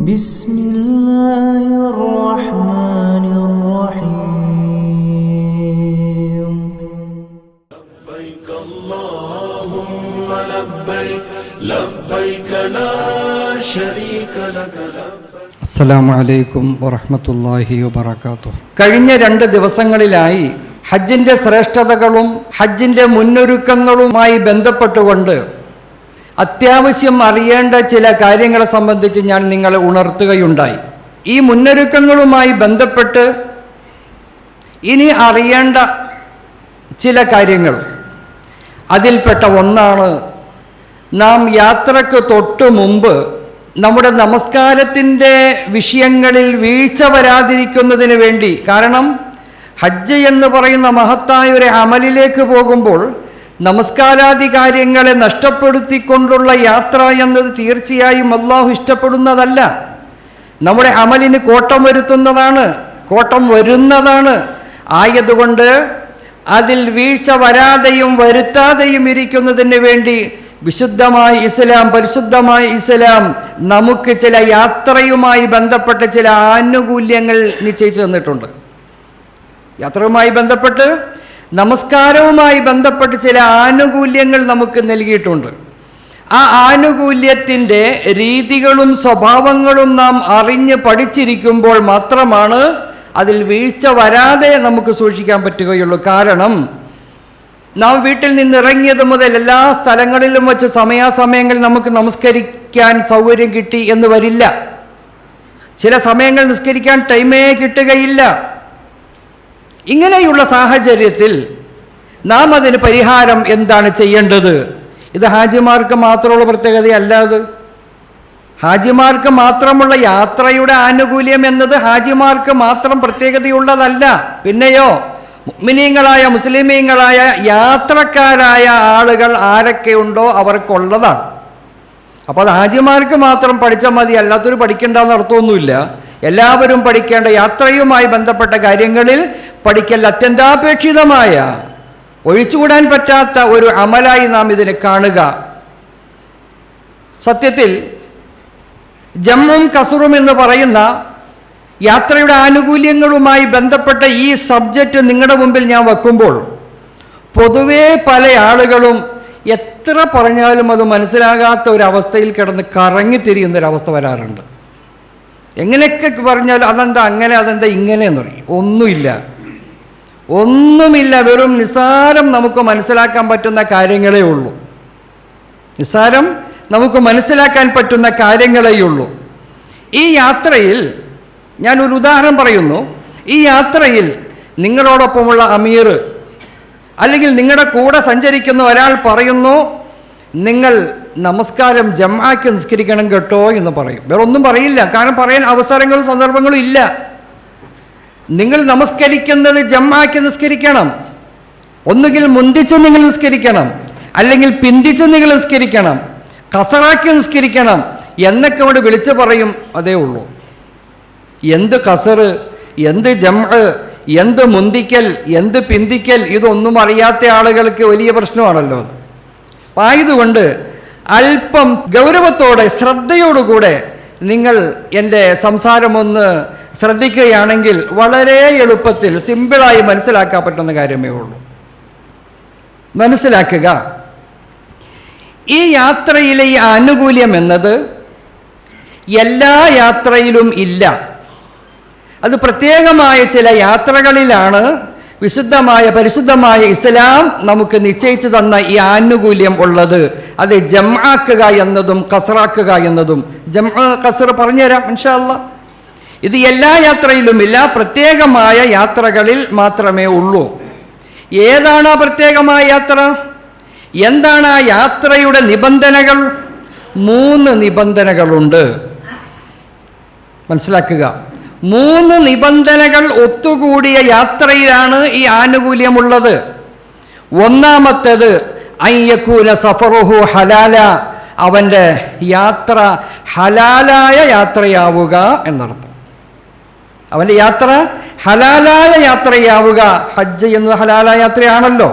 بسم الله الرحمن الرحيم لبيك اللهم لبيك لبيك لا شريك لك അസ്സലാമു അലൈക്കും വറഹ്മത്തുള്ളാഹി വബറകാതുഹു. കഴിഞ്ഞ 2 ദിവസങ്ങളിലായി ഹജ്ജിന്റെ ശ്രേഷ്ഠതകളും ഹജ്ജിന്റെ മുന്നൊരുക്കങ്ങളുമായി ബന്ധപ്പെട്ടുകൊണ്ട് അത്യാവശ്യം അറിയേണ്ട ചില കാര്യങ്ങളെ സംബന്ധിച്ച് ഞാൻ നിങ്ങളെ ഉണർത്തുകയുണ്ടായി. ഈ മുന്നൊരുക്കങ്ങളുമായി ബന്ധപ്പെട്ട് ഇനി അറിയേണ്ട ചില കാര്യങ്ങൾ, അതിൽപ്പെട്ട ഒന്നാണ് നാം യാത്രക്ക് തൊട്ട് മുമ്പ് നമ്മുടെ നമസ്കാരത്തിൻ്റെ വിഷയങ്ങളിൽ വീഴ്ച വരാതിരിക്കുന്നതിന് വേണ്ടി. കാരണം ഹജ്ജ് എന്ന് പറയുന്ന മഹത്തായ ഒരു അമലിലേക്ക് പോകുമ്പോൾ നമസ്കാരാദി കാര്യങ്ങളെ നഷ്ടപ്പെടുത്തിക്കൊണ്ടുള്ള യാത്ര എന്നത് തീർച്ചയായും അല്ലാഹു ഇഷ്ടപ്പെടുന്നതല്ല. നമ്മുടെ അമലിന് കോട്ടം വരുന്നതാണ്. ആയതുകൊണ്ട് അതിൽ വീഴ്ച വരാതെയും വരുത്താതെയും ഇരിക്കുന്നതിന് വേണ്ടി വിശുദ്ധമായ ഇസ്ലാം, പരിശുദ്ധമായ ഇസ്ലാം നമുക്ക് ചില യാത്രയുമായി ബന്ധപ്പെട്ട ചില ആനുകൂല്യങ്ങൾ നിശ്ചയിച്ചു തന്നിട്ടുണ്ട്. യാത്രയുമായി ബന്ധപ്പെട്ട്, നമസ്കാരവുമായി ബന്ധപ്പെട്ട് ചില ആനുകൂല്യങ്ങൾ നമുക്ക് നൽകിയിട്ടുണ്ട്. ആ ആനുകൂല്യത്തിൻ്റെ രീതികളും സ്വഭാവങ്ങളും നാം അറിഞ്ഞ് പഠിച്ചിരിക്കുമ്പോൾ മാത്രമാണ് അതിൽ വീഴ്ച വരാതെ നമുക്ക് സൂക്ഷിക്കാൻ പറ്റുകയുള്ളൂ. കാരണം നാം വീട്ടിൽ നിന്ന് ഇറങ്ങിയത് മുതൽ എല്ലാ സ്ഥലങ്ങളിലും വെച്ച് സമയാസമയങ്ങളിൽ നമുക്ക് നമസ്കരിക്കാൻ സൗകര്യം കിട്ടി എന്ന് വരില്ല. ചില സമയങ്ങൾ നിസ്കരിക്കാൻ ടൈമേ കിട്ടുകയില്ല. ഇങ്ങനെയുള്ള സാഹചര്യത്തിൽ നാം അതിന് പരിഹാരം എന്താണ് ചെയ്യേണ്ടത്? ഇത് ഹാജിമാർക്ക് മാത്രമുള്ള പ്രത്യേകതയല്ല. അത് ഹാജിമാർക്ക് മാത്രമുള്ള യാത്രയുടെ ആനുകൂല്യം എന്നത് ഹാജിമാർക്ക് മാത്രം പ്രത്യേകതയുള്ളതല്ല. പിന്നെയോ മുഅ്മിനീങ്ങളായ മുസ്ലിമീങ്ങളായ യാത്രക്കാരായ ആളുകൾ ആരൊക്കെയുണ്ടോ അവർക്കുള്ളതാണ്. അപ്പോൾ അത് ഹാജിമാർക്ക് മാത്രം പഠിച്ചാൽ മതി, അല്ലാത്തൊരു പഠിക്കേണ്ടെന്ന് അർത്ഥമൊന്നുമില്ല. എല്ലാവരും പഠിക്കേണ്ട യാത്രയുമായി ബന്ധപ്പെട്ട കാര്യങ്ങളിൽ പഠിക്കൽ അത്യന്താപേക്ഷിതമായ, ഒഴിച്ചുകൂടാൻ പറ്റാത്ത ഒരു അമലായി നാം ഇതിനെ കാണുക. സത്യത്തിൽ ജംഉം കസ്റും എന്ന് പറയുന്ന യാത്രയുടെ ആനുകൂല്യങ്ങളുമായി ബന്ധപ്പെട്ട ഈ സബ്ജക്റ്റ് നിങ്ങളുടെ മുമ്പിൽ ഞാൻ വെക്കുമ്പോൾ പൊതുവേ പല ആളുകളും എത്ര പറഞ്ഞാലും അത് മനസ്സിലാകാത്ത ഒരവസ്ഥയിൽ കിടന്ന് കറങ്ങിത്തിരിയുന്നൊരവസ്ഥ വരാറുണ്ട്. എങ്ങനെയൊക്കെ പറഞ്ഞാലും അതെന്താ അങ്ങനെ, അതെന്താ ഇങ്ങനെ എന്ന് പറയും. ഒന്നുമില്ല. വെറും നിസ്സാരം നമുക്ക് മനസ്സിലാക്കാൻ പറ്റുന്ന കാര്യങ്ങളേ ഉള്ളൂ. നിസ്സാരം നമുക്ക് മനസ്സിലാക്കാൻ പറ്റുന്ന കാര്യങ്ങളേയുള്ളൂ. ഈ യാത്രയിൽ ഞാനൊരു ഉദാഹരണം പറയുന്നു. ഈ യാത്രയിൽ നിങ്ങളോടൊപ്പമുള്ള അമീർ അല്ലെങ്കിൽ നിങ്ങളുടെ കൂടെ സഞ്ചരിക്കുന്ന ഒരാൾ പറയുന്നു, നിങ്ങൾ നമസ്കാരം ജംആക്ക് നിസ്കരിക്കണം കേട്ടോ എന്ന് പറയും. വേറെ ഒന്നും പറയില്ല. കാരണം പറയാൻ അവസരങ്ങളും സന്ദർഭങ്ങളും ഇല്ല. നിങ്ങൾ നമസ്കരിക്കുന്നത് ജംആക്ക് നിസ്കരിക്കണം. ഒന്നുകിൽ മുന്തിച്ച് നിങ്ങൾ നിസ്കരിക്കണം, അല്ലെങ്കിൽ പിന്തിച്ച് നിങ്ങൾ നിസ്കരിക്കണം, കസറാക്കി നിസ്കരിക്കണം എന്നൊക്കെ അവിടെ വിളിച്ചു പറയും. അതേ ഉള്ളൂ. എന്ത് കസറ്, എന്ത് ജംഅ്, എന്ത് മുന്തിക്കൽ, എന്ത് പിന്തിക്കൽ, ഇതൊന്നും അറിയാത്ത ആളുകൾക്ക് വലിയ പ്രശ്നമാണല്ലോ അത്. ആയതുകൊണ്ട് അല്പം ഗൗരവത്തോടെ ശ്രദ്ധയോടുകൂടെ നിങ്ങൾ എൻ്റെ സംസാരമൊന്ന് ശ്രദ്ധിക്കുകയാണെങ്കിൽ വളരെ എളുപ്പത്തിൽ സിമ്പിളായി മനസ്സിലാക്കാൻ പറ്റുന്ന കാര്യമേ ഉള്ളൂ. മനസ്സിലാക്കുക, ഈ യാത്രയിലെ ഈ ആനുകൂല്യം എന്നത് എല്ലാ യാത്രയിലും ഇല്ല. അത് പ്രത്യേകമായ ചില യാത്രകളിലാണ് പരിശുദ്ധമായ ഇസ്ലാം നമുക്ക് നിശ്ചയിച്ചു തന്ന ഈ ആനുകൂല്യം ഉള്ളത്. അത് ജംആക്കുക എന്നതും കസറാക്കുക എന്നതും. ജംഅ് കസർ പറഞ്ഞുതരാം ഇൻഷാ അല്ലാഹ്. ഇത് എല്ലാ യാത്രയിലും ഇല്ല, പ്രത്യേകമായ യാത്രകളിൽ മാത്രമേ ഉള്ളൂ. ഏതാണ് ആ പ്രത്യേകമായ യാത്ര? എന്താണ് ആ യാത്രയുടെ നിബന്ധനകൾ? 3 നിബന്ധനകളുണ്ട്. മനസ്സിലാക്കുക, 3 നിബന്ധനകൾ ഒത്തുകൂടിയ യാത്രയിലാണ് ഈ ആനുകൂല്യമുള്ളത്. ഒന്നാമത്തേത് അയ്യകൂന സഫറുഹു ഹലാല, അവൻ്റെ യാത്ര ഹലാലായ യാത്രയാവുക എന്നർത്ഥം. അവൻ്റെ യാത്ര ഹലാലായ യാത്രയാവുക. ഹജ്ജ് എന്നത് ഹലാലായ യാത്രയാണല്ലോ.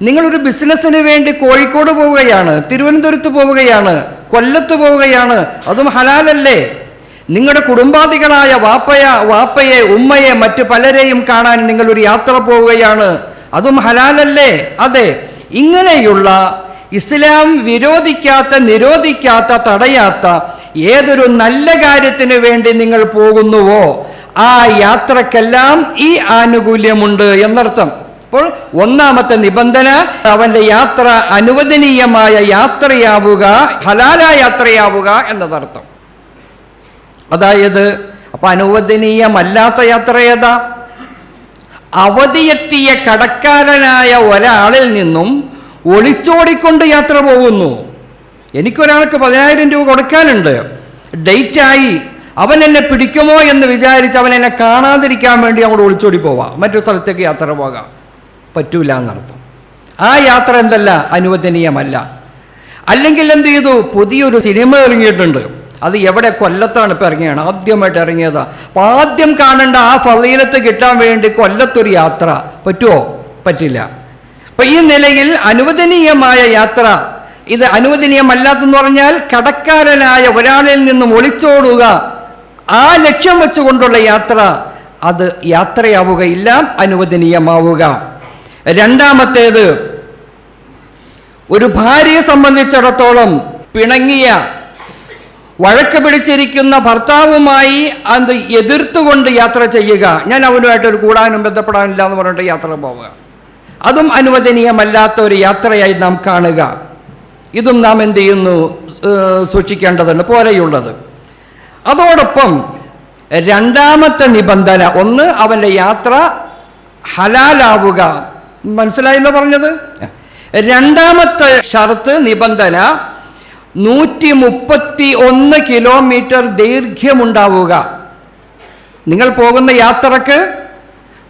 നിങ്ങളൊരു ബിസിനസ്സിന് വേണ്ടി കോഴിക്കോട് പോവുകയാണ്, തിരുവനന്തപുരത്ത് പോവുകയാണ്, കൊല്ലത്ത് പോവുകയാണ്, അതും ഹലാലല്ലേ? നിങ്ങളുടെ കുടുംബാദികളായ വാപ്പയെ ഉമ്മയെ മറ്റു പലരെയും കാണാൻ നിങ്ങൾ ഒരു യാത്ര പോവുകയാണ്, അതും ഹലാലല്ലേ? അതെ. ഇങ്ങനെയുള്ള ഇസ്ലാം വിരോധിക്കാത്ത, നിരോധിക്കാത്ത, തടയാത്ത ഏതൊരു നല്ല കാര്യത്തിന് വേണ്ടി നിങ്ങൾ പോകുന്നുവോ ആ യാത്രക്കെല്ലാം ഈ ആനുകൂല്യമുണ്ട് എന്നർത്ഥം. അപ്പോൾ ഒന്നാമത്തെ നിബന്ധന, അവന്റെ യാത്ര അനുവദനീയമായ യാത്രയാവുക, ഹലാലായ യാത്രയാവുക എന്നതർത്ഥം. അതായത് അപ്പൊ അനുവദനീയമല്ലാത്ത യാത്ര ഏതാ? അവധിയെത്തിയ കടക്കാരനായ ഒരാളിൽ നിന്നും ഒളിച്ചോടിക്കൊണ്ട് യാത്ര പോകുന്നു. എനിക്കൊരാൾക്ക് 10,000 രൂപ കൊടുക്കാനുണ്ട്, ഡേറ്റായി, അവൻ എന്നെ പിടിക്കുമോ എന്ന് വിചാരിച്ച് അവൻ എന്നെ കാണാതിരിക്കാൻ വേണ്ടി അങ്ങോട്ട് ഒളിച്ചോടി പോവാം, മറ്റൊരു സ്ഥലത്തേക്ക് യാത്ര പോകാം, പറ്റൂല എന്നർത്ഥം. ആ യാത്ര എന്തല്ല? അനുവദനീയമല്ല. അല്ലെങ്കിൽ എന്ത് ചെയ്തു? പുതിയൊരു സിനിമ ഇറങ്ങിയിട്ടുണ്ട്, അത് എവിടെ? കൊല്ലത്താണ് ഇപ്പം ഇറങ്ങിയാണ്, ആദ്യമായിട്ട് ഇറങ്ങിയതാ. അപ്പം ആദ്യം കാണേണ്ട ആ ഫളീലത്ത് കിട്ടാൻ വേണ്ടി കൊല്ലത്തൊരു യാത്ര പറ്റുമോ? പറ്റില്ല. അപ്പം ഈ നിലയിൽ അനുവദനീയമായ യാത്ര, ഇത് അനുവദനീയമല്ലാത്തെന്ന് പറഞ്ഞാൽ കടക്കാരനായ ഒരാളിൽ നിന്നും ഒളിച്ചോടുക, ആ ലക്ഷ്യം വെച്ചുകൊണ്ടുള്ള യാത്ര, അത് യാത്രയാവുകയില്ല, അനുവദനീയമാവുക. രണ്ടാമത്തേത്, ഒരു ഭാര്യയെ സംബന്ധിച്ചിടത്തോളം പിണങ്ങിയ, വഴക്ക് പിടിച്ചിരിക്കുന്ന ഭർത്താവുമായി അത് എതിർത്തുകൊണ്ട് യാത്ര ചെയ്യുക, ഞാൻ അവനുമായിട്ടൊരു കൂടാനും ബന്ധപ്പെടാനില്ല എന്ന് പറഞ്ഞിട്ട് യാത്ര പോവുക, അതും അനുവദനീയമല്ലാത്ത ഒരു യാത്രയായി നാം കാണുക. ഇതും നാം എന്ത് ചെയ്യുന്നു? സൂക്ഷിക്കേണ്ടതുണ്ട്, പോലെയുള്ളത്. അതോടൊപ്പം രണ്ടാമത്തെ നിബന്ധന, ഒന്ന് അവൻ്റെ യാത്ര ഹലാലാവുക. മനസ്സിലായല്ലോ പറഞ്ഞത്? രണ്ടാമത്തെ ഷർത്ത്, നിബന്ധന, 131 കിലോമീറ്റർ ദൈർഘ്യമുണ്ടാവുക. നിങ്ങൾ പോകുന്ന യാത്രക്ക്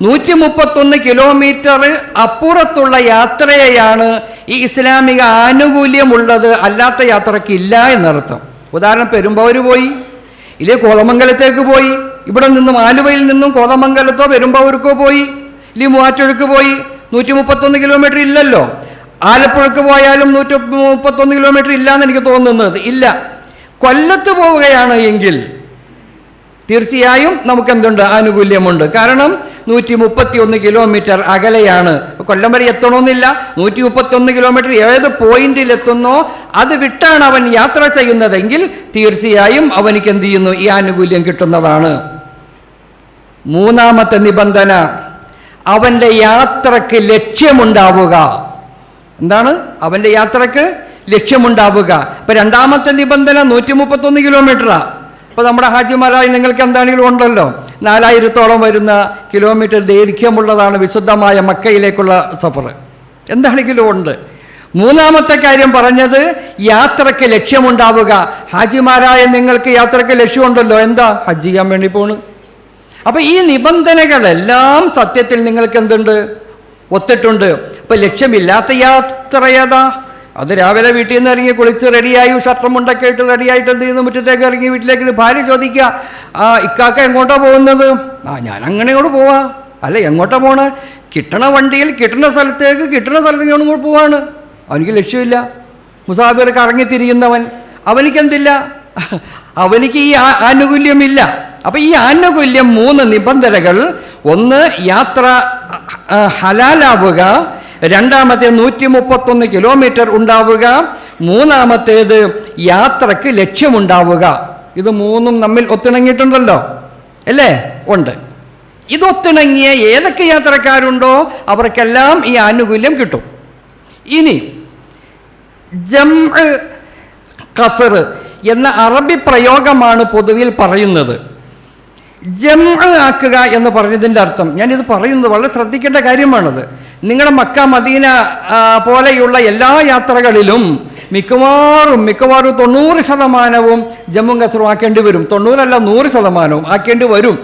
131 കിലോമീറ്റർ അപ്പുറത്തുള്ള യാത്രയെയാണ് ഈ ഇസ്ലാമിക ആനുകൂല്യമുള്ളത്, അല്ലാത്ത യാത്രക്ക് ഇല്ല എന്നർത്ഥം. ഉദാഹരണം, പെരുമ്പാവൂർ പോയി, ഇല്ലേ കോതമംഗലത്തേക്ക് പോയി, ഇവിടെ നിന്നും ആലുവയിൽ നിന്നും കോതമംഗലത്തോ പെരുമ്പാവൂർക്കോ പോയി, ഇല്ലേ മൂവാറ്റുപുഴക്ക് പോയി, 131 കിലോമീറ്റർ ഇല്ലല്ലോ. ആലപ്പുഴക്ക് പോയാലും 131 കിലോമീറ്റർ ഇല്ലയെന്ന് എനിക്ക് തോന്നുന്നത് ഇല്ല. കൊല്ലത്ത് പോവുകയാണ് എങ്കിൽ തീർച്ചയായും നമുക്കെന്തുണ്ട്? ആനുകൂല്യമുണ്ട്. കാരണം 131 കിലോമീറ്റർ അകലെയാണ്. കൊല്ലം വരെ എത്തണമെന്നില്ല, 131 കിലോമീറ്റർ ഏത് പോയിന്റിൽ എത്തുന്നോ അത് വിട്ടാണ് അവൻ യാത്ര ചെയ്യുന്നതെങ്കിൽ തീർച്ചയായും അവനിക്ക് എന്ത് ചെയ്യുന്നു? ഈ ആനുകൂല്യം കിട്ടുന്നതാണ്. മൂന്നാമത്തെ നിബന്ധന, അവൻ്റെ യാത്രക്ക് ലക്ഷ്യമുണ്ടാവുക. എന്താണ്? അവൻ്റെ യാത്രക്ക് ലക്ഷ്യമുണ്ടാവുക. ഇപ്പം രണ്ടാമത്തെ നിബന്ധന 131 കിലോമീറ്ററാണ്. ഇപ്പോൾ നമ്മുടെ ഹാജിമാരായി നിങ്ങൾക്ക് എന്താണെങ്കിലും ഉണ്ടല്ലോ, 4000-ഓളം വരുന്ന കിലോമീറ്റർ ദൈർഘ്യമുള്ളതാണ് വിശുദ്ധമായ മക്കയിലേക്കുള്ള സഫർ, എന്താണെങ്കിലും ഉണ്ട്. മൂന്നാമത്തെ കാര്യം പറഞ്ഞത് യാത്രക്ക് ലക്ഷ്യമുണ്ടാവുക. ഹാജിമാരായ നിങ്ങൾക്ക് യാത്രക്ക് ലക്ഷ്യമുണ്ടല്ലോ, എന്താ? ഹജ്ജ് ചെയ്യാൻ വേണ്ടി പോണ്. അപ്പം ഈ നിബന്ധനകളെല്ലാം സത്യത്തിൽ നിങ്ങൾക്ക് എന്തുണ്ട്? ഒത്തിട്ടുണ്ട്. അപ്പം ലക്ഷ്യമില്ലാത്ത യാത്ര ഏതാ? അത് രാവിലെ വീട്ടിൽ നിന്ന് ഇറങ്ങി കുളിച്ച് റെഡിയായി, ഷർട്ടും മുണ്ടൊക്കെ ഇട്ട് റെഡിയായിട്ട് എന്ത് ചെയ്യുന്നു? മുറ്റത്തേക്ക് ഇറങ്ങി വീട്ടിലേക്ക് ഭാര്യ ചോദിക്കുക, ഇക്കാക്ക എങ്ങോട്ടാ പോകുന്നത്? ഞാൻ അങ്ങനെ ഇങ്ങോട്ട് പോവാ. അല്ല, എങ്ങോട്ടാ പോണേ? കിട്ടണ വണ്ടിയിൽ കിട്ടുന്ന സ്ഥലത്തേക്ക് ഇങ്ങോട്ട് പോവാണ്. അവനിക്ക് ലക്ഷ്യമില്ല. മുസാഫിർ കറങ്ങിത്തിരിയുന്നവൻ, അവനിക്കെന്തില്ല? അവനിക്ക് ഈ ആനുകൂല്യമില്ല. അപ്പം ഈ ആനുകൂല്യം 3 നിബന്ധനകൾ, ഒന്ന് യാത്ര ഹലാലാവുക, രണ്ടാമത്തെ 131 കിലോമീറ്റർ ഉണ്ടാവുക, മൂന്നാമത്തേത് യാത്രക്ക് ലക്ഷ്യമുണ്ടാവുക. ഇത് 3ഉം നമ്മിൽ ഒത്തിണങ്ങിയിട്ടുണ്ടല്ലോ അല്ലേ? ഉണ്ട്. ഇതൊത്തിണങ്ങിയ ഏതൊക്കെ യാത്രക്കാരുണ്ടോ അവർക്കെല്ലാം ഈ ആനുകൂല്യം കിട്ടും. ഇനി ജംഅ് ഖസ്ർ എന്ന അറബി പ്രയോഗമാണ് പൊതുവിൽ പറയുന്നത്. ജംഅ് ആക്കുക എന്ന് പറഞ്ഞതിൻ്റെ അർത്ഥം, ഞാനിത് പറയുന്നത് വളരെ ശ്രദ്ധിക്കേണ്ട കാര്യമാണത്. നിങ്ങളുടെ മക്ക മദീന പോലെയുള്ള എല്ലാ യാത്രകളിലും മിക്കവാറും 90% ജമ്മും കസറും ആക്കേണ്ടി വരും. 90 അല്ല, 100% ആക്കേണ്ടി വരും.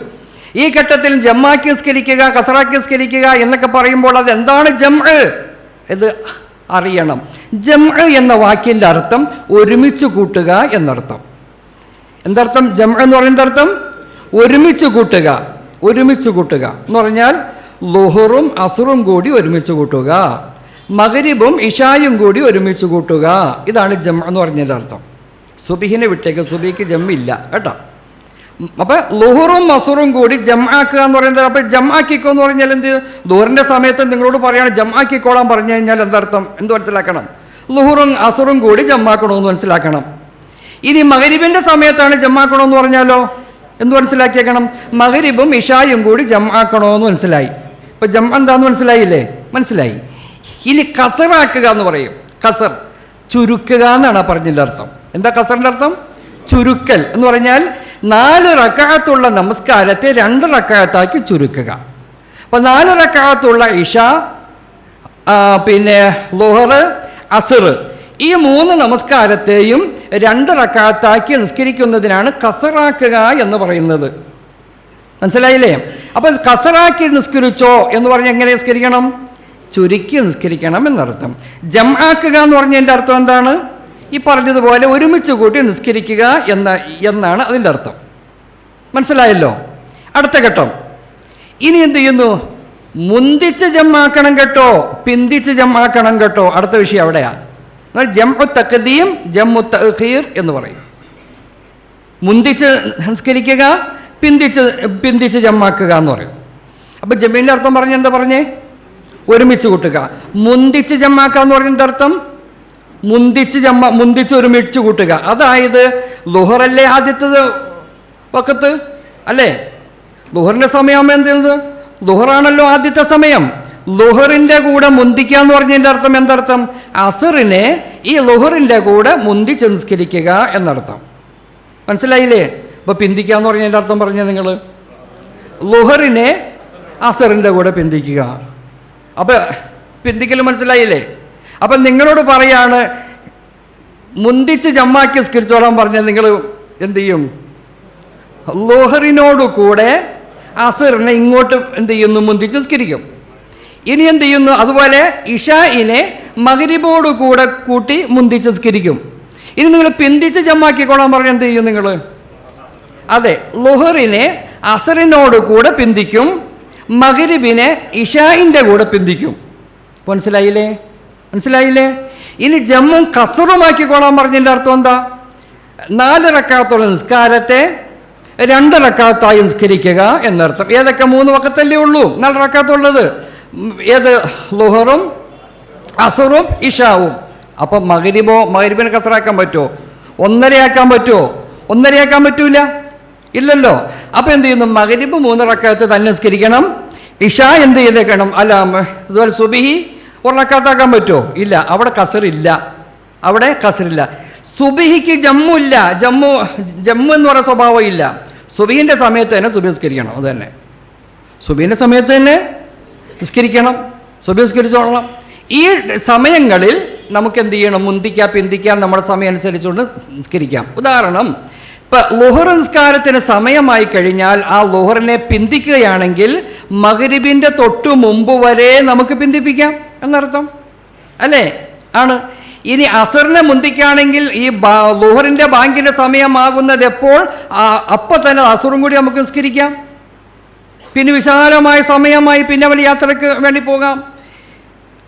ഈ ഘട്ടത്തിൽ ജമ്മാക്കി സ്കരിക്കുക, കസറാക്കി സ്കരിക്കുക എന്നൊക്കെ പറയുമ്പോൾ അത് എന്താണ് ജംഅ്? ഇത് അറിയണം. ജംഅ് എന്ന വാക്കിൻ്റെ അർത്ഥം ഒരുമിച്ച് കൂട്ടുക എന്നർത്ഥം. എന്തർത്ഥം? ജംഅ് എന്ന് പറയുന്ന അർത്ഥം ഒരുമിച്ച് കൂട്ടുക. ഒരുമിച്ച് കൂട്ടുക എന്ന് പറഞ്ഞാൽ ളുഹറും അസുറും കൂടി ഒരുമിച്ച് കൂട്ടുക, മഗ്രിബും ഇശായും കൂടി ഒരുമിച്ച് കൂട്ടുക. ഇതാണ് ജംഅ് എന്ന് പറഞ്ഞതിൻ്റെ അർത്ഥം. സുബിഹിനെ വിട്ടേക്ക്, സുബിക്ക് ജമ്മില്ല കേട്ടോ. അപ്പം ലുഹറും അസുറും കൂടി ജംആക്കുക എന്ന് പറയുന്നത്, അപ്പം ജംആക്കിക്കോ എന്ന് പറഞ്ഞാൽ എന്ത്? ലുഹറിൻ്റെ സമയത്ത് നിങ്ങളോട് പറയാണ് ജംആക്കിക്കോളാൻ പറഞ്ഞു കഴിഞ്ഞാൽ എന്തർത്ഥം? എന്ത് മനസ്സിലാക്കണം? ലുഹറും അസുറും കൂടി ജംആക്കണമെന്ന് മനസ്സിലാക്കണം. ഇനി മഗ്രിബിൻ്റെ സമയത്താണ് ജംആക്കണമെന്ന് പറഞ്ഞാലോ എന്ത് മനസ്സിലാക്കിയേക്കണം? മഗ്രിബും ഇശായും കൂടി ജംആക്കണമെന്ന് മനസ്സിലായി. ഇപ്പം ജം എന്താന്ന് മനസ്സിലായില്ലേ? മനസ്സിലായി. ഇനി കസറാക്കുക എന്ന് പറയും. കസർ ചുരുക്കുക എന്നാണ് പറഞ്ഞതിൻ്റെ അർത്ഥം. എന്താ കസറിൻ്റെ അർത്ഥം? ചുരുക്കൽ എന്ന് പറഞ്ഞാൽ 4 റക്അത്തുള്ള നമസ്കാരത്തെ 2 റക്അത്താക്കി ചുരുക്കുക. അപ്പോൾ 4 റക്അത്തുള്ള ഇശ, പിന്നെ ളുഹർ, അസ്ർ, ഈ 3 നമസ്കാരത്തെയും 2 റക്അത്താക്കി നിസ്കരിക്കുന്നതിനാണ് കസറാക്കുക എന്ന് പറയുന്നത്. മനസ്സിലായില്ലേ? അപ്പോൾ കസറാക്കി നിസ്കരിച്ചോ എന്ന് പറഞ്ഞാൽ എങ്ങനെ നിസ്കരിക്കണം? ചുരുക്കി നിസ്കരിക്കണം എന്നർത്ഥം. ജംആക്കുക എന്ന് പറഞ്ഞതിൻ്റെ അർത്ഥം എന്താണ്? ഈ പറഞ്ഞതുപോലെ ഒരുമിച്ച് കൂട്ടി നിസ്കരിക്കുക എന്നാണ് അതിൻ്റെ അർത്ഥം. മനസ്സിലായല്ലോ? അടുത്ത ഘട്ടം ഇനി എന്ത് ചെയ്യുന്നു? മുന്തിച്ച് ജംആക്കണം കേട്ടോ, പിന്തിച്ച് ജംആക്കണം കേട്ടോ. അടുത്ത വിഷയം അവിടെയാണ്. ജംഉ തഖ്ദീം, ജംഉ തഅഖീർ എന്ന് പറയും. മുന്തിച്ച് സംസ്കരിക്കുക, പിന്തിച്ച് ജംആക്കുക എന്ന് പറയും. അപ്പം ജമീൻ്റെ അർത്ഥം പറഞ്ഞ് എന്താ പറഞ്ഞേ? ഒരുമിച്ച് കൂട്ടുക. മുന്തിച്ച് ജംആക്കുക എന്ന് പറഞ്ഞതിൻ്റെ അർത്ഥം മുന്തിച്ച് ഒരുമിച്ച് കൂട്ടുക. അതായത് ലുഹറല്ലേ ആദ്യത്തെ വക്കത്ത് അല്ലേ? ലുഹറിൻ്റെ സമയമാകുമ്പോൾ എന്ത് ചെയ്യുന്നത്? ലുഹറാണല്ലോ ആദ്യത്തെ സമയം. ലുഹറിൻ്റെ കൂടെ മുന്തിക്കുക എന്ന് പറഞ്ഞതിൻ്റെ അർത്ഥം എന്തർത്ഥം? അസറിനെ ഈ ലുഹറിൻ്റെ കൂടെ മുന്തിച്ച് നിസ്കരിക്കുക എന്നർത്ഥം. മനസ്സിലായില്ലേ? ഇപ്പോൾ പിന്തിക്കുക എന്ന് പറഞ്ഞതിൻ്റെ അർത്ഥം പറഞ്ഞ നിങ്ങൾ ലുഹറിനെ അസറിൻ്റെ കൂടെ പിന്തിക്കുക. അപ്പം പിന്തിക്കൽ മനസ്സിലായില്ലേ? അപ്പം നിങ്ങളോട് പറയാണ് മുന്തിച്ച് ജംആക്കി നിസ്കരിച്ചോളാൻ പറഞ്ഞാൽ നിങ്ങൾ എന്ത് ചെയ്യും? ലുഹറിനോട് കൂടെ അസറിനെ ഇങ്ങോട്ട് എന്ത് ചെയ്യുന്നു? മുന്തിച്ച് നിസ്കരിക്കും. ഇനി എന്ത് ചെയ്യുന്നു? അതുപോലെ ഇശാഇനെ മഗ്രിബോട് കൂടെ കൂട്ടി മുന്തിച്ച് നിസ്കരിക്കും. ഇനി നിങ്ങൾ പിന്തിച്ച് ജംആക്കിക്കോളാൻ പറഞ്ഞാൽ എന്ത് ചെയ്യും നിങ്ങൾ? അതെ, ലുഹറിനെ അസറിനോട് കൂടെ പിന്തിക്കും, മഗ്രിബിനെ ഇശാഇൻ്റെ കൂടെ പിന്തിക്കും. മനസ്സിലായില്ലേ? മനസ്സിലായില്ലേ? ഇനി ജമ്മും കസറുമാക്കിക്കോളാൻ പറഞ്ഞതിൻ്റെ അർത്ഥം എന്താ? 4 റക്അത്തുള്ള നിസ്കാരത്തെ 2 റക്അത്തായി നിസ്കരിക്കുക എന്നർത്ഥം. ഏതൊക്കെ? 3 വഖത്തല്ലേ ഉള്ളൂ 4 റക്അത്തുള്ളത്. ഏത്? ളുഹറും അസറും ഇശാവും. അപ്പം മഗ്രിബിനെ കസറാക്കാൻ പറ്റുമോ? 1.5 ആക്കാൻ പറ്റുമോ? 1.5 ആക്കാൻ പറ്റൂല, ഇല്ലല്ലോ. അപ്പം എന്ത് ചെയ്യുന്നു? മഗ്രിബ് 3 റക്അത്ത് തന്നെ നിസ്കരിക്കണം. ഇശ എന്ത് ചെയ്തേക്കണം? അല്ല, അതുപോലെ സുബഹി 1 റക്അത്താക്കാൻ പറ്റുമോ? ഇല്ല, അവിടെ കസറില്ല. അവിടെ കസറില്ല. സുബഹിക്ക് ജമ്മു ഇല്ല. ജമ്മു എന്ന് പറയുന്ന സ്വഭാവം ഇല്ല. സുബഹിൻ്റെ സമയത്ത് തന്നെ സുബഹി നിസ്കരിക്കണം. അത് തന്നെ സുബഹിൻ്റെ സമയത്ത് തന്നെ നിസ്കരിക്കണം. സുബഹി നിസ്കരിച്ചോളണം. ഈ സമയങ്ങളിൽ നമുക്ക് എന്ത് ചെയ്യണം? മുന്തിക്കാം, പിന്തിക്കാം, നമ്മുടെ സമയം അനുസരിച്ചുകൊണ്ട് നിസ്കരിക്കാം. ഉദാഹരണം, ഇപ്പം ളുഹർ നിസ്കാരത്തിന് സമയമായി കഴിഞ്ഞാൽ ആ ളുഹറിനെ പിന്തിക്കുകയാണെങ്കിൽ മഗ്രിബിൻ്റെ തൊട്ടു മുമ്പ് വരെ നമുക്ക് പിന്തിപ്പിക്കാം എന്നർത്ഥം അല്ലേ? ആണ്. ഇനി അസറിനെ മുന്തിക്കുകയാണെങ്കിൽ ഈ ളുഹറിൻ്റെ ബാങ്കിൻ്റെ സമയമാകുന്നത് എപ്പോൾ? അപ്പം തന്നെ അസറും കൂടി നമുക്ക് നിസ്കരിക്കാം. പിന്നെ വിശാലമായ സമയമായി പിന്നെ അവന് യാത്രയ്ക്ക് വേണ്ടി പോകാം.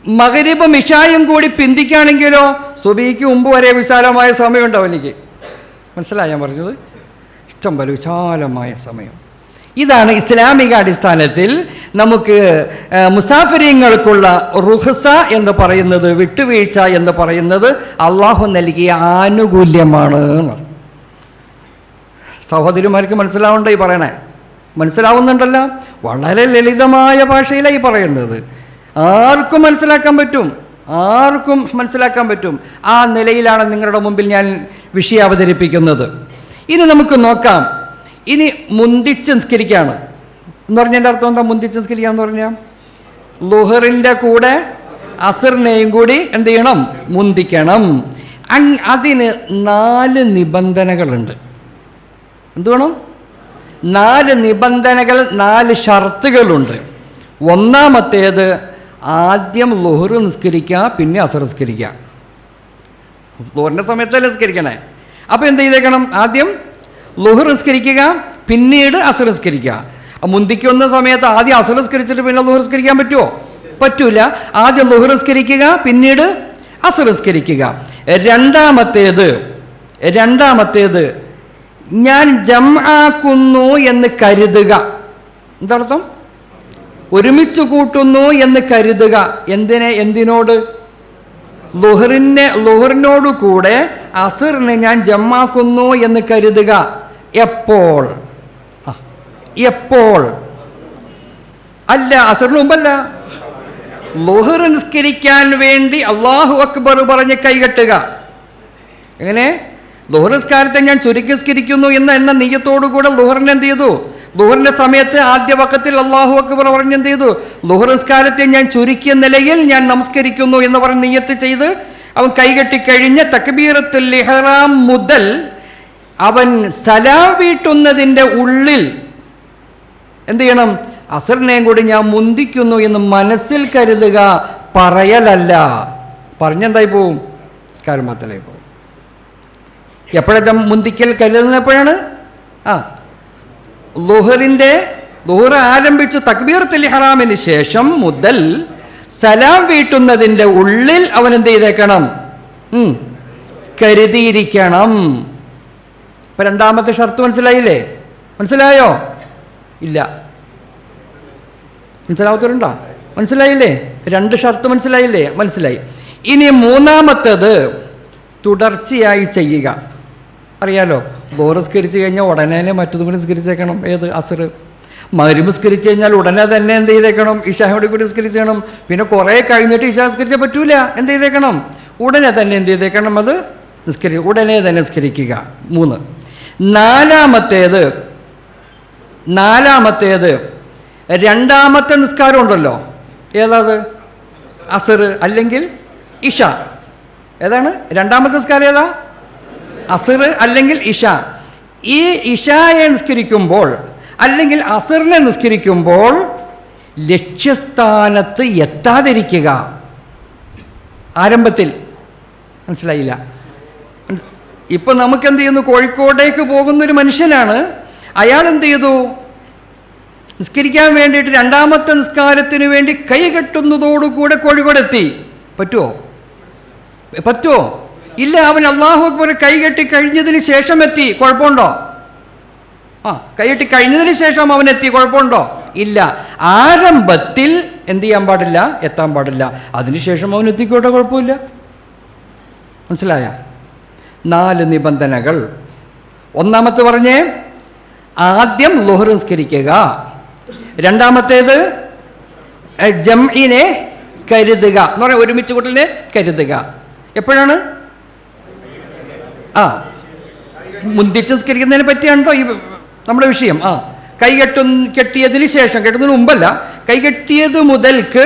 മഗ്രിബും ഇശായും കൂടി പിന്തിക്കുകയാണെങ്കിലോ സുബഹിക്ക് മുമ്പ് വരെ വിശാലമായ സമയമുണ്ട് അവനിക്ക്. മനസ്സിലായി ഞാൻ പറഞ്ഞത്? ഇഷ്ടം പോലെ വിശാലമായ സമയം. ഇതാണ് ഇസ്ലാമിക അടിസ്ഥാനത്തിൽ നമുക്ക് മുസാഫിരീങ്ങൾക്കുള്ള റുഖ്സ എന്ന് പറയുന്നത്, വിട്ടുവീഴ്ച എന്ന് പറയുന്നത് അള്ളാഹു നൽകിയ ആനുകൂല്യമാണ്. സഹോദരിമാർക്ക് മനസ്സിലാവണ്ടേ ഈ പറയണേ? മനസ്സിലാവുന്നുണ്ടല്ലോ? വളരെ ലളിതമായ ഭാഷയിലാണ് ഈ പറയുന്നത്. ആർക്കും മനസ്സിലാക്കാൻ പറ്റും, ആർക്കും മനസ്സിലാക്കാൻ പറ്റും. ആ നിലയിലാണ് നിങ്ങളുടെ മുമ്പിൽ ഞാൻ വിഷയം അവതരിപ്പിക്കുന്നത്. ഇനി നമുക്ക് നോക്കാം. ഇനി മുന്തിച്ച് നിസ്കരിക്കുകയാണ് എന്ന് പറഞ്ഞതിൻ്റെ അർത്ഥം എന്താ? മുന്തിച്ച് നിസ്കരിക്കുക എന്ന് പറഞ്ഞാൽ ളുഹറിൻ്റെ കൂടെ അസറിനെയും കൂടി എന്ത് ചെയ്യണം? മുന്തിക്കണം. അതിന് 4 നിബന്ധനകളുണ്ട്. എന്ത് വേണം? 4 നിബന്ധനകൾ, 4 ഷർത്തുകളുണ്ട്. ഒന്നാമത്തേത് ആദ്യം ളുഹർ നിസ്കരിക്കുക, പിന്നെ അസർ നിസ്കരിക്കുക. ളുഹറിൻ്റെ സമയത്തല്ലേ നിസ്കരിക്കണേ? അപ്പോൾ എന്ത് ചെയ്തേക്കണം? ആദ്യം ളുഹർ നിസ്കരിക്കുക, പിന്നീട് അസർ നിസ്കരിക്കുക. മുന്തിക്കുന്ന സമയത്ത് ആദ്യം അസർ നിസ്കരിച്ചിട്ട് പിന്നെ ളുഹർ നിസ്കരിക്കാൻ പറ്റുമോ? പറ്റൂല. ആദ്യം ളുഹർ നിസ്കരിക്കുക, പിന്നീട് അസർ നിസ്കരിക്കുക. രണ്ടാമത്തേത് ഞാൻ ജംആക്കുന്നു എന്ന് കരുതുക. എന്താർത്ഥം? ഒരുമിച്ച് കൂട്ടുന്നു എന്ന് കരുതുക. എന്തിനോട്? ളുഹറിനോട് കൂടെ അസറിനെ ഞാൻ ജമാക്കുന്നു എന്ന് കരുതുക. എപ്പോൾ? അല്ല, അസറിന് മുമ്പല്ല. ളുഹർ നിസ്കരിക്കാൻ വേണ്ടി അല്ലാഹു അക്ബർ പറഞ്ഞ് കൈകെട്ടുക. എങ്ങനെ? ളുഹർ നിസ്കാരത്തെ ഞാൻ ചുരുക്കി നിസ്കരിക്കുന്നു എന്ന നിയ്യത്തോടുകൂടെ ളുഹറിനെ എന്ത് ചെയ്തു? ളുഹറിന്റെ സമയത്ത് ആദ്യ വഖത്തിൽ അല്ലാഹു അക്ബർ പറഞ്ഞ് എന്ത് ചെയ്തു? ളുഹർ നിസ്കാരത്തെ ഞാൻ ചുരുക്കിയ നിലയിൽ ഞാൻ നമസ്കരിക്കുന്നു എന്ന് പറഞ്ഞ് നിയ്യത്ത് ചെയ്ത് അവൻ കൈകെട്ടിക്കഴിഞ്ഞ് തക്ബീറത്തുൽ ഇഹ്റാം മുതൽ അവൻ സലാം വീട്ടുന്നതിൻ്റെ ഉള്ളിൽ എന്ത് ചെയ്യണം? അസറിനെയും കൂടി ഞാൻ മുന്തിക്കുന്നു എന്ന് മനസ്സിൽ കരുതുക, പറയലല്ല. പറഞ്ഞെന്തായി പോവും? കർമ്മത്തിലായി പോവും. എപ്പോഴാ മുന്തിക്കൽ കരുതുന്നത്? എപ്പോഴാണ്? ളുഹർ ആരംഭിച്ചു തക്ബീറത്തുൽ ഇഹ്റാമിന് ശേഷം മുതൽ സലാം വീട്ടുന്നതിൻ്റെ ഉള്ളിൽ അവൻ എന്ത് ചെയ്തേക്കണം? കരുതിയിരിക്കണം. ഇപ്പൊ രണ്ടാമത്തെ ഷർത്ത് മനസ്സിലായില്ലേ? മനസ്സിലായോ? ഇല്ല, മനസ്സിലാവത്തവരുണ്ടോ? മനസ്സിലായില്ലേ? 2 ഷർത്ത് മനസ്സിലായില്ലേ? മനസ്സിലായി. ഇനി മൂന്നാമത്തേത് തുടർച്ചയായി ചെയ്യുക. അറിയാലോ, ളുഹർ നിസ്കരിച്ച് കഴിഞ്ഞാൽ ഉടനെ മറ്റതും കൂടി നിസ്കരിച്ചേക്കണം. ഏത്? അസർ. മഗ്‌രിബ് നിസ്കരിച്ച് കഴിഞ്ഞാൽ ഉടനെ തന്നെ എന്ത് ചെയ്തേക്കണം? ഇശായോട് കൂടി നിസ്കരിച്ചേക്കണം. പിന്നെ കുറേ കഴിഞ്ഞിട്ട് ഇശാ നിസ്കരിച്ചാൽ പറ്റൂല. എന്ത് ചെയ്തേക്കണം? ഉടനെ തന്നെ എന്ത് ചെയ്തേക്കണം? അത് ഉടനെ തന്നെ നിസ്കരിക്കുക. 3. നാലാമത്തേത് രണ്ടാമത്തെ നിസ്കാരം ഉണ്ടല്ലോ. ഏതാത്? അസർ അല്ലെങ്കിൽ ഇഷ. ഏതാണ് രണ്ടാമത്തെ നിസ്കാരം? ഏതാ? അസർ അല്ലെങ്കിൽ ഇഷ. ഈ ഇഷായെ നിസ്കരിക്കുമ്പോൾ അല്ലെങ്കിൽ അസറിനെ നിസ്കരിക്കുമ്പോൾ ലക്ഷ്യസ്ഥാനത്ത് എത്താതിരിക്കുക. ആരംഭത്തിൽ മനസ്സിലായില്ല? ഇപ്പം നമുക്കെന്ത് ചെയ്യുന്നു? കോഴിക്കോടേക്ക് പോകുന്നൊരു മനുഷ്യനാണ്. അയാൾ എന്ത് ചെയ്തു? നിസ്കരിക്കാൻ വേണ്ടിയിട്ട് രണ്ടാമത്തെ നിസ്കാരത്തിന് വേണ്ടി കൈ കെട്ടുന്നതോടുകൂടെ കോഴിക്കോടെത്തി. പറ്റുമോ? ഇല്ല. അവൻ അല്ലാഹു അക്ബർ കൈകെട്ടി കഴിഞ്ഞതിന് ശേഷം എത്തി. കുഴപ്പമുണ്ടോ? കൈകെട്ടി കഴിഞ്ഞതിന് ശേഷം അവൻ എത്തി. കുഴപ്പമുണ്ടോ? ഇല്ല. ആരംഭത്തിൽ എന്ത് ചെയ്യാൻ പാടില്ല? എത്താൻ പാടില്ല. അതിനുശേഷം അവൻ എത്തിക്കോട്ടെ, കുഴപ്പമില്ല. മനസ്സിലായ? 4 നിബന്ധനകൾ. ഒന്നാമത്തെ പറഞ്ഞേ, ആദ്യം ളുഹർ നിസ്കരിക്കുക. രണ്ടാമത്തേത് ജംഇനെ കരുതുക എന്ന് പറഞ്ഞാൽ ഒരുമിച്ച് കൂട്ടലിനെ കരുതുക. എപ്പോഴാണ്? മുന്തിച്ച് നിസ്കരിക്കുന്നതിനെ പറ്റിയാണോ ഈ നമ്മുടെ വിഷയം? കെട്ടിയതിന് ശേഷം, കെട്ടുന്നതിന് മുമ്പല്ല, കൈകെട്ടിയത് മുതൽക്ക്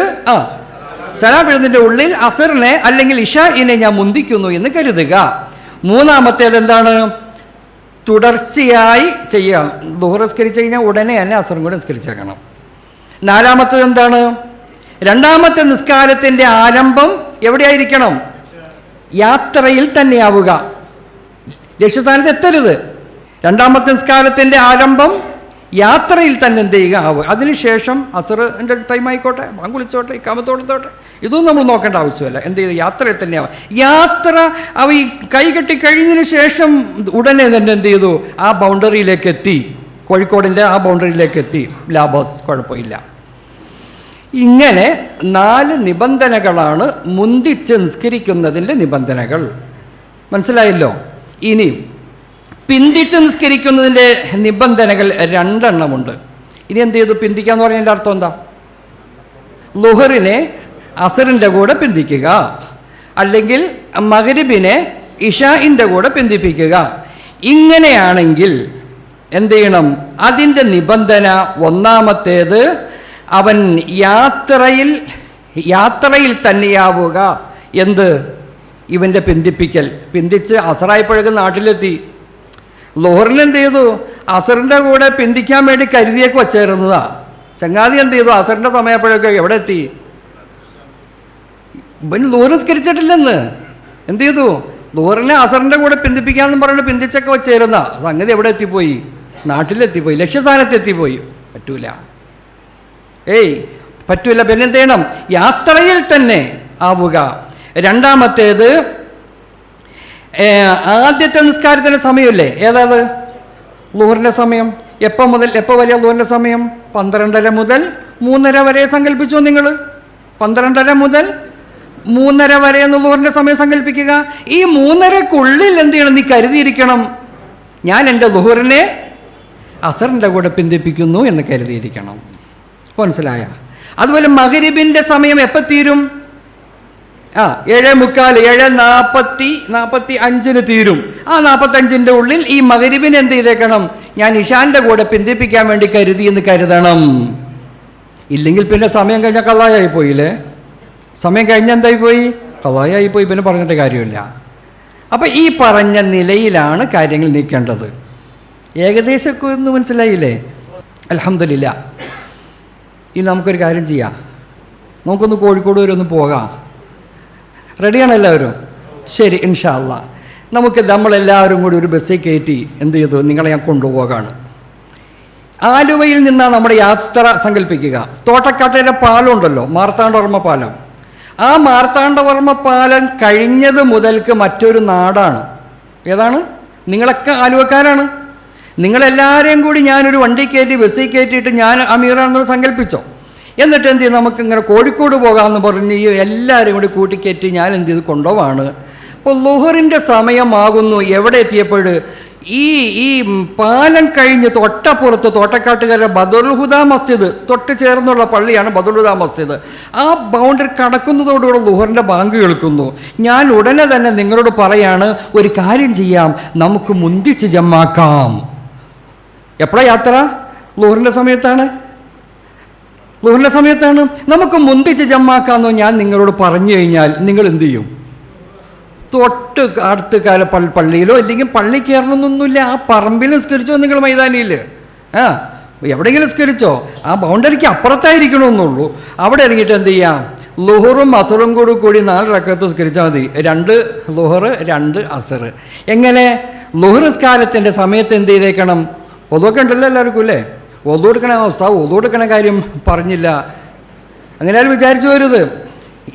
സലാം എഴുന്നതിൻ്റെ ഉള്ളിൽ അസറിനെ അല്ലെങ്കിൽ ഇഷാഇനെ ഞാൻ മുന്തിക്കുന്നു എന്ന് കരുതുക. മൂന്നാമത്തേത് എന്താണ്? തുടർച്ചയായി ചെയ്യുക. ളുഹർ നിസ്കരിച്ച് കഴിഞ്ഞാൽ ഉടനെ തന്നെ അസറും കൂടെ നിസ്കരിച്ചേക്കണം. നാലാമത്തേത് എന്താണ്? രണ്ടാമത്തെ നിസ്കാരത്തിൻ്റെ ആരംഭം എവിടെയായിരിക്കണം? യാത്രയിൽ തന്നെയാവുക. ലക്ഷ്യസ്ഥാനത്ത് എത്തരുത്. രണ്ടാമത്തെ നിസ്കാരത്തിൻ്റെ ആരംഭം യാത്രയിൽ തന്നെ എന്ത് ചെയ്യുക? ആവുക. അതിനുശേഷം അസറിൻ്റെ ടൈം ആയിക്കോട്ടെ, ബാങ്ക് വിളിച്ചോട്ടെ, ഇക്കാമത്തോടത്തോട്ടെ, ഇതൊന്നും നമ്മൾ നോക്കേണ്ട ആവശ്യമില്ല. എന്ത് ചെയ്തു? യാത്രയിൽ തന്നെയാവുക. യാത്ര ഈ കൈകെട്ടി കഴിഞ്ഞതിന് ശേഷം ഉടനെ തന്നെ എന്ത് ചെയ്തു? ആ ബൗണ്ടറിയിലേക്ക് എത്തി. കോഴിക്കോടിൻ്റെ ആ ബൗണ്ടറിയിലേക്ക് എത്തി. ലാബോസ്, കുഴപ്പമില്ല. ഇങ്ങനെ 4 നിബന്ധനകളാണ് മുന്തിച്ച് നിസ്കരിക്കുന്നതിൻ്റെ നിബന്ധനകൾ. മനസ്സിലായല്ലോ? ഇനി പിന്തിച്ച് നിസ്കരിക്കുന്നതിൻ്റെ നിബന്ധനകൾ 2 എണ്ണമുണ്ട്. ഇനി എന്ത് ചെയ്തു? പിന്തിക്കാന്ന് പറഞ്ഞതിൻ്റെ അർത്ഥം എന്താ? ളുഹറിനെ അസറിൻ്റെ കൂടെ പിന്തിക്കുക, അല്ലെങ്കിൽ മഗ്‌രിബിനെ ഇശാഇൻ്റെ കൂടെ പിന്തിപ്പിക്കുക. ഇങ്ങനെയാണെങ്കിൽ എന്ത് ചെയ്യണം? അതിൻ്റെ നിബന്ധന ഒന്നാമത്തേത്, അവൻ യാത്രയിൽ തന്നെയാവുക. എന്ത്? ഇവൻ്റെ പിന്തിച്ച് അസറായപ്പോഴേക്കും നാട്ടിലെത്തി. ളുഹറിന് എന്ത് ചെയ്തു? അസറിൻ്റെ കൂടെ പിന്തിക്കാൻ വേണ്ടി കരുതിയൊക്കെ വച്ചേരുന്നതാ. ചങ്ങാതി എന്ത് ചെയ്തു? അസറിൻ്റെ സമയപ്പോഴൊക്കെ എവിടെ എത്തി? ഇവൻ ളുഹർ നിസ്കരിച്ചിട്ടില്ലെന്ന്. എന്ത് ചെയ്തു? ളുഹറിനെ അസറിൻ്റെ കൂടെ പിന്തിപ്പിക്കാമെന്ന് പറഞ്ഞിട്ട് പിന്തിച്ചൊക്കെ വച്ചേരുന്ന സംഗതി എവിടെ എത്തിപ്പോയി? നാട്ടിലെത്തിപ്പോയി, ലക്ഷ്യസ്ഥാനത്ത് എത്തിപ്പോയി. പറ്റൂല. പറ്റൂല. പിന്നെ എന്ത് ചെയ്യണം? യാത്രയിൽ തന്നെ ആവുക. രണ്ടാമത്തേത്, ആദ്യത്തെ നിസ്കാരത്തിൻ്റെ സമയമില്ലേ? ഏതാത്? ളുഹറിൻ്റെ സമയം എപ്പോൾ മുതൽ എപ്പോൾ വരെയാ ളുഹറിൻ്റെ സമയം? 12:30 മുതൽ 3:30 വരെ സങ്കല്പിച്ചോ നിങ്ങൾ. 12:30 മുതൽ 3:30 വരെ എന്ന് ളുഹറിൻ്റെ സമയം സങ്കല്പിക്കുക. ഈ 3:30-ക്കുള്ളിൽ എന്ത് ചെയ്യണം? നീ കരുതിയിരിക്കണം, ഞാൻ എൻ്റെ ളുഹറിനെ അസറിൻ്റെ കൂടെ പിന്തിപ്പിക്കുന്നു എന്ന് കരുതിയിരിക്കണം. മനസ്സിലായ? അതുപോലെ മഗ്രിബിൻ്റെ സമയം എപ്പോൾ തീരും? 7:45 7:45 തീരും. ആ 45-ൻ്റെ ഉള്ളിൽ ഈ മഗ്രിബിനെ എന്ത് ചെയ്തേക്കണം? ഞാൻ ഇശാന്റെ കൂടെ പിന്തിപ്പിക്കാൻ വേണ്ടി കരുതി എന്ന് കരുതണം. ഇല്ലെങ്കിൽ പിന്നെ സമയം കഴിഞ്ഞാൽ ഖളായായി പോയില്ലേ? സമയം കഴിഞ്ഞ എന്തായി പോയി? ഖളായായി പോയി. പിന്നെ പറഞ്ഞിട്ട് കാര്യമില്ല. അപ്പം ഈ പറഞ്ഞ നിലയിലാണ് കാര്യങ്ങൾ നീക്കേണ്ടത്. ഏകദേശമൊക്കെ ഒന്ന് മനസ്സിലായില്ലേ? അൽഹംദുലില്ലാ. ഇനി നമുക്കൊരു കാര്യം ചെയ്യാം, നമുക്കൊന്ന് കോഴിക്കോട് വരെ ഒന്ന് പോകാം. റെഡിയാണ് എല്ലാവരും? ശരി, ഇൻഷാ അല്ലാ. നമ്മളെല്ലാവരും കൂടി ഒരു ബസ്സിൽ കയറ്റി എന്ത് ചെയ്തു? നിങ്ങളെ ഞാൻ കൊണ്ടുപോകാണ്. ആലുവയിൽ നിന്നാണ് നമ്മുടെ യാത്ര സങ്കല്പിക്കുക. തോട്ടക്കാട്ടിലെ പാലം ഉണ്ടല്ലോ, മാർത്താണ്ഡവർമ്മ പാലം. ആ മാർത്താണ്ഡവർമ്മ പാലം കഴിഞ്ഞത് മുതൽക്ക് മറ്റൊരു നാടാണ്. ഏതാണ്? നിങ്ങളൊക്കെ ആലുവക്കാരാണ്. നിങ്ങളെല്ലാവരെയും കൂടി ഞാനൊരു വണ്ടി കയറ്റി ബസ്സിൽ കയറ്റിയിട്ട് ഞാൻ അമീറാണെന്ന് സങ്കല്പിച്ചോ. എന്നിട്ട് എന്ത് ചെയ്യും? നമുക്കിങ്ങനെ കോഴിക്കോട് പോകാമെന്ന് പറഞ്ഞ് എല്ലാവരും കൂടി കൂട്ടിക്കയറ്റി ഞാൻ എന്ത് ചെയ്ത് കൊണ്ടുപോവാണ്. അപ്പോൾ ളുഹറിൻ്റെ സമയമാകുന്നു. എവിടെ എത്തിയപ്പോൾ ഈ പാലം കഴിഞ്ഞ് തൊട്ടപ്പുറത്ത് തോട്ടക്കാട്ടുകാരുടെ ബദറുൽ ഹുദ മസ്ജിദ് തൊട്ട് ചേർന്നുള്ള പള്ളിയാണ് ബദറുൽ ഹുദ മസ്ജിദ്. ആ ബൗണ്ടറി കടക്കുന്നതോടുകൂടെ ളുഹറിൻ്റെ ബാങ്ക് കേൾക്കുന്നു. ഞാൻ ഉടനെ തന്നെ നിങ്ങളോട് പറയാണ്, ഒരു കാര്യം ചെയ്യാം, നമുക്ക് മുന്തിച്ച് ജമ്മാക്കാം. എപ്പോഴാണ് യാത്ര? ളുഹറിൻ്റെ സമയത്താണ്. നമുക്ക് മുന്തിച്ച് ജമ്മാക്കാമെന്നോ ഞാൻ നിങ്ങളോട് പറഞ്ഞു കഴിഞ്ഞാൽ നിങ്ങൾ എന്തു ചെയ്യും? തൊട്ട് അടുത്ത് പള്ളിയിലോ ഇല്ലെങ്കിൽ പള്ളി കയറണമെന്നൊന്നുമില്ല, ആ പറമ്പിൽ നിസ്കരിച്ചോ, നിങ്ങൾ മൈതാനിയിൽ എവിടെയെങ്കിലും നിസ്കരിച്ചോ, ആ ബൗണ്ടറിക്ക് അപ്പുറത്തായിരിക്കണമെന്നുള്ളൂ. അവിടെ ഇറങ്ങിയിട്ട് എന്ത് ചെയ്യാം? ളുഹറും അസറും കൂടി 4 റക്അത്ത് നിസ്കരിച്ചാൽ മതി. 2 ളുഹർ 2 അസർ. എങ്ങനെ? ളുഹർ നിസ്കാരത്തിൻ്റെ സമയത്ത് എന്ത് ചെയ്തേക്കണം? ഒതുവൊക്കെ ഉണ്ടല്ലോ എല്ലാവർക്കും അല്ലേ? ഒതു കൊടുക്കണ അവസ്ഥ, ഒതു കൊടുക്കണ കാര്യം പറഞ്ഞില്ല. അങ്ങനെ ആരും വിചാരിച്ചു വരുത്.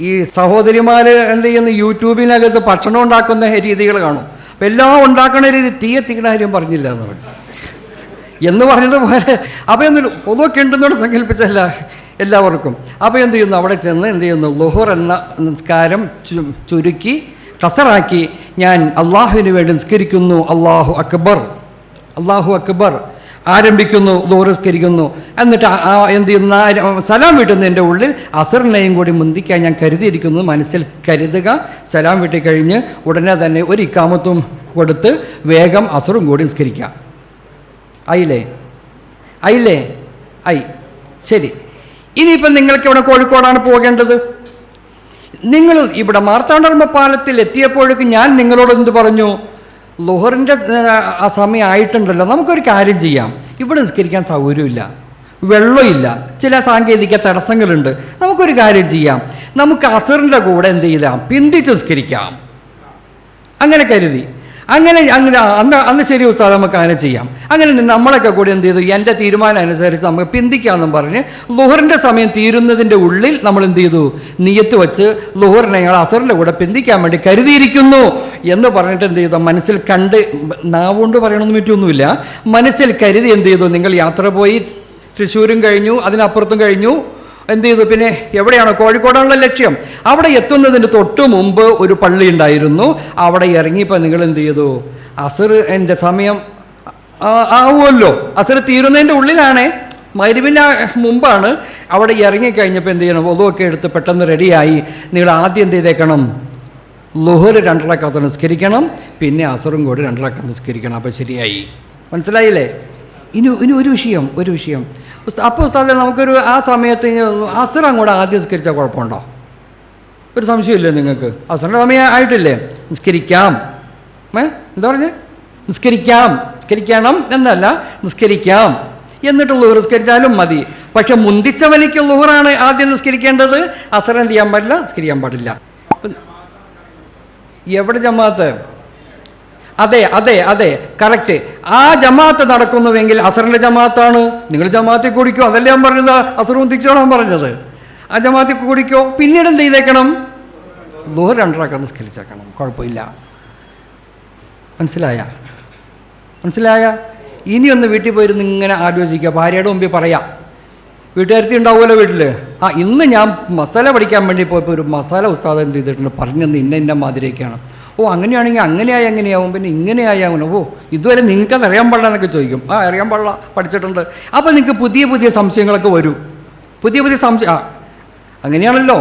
ഈ സഹോദരിമാർ എന്ത് ചെയ്യുന്നു? യൂട്യൂബിനകത്ത് ഭക്ഷണം ഉണ്ടാക്കുന്ന രീതികൾ കാണും. അപ്പം എല്ലാം ഉണ്ടാക്കണ രീതി തീ എത്തിക്കണ കാര്യം പറഞ്ഞില്ല എന്ന് പറഞ്ഞതുപോലെ. അപ്പോൾ എന്തൊരു ഒതുവൊക്കെ ഉണ്ടെന്നോട് സങ്കല്പിച്ചല്ല എല്ലാവർക്കും. അപ്പോൾ എന്ത് ചെയ്യുന്നു? അവിടെ ചെന്ന് എന്ത് ചെയ്യുന്നു? ളുഹർ എന്ന നിസ്കാരം ചുരുക്കി ഖസറാക്കി ഞാൻ അള്ളാഹുവിന് വേണ്ടി നിസ്കരിക്കുന്നു. അള്ളാഹു അക്ബർ ആരംഭിക്കുന്നു, ളുഹർ നിസ്കരിക്കുന്നു. എന്നിട്ട് എന്ത് ചെയ്യുന്ന സലാം വീട്ടുന്നതിൻ്റെ ഉള്ളിൽ അസറിനെയും കൂടി മുന്തിക്കാൻ ഞാൻ കരുതിയിരിക്കുന്നു മനസ്സിൽ കരുതുക. സലാം വീട്ടി കഴിഞ്ഞ് ഉടനെ തന്നെ ഒരു ഇക്കാമത്തും കൊടുത്ത് വേഗം അസറും കൂടി നിസ്കരിക്കുക. ആയില്ലേ? ശരി. ഇനിയിപ്പം നിങ്ങൾക്ക് ഇവിടെ കോഴിക്കോടാണ് പോകേണ്ടത്. നിങ്ങൾ ഇവിടെ മാർത്താണ്ഡവർമ്മ പാലത്തിൽ എത്തിയപ്പോഴേക്കും ഞാൻ നിങ്ങളോട് എന്ത് പറഞ്ഞു? ളുഹറിൻ്റെ ആ സമയം ആയിട്ടുണ്ടല്ലോ, നമുക്കൊരു കാര്യം ചെയ്യാം. ഇവിടെ നിസ്കരിക്കാൻ സൗകര്യമില്ല, വെള്ളമില്ല, ചില സാങ്കേതിക തടസ്സങ്ങളുണ്ട്. നമുക്കൊരു കാര്യം ചെയ്യാം, നമുക്ക് അസറിൻ്റെ കൂടെ എന്ത് ചെയ്താം? പിന്തിച്ച് നിസ്കരിക്കാം. അങ്ങനെ കരുതി. അങ്ങനെ അന്ന് ശരി ഉസ്താദ്, നമുക്ക് അങ്ങനെ ചെയ്യാം. അങ്ങനെ നമ്മളൊക്കെ കൂടി എന്ത് ചെയ്തു? എൻ്റെ തീരുമാനം അനുസരിച്ച് നമുക്ക് പിന്തിക്കാമെന്നും പറഞ്ഞ് ളുഹറിൻ്റെ സമയം തീരുന്നതിൻ്റെ ഉള്ളിൽ നമ്മൾ എന്ത് ചെയ്തു? നിയത്ത് വെച്ച് ളുഹറിനെ ഞങ്ങൾ അസറിൻ്റെ കൂടെ പിന്തിക്കാൻ വേണ്ടി കരുതിയിരിക്കുന്നു എന്ന് പറഞ്ഞിട്ട് എന്ത് ചെയ്തു? മനസ്സിൽ കണ്ട്, നാവുകൊണ്ട് പറയണമെന്ന് പറ്റൊന്നുമില്ല, മനസ്സിൽ കരുതി എന്ത് ചെയ്തു? നിങ്ങൾ യാത്ര പോയി തൃശ്ശൂരും കഴിഞ്ഞു, അതിനപ്പുറത്തും കഴിഞ്ഞു. എന്ത് ചെയ്തു? പിന്നെ എവിടെയാണോ? കോഴിക്കോടാണുള്ള ലക്ഷ്യം. അവിടെ എത്തുന്നതിന് തൊട്ട് മുമ്പ് ഒരു പള്ളി ഉണ്ടായിരുന്നു. അവിടെ ഇറങ്ങിയപ്പോൾ നിങ്ങൾ എന്ത് ചെയ്തു? അസർ എൻ്റെ സമയം ആവുമല്ലോ, അസർ തീരുന്നതിൻ്റെ ഉള്ളിലാണ്, മഗ്‌രിബിന് മുമ്പാണ്. അവിടെ ഇറങ്ങിക്കഴിഞ്ഞപ്പോൾ എന്ത് ചെയ്യണം? ഒതുവൊക്കെ എടുത്ത് പെട്ടെന്ന് റെഡിയായി. നിങ്ങൾ ആദ്യം എന്ത് ചെയ്തേക്കണം? ളുഹർ 2 റക്അത്ത് നിസ്കരിക്കണം, പിന്നെ അസറും കൂടി 2 റക്അത്ത് നിസ്കരിക്കണം. അപ്പോൾ ശരിയായി. മനസ്സിലായില്ലേ? ഇനി ഒരു വിഷയം അപ്പോൾ ഉസ്താദേ, നമുക്കൊരു ആ സമയത്ത് അസർ അങ്ങോട്ട് ആദ്യം നിസ്കരിച്ചാൽ കുഴപ്പമുണ്ടോ? ഒരു സംശയമില്ലേ നിങ്ങൾക്ക്? അസറിൻ്റെ സമയം ആയിട്ടില്ലേ? നിസ്കരിക്കാം. എന്താ പറഞ്ഞ്? നിസ്കരിക്കണം എന്നല്ല, നിസ്കരിക്കാം. എന്നിട്ട് ളുഹർ നിസ്കരിച്ചാലും മതി. പക്ഷെ മുന്തിച്ചവനിക്ക് ളുഹറാണ് ആദ്യം നിസ്കരിക്കേണ്ടത്, അസർ എന്ത് ചെയ്യാൻ പാടില്ല? നിസ്കരിക്കാൻ പാടില്ല. എവിടെ ജമാഅത്ത്? അതെ, കറക്റ്റ്. ആ ജമാഅത്ത് നടക്കുന്നുവെങ്കിൽ അസറിൻ്റെ ജമാഅത്താണ്. നിങ്ങൾ ജമാഅത്തിൽ കൂടിക്കോ, അതല്ലേ ഞാൻ പറഞ്ഞത്. അസറും തിരിച്ചോളാൻ പറഞ്ഞത്. ആ ജമാഅത്തിൽ കൂടിക്കോ. പിന്നീട് എന്ത് ചെയ്തേക്കണം? ളുഹർ 2 റക്അത്ത് നിസ്കരിച്ചേക്കണം. കുഴപ്പമില്ല. മനസ്സിലായ? ഇനിയൊന്ന് വീട്ടിൽ പോയിരുന്ന് ഇങ്ങനെ ആലോചിക്കുക, ഭാര്യയുടെ മുമ്പിൽ പറയാം, വീട്ടുകാരത്തി ഉണ്ടാവുമല്ലോ വീട്ടിൽ, ഇന്ന് ഞാൻ മസാല പഠിക്കാൻ വേണ്ടി പോയപ്പോൾ ഒരു മസാല ഉസ്താദ് എന്ത് ചെയ്തിട്ടുണ്ട് പറഞ്ഞത് ഇന്ന മാതിരിയൊക്കെയാണ്. അങ്ങനെയാണെങ്കിൽ എങ്ങനെയാവും, പിന്നെ ഇങ്ങനെയായാവണം. ഇതുവരെ നിങ്ങൾക്കത് അറിയാൻ പാടില്ല എന്നൊക്കെ ചോദിക്കും. അറിയാൻ പാടില്ല, പഠിച്ചിട്ടുണ്ട്. അപ്പോൾ നിങ്ങൾക്ക് പുതിയ പുതിയ സംശയങ്ങളൊക്കെ വരും. പുതിയ സംശയം അങ്ങനെയാണല്ലോ,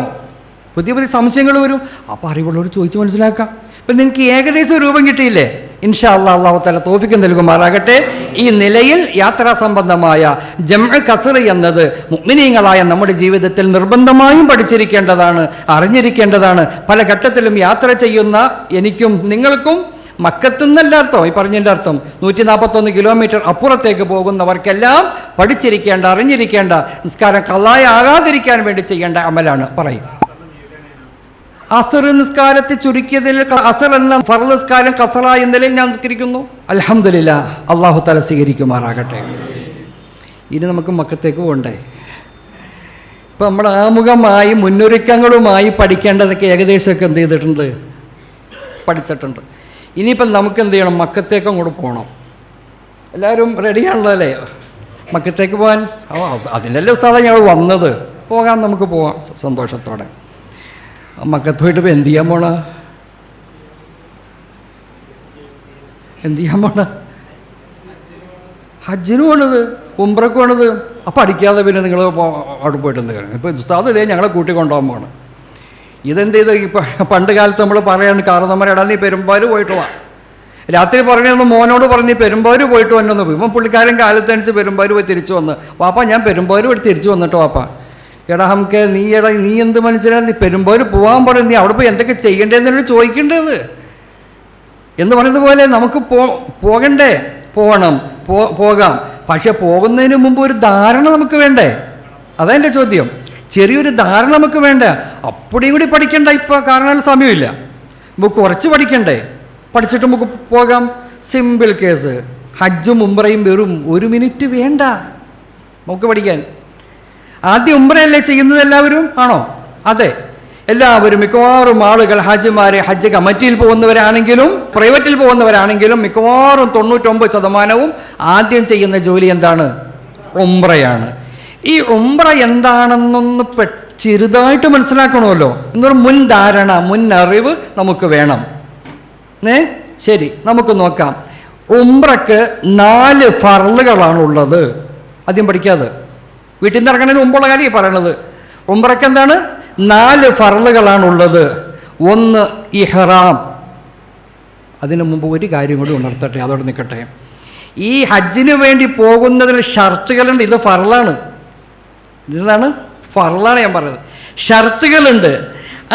പുതിയ സംശയങ്ങൾ വരും. അപ്പോൾ അറിവുള്ളവർ ചോദിച്ച് മനസ്സിലാക്കാം. ഇപ്പം നിങ്ങൾക്ക് ഏകദേശം രൂപം കിട്ടിയില്ലേ? ഇൻഷാ അല്ലാഹ് അല്ലാഹു തആല തൗഫീഖ് നൽകുമാറാകട്ടെ. ഈ നിലയിൽ യാത്രാ സംബന്ധമായ ജംഅ് കസ്ർ എന്നത് മുഅ്മിനീങ്ങളായ നമ്മുടെ ജീവിതത്തിൽ നിർബന്ധമായും പഠിച്ചിരിക്കേണ്ടതാണ്, അറിഞ്ഞിരിക്കേണ്ടതാണ്. പല ഘട്ടത്തിലും യാത്ര ചെയ്യുന്ന എനിക്കും നിങ്ങൾക്കും മക്കത്തുനിന്നല്ല അർത്ഥം, ഈ പറഞ്ഞതിൻ്റെ അർത്ഥം 141 കിലോമീറ്റർ അപ്പുറത്തേക്ക് പോകുന്നവർക്കെല്ലാം പഠിച്ചിരിക്കേണ്ട, അറിഞ്ഞിരിക്കേണ്ട, നിസ്കാരം ഖളായാകാതിരിക്കാൻ വേണ്ടി ചെയ്യേണ്ട അമലാണ്. പറയും അസർ നിസ്കാരത്തെ ചുരുക്കിയതിൽ അസർ എന്ന ഫർള് നിസ്കാരം കസറായ നിലയിൽ ഞാൻ നിസ്കരിക്കുന്നു. അൽഹംദുലില്ലാഹ്, അല്ലാഹു തആല സ്വീകരിക്കുമാറാകട്ടെ. ഇനി നമുക്ക് മക്കത്തേക്ക് പോകണ്ടേ? ഇപ്പം നമ്മൾ ആമുഖമായി മുന്നൊരുക്കങ്ങളുമായി പഠിക്കേണ്ടതൊക്കെ ഏകദേശമൊക്കെ എന്ത് ചെയ്തിട്ടുണ്ട്, പഠിച്ചിട്ടുണ്ട്. ഇനിയിപ്പം നമുക്ക് എന്ത് ചെയ്യണം? മക്കത്തേക്ക് അങ്ങോട്ട് പോകണം. എല്ലാവരും റെഡിയാണല്ലോ അല്ലേ മക്കത്തേക്ക് പോകാൻ? അതിനല്ലേ ഉസ്താദേ ഞങ്ങൾ വന്നത്. പോകാം, നമുക്ക് പോകാം സന്തോഷത്തോടെ. മക്കത്ത് പോയിട്ട് ഇപ്പോൾ എന്ത് ചെയ്യാൻ പോണ? ഹജ്ജിന് പോണത്, ഉംറക്ക് പോണത്. അപ്പം അടിക്കാതെ പിന്നെ നിങ്ങൾ അവിടെ പോയിട്ട് എന്ത് കാര്യം? ഇപ്പോൾ ഉസ്താദ് ഇതേ ഞങ്ങളെ കൂട്ടിക്കൊണ്ടുപോകാൻ പോകണം. ഇതെന്ത് ചെയ്ത് ഇപ്പം പണ്ട് കാലത്ത് നമ്മൾ പറയാണ്, കാരണന്മാരെടാ നീ പെരുമ്പാവൂർ പോയിട്ട് വാ. രാത്രി പറഞ്ഞൊന്ന് മോനോട് പറഞ്ഞ് പെരുമ്പാവൂർ പോയിട്ട് വന്നെന്ന് പോയി. ഇപ്പം പുള്ളിക്കാരൻ കാലത്തനുസരിച്ച് പെരുമ്പാവൂർ പോയി തിരിച്ചു വന്ന്, വാപ്പ ഞാൻ പെരുമ്പാവൂർ പോയി തിരിച്ചു വന്നിട്ടോ വാപ്പ. എടാ നമുക്ക് നീ എന്ത് മനസ്സിലാണ്? നീ പെരുമ്പാവൂർ പോകാൻ പറയും, നീ അവിടെ പോയി എന്തൊക്കെ ചെയ്യേണ്ടതെന്നു ചോദിക്കേണ്ടത് എന്ന് പറയുന്നത് പോലെ നമുക്ക് പോകണ്ടേ? പോകാം. പക്ഷെ പോകുന്നതിന് മുമ്പ് ഒരു ധാരണ നമുക്ക് വേണ്ടേ? അതാ എൻ്റെ ചോദ്യം. ചെറിയൊരു ധാരണ നമുക്ക് വേണ്ട. അപ്പടിയും കൂടി പഠിക്കണ്ട ഇപ്പോൾ, കാരണം സമയമില്ല. നമുക്ക് കുറച്ച് പഠിക്കണ്ടേ? പഠിച്ചിട്ട് നമുക്ക് പോകാം. Simple case. ഹജ്ജും ഉംറയും വെറും 1 മിനിറ്റ് വേണ്ട നമുക്ക് പഠിക്കാൻ. ആദ്യം ഉംറയല്ലേ ചെയ്യുന്നത് എല്ലാവരും? ആണോ? അതെ, എല്ലാവരും. മിക്കവാറും ആളുകൾ ഹാജിമാരെ ഹജ്ജ് കമ്മിറ്റിയിൽ പോകുന്നവരാണെങ്കിലും പ്രൈവറ്റിൽ പോകുന്നവരാണെങ്കിലും മിക്കവാറും 99% ആദ്യം ചെയ്യുന്ന ജോലി എന്താണ്? ഉംറയാണ്. ഈ ഉംറ എന്താണെന്നൊന്ന് ചെറുതായിട്ട് മനസ്സിലാക്കണമല്ലോ. എന്നൊരു മുൻധാരണ, മുന്നറിവ് നമുക്ക് വേണം. ശരി, നമുക്ക് നോക്കാം. ഉംറക്ക് 4 ഫർളുകളാണുള്ളത്. ആദ്യം പഠിക്കാതെ വീട്ടിൽ നിന്ന് ഇറങ്ങുന്നതിന് മുമ്പുള്ള കാര്യം പറയണത്. ഉംറക്ക് എന്താണ്? 4 ഫർളുകളാണുള്ളത്. 1 ഇഹ്റാം. അതിനു മുമ്പ് ഒരു കാര്യം കൂടി ഉണർത്തട്ടെ, അതോടെ നിൽക്കട്ടെ. ഈ ഹജ്ജിന് വേണ്ടി പോകുന്നതിൽ ഷർത്തുകളുണ്ട്. ഇത് ഫർളാണ്. ഇതാണ് ഫർളാണ് ഞാൻ പറഞ്ഞത്. ഷർത്തുകളുണ്ട്.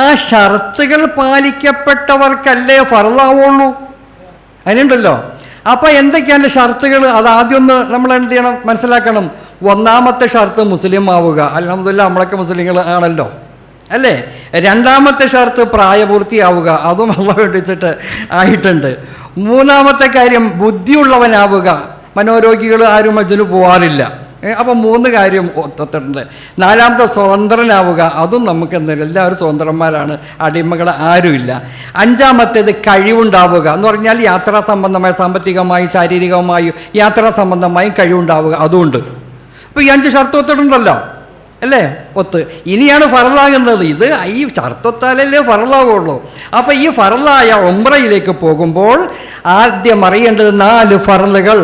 ആ ഷർത്തുകൾ പാലിക്കപ്പെട്ടവർക്കല്ലേ ഫർളാവുള്ളൂ. അതിനുണ്ടല്ലോ. അപ്പോൾ എന്തൊക്കെയാണ് ഷർത്തുകൾ? അതാദ്യം ഒന്ന് നമ്മൾ എന്ത് ചെയ്യണം, മനസ്സിലാക്കണം. 1ാമത്തെ ഷർത്ത് മുസ്ലിം ആവുക. അൽഹംദുലില്ലാഹ് നമ്മളൊക്കെ മുസ്ലിങ്ങൾ ആണല്ലോ അല്ലേ? 2ാമത്തെ ഷർത്ത് പ്രായപൂർത്തിയാവുക. അതും അല്ലാഹു വേണ്ടിച്ചിട്ട് ആയിട്ടുണ്ട്. 3ാമത്തെ കാര്യം ബുദ്ധിയുള്ളവനാവുക. മനോരോഗികൾ ആരും ഹജ്ജിന് പോകാറില്ല. അപ്പം 3 കാര്യം ഒത്തിട്ടുണ്ട്. 4ാമത്തെ സ്വതന്ത്രനാവുക. അതും നമുക്ക് എന്തെങ്കിലും, എല്ലാവരും സ്വതന്ത്രന്മാരാണ്, അടിമകൾ ആരുമില്ല. 5ാമത്തേത് കഴിവുണ്ടാവുക എന്ന് പറഞ്ഞാൽ യാത്രാ സംബന്ധമായി, സാമ്പത്തികമായി, ശാരീരികമായി, യാത്രാ സംബന്ധമായി കഴിവുണ്ടാവുക. അതുകൊണ്ട് ഇപ്പോൾ ഈ 5 ഷർത്ത് ഒത്തിട്ടുണ്ടല്ലോ അല്ലേ? ഇനിയാണ് ഫറലാകുന്നത്. ഇത് ഈ ഷർത്തൊത്താലല്ലേ ഫറലാവുള്ളൂ. അപ്പോൾ ഈ ഫറലായ ഉംറയിലേക്ക് പോകുമ്പോൾ ആദ്യം അറിയേണ്ടത് 4 ഫറലുകൾ.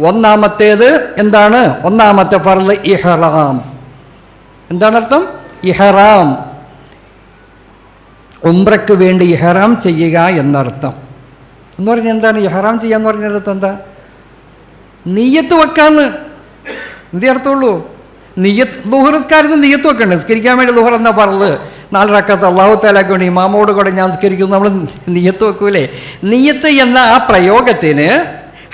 1ാമത്തേത് എന്താണ്? 1ാമത്തെ ഫർള് ഇഹ്റാം. എന്താണ് അർത്ഥം? ഇഹ്റാം. ഉംറയ്ക്ക് വേണ്ടി ഇഹ്റാം ചെയ്യുക എന്നർത്ഥം. എന്ന് പറഞ്ഞാൽ എന്താണ് ഇഹ്റാം ചെയ്യുക എന്ന് പറഞ്ഞതിനർത്ഥം? എന്താ? നിയ്യത്ത് വെക്കാന്ന്. എന്തേ അർത്ഥമുള്ളൂ? നിയ്യത്ത്. ദുഹർ നിസ്കാരത്തിൽ നിയ്യത്ത് വെക്കണ്ടേ? നിസ്കരിക്കാൻ വേണ്ടി ദുഹർ എന്ന ഫർള് 4 റക്അത്ത് അല്ലാഹു തആലയ്ക്ക് വേണ്ടി ഇമാമോട് കൂടെ ഞാൻ നിസ്കരിക്കുന്നു, നമ്മൾ നിയ്യത്ത് വെക്കൂലേ? നിയ്യത്ത് എന്ന ആ പ്രയോഗത്തിന്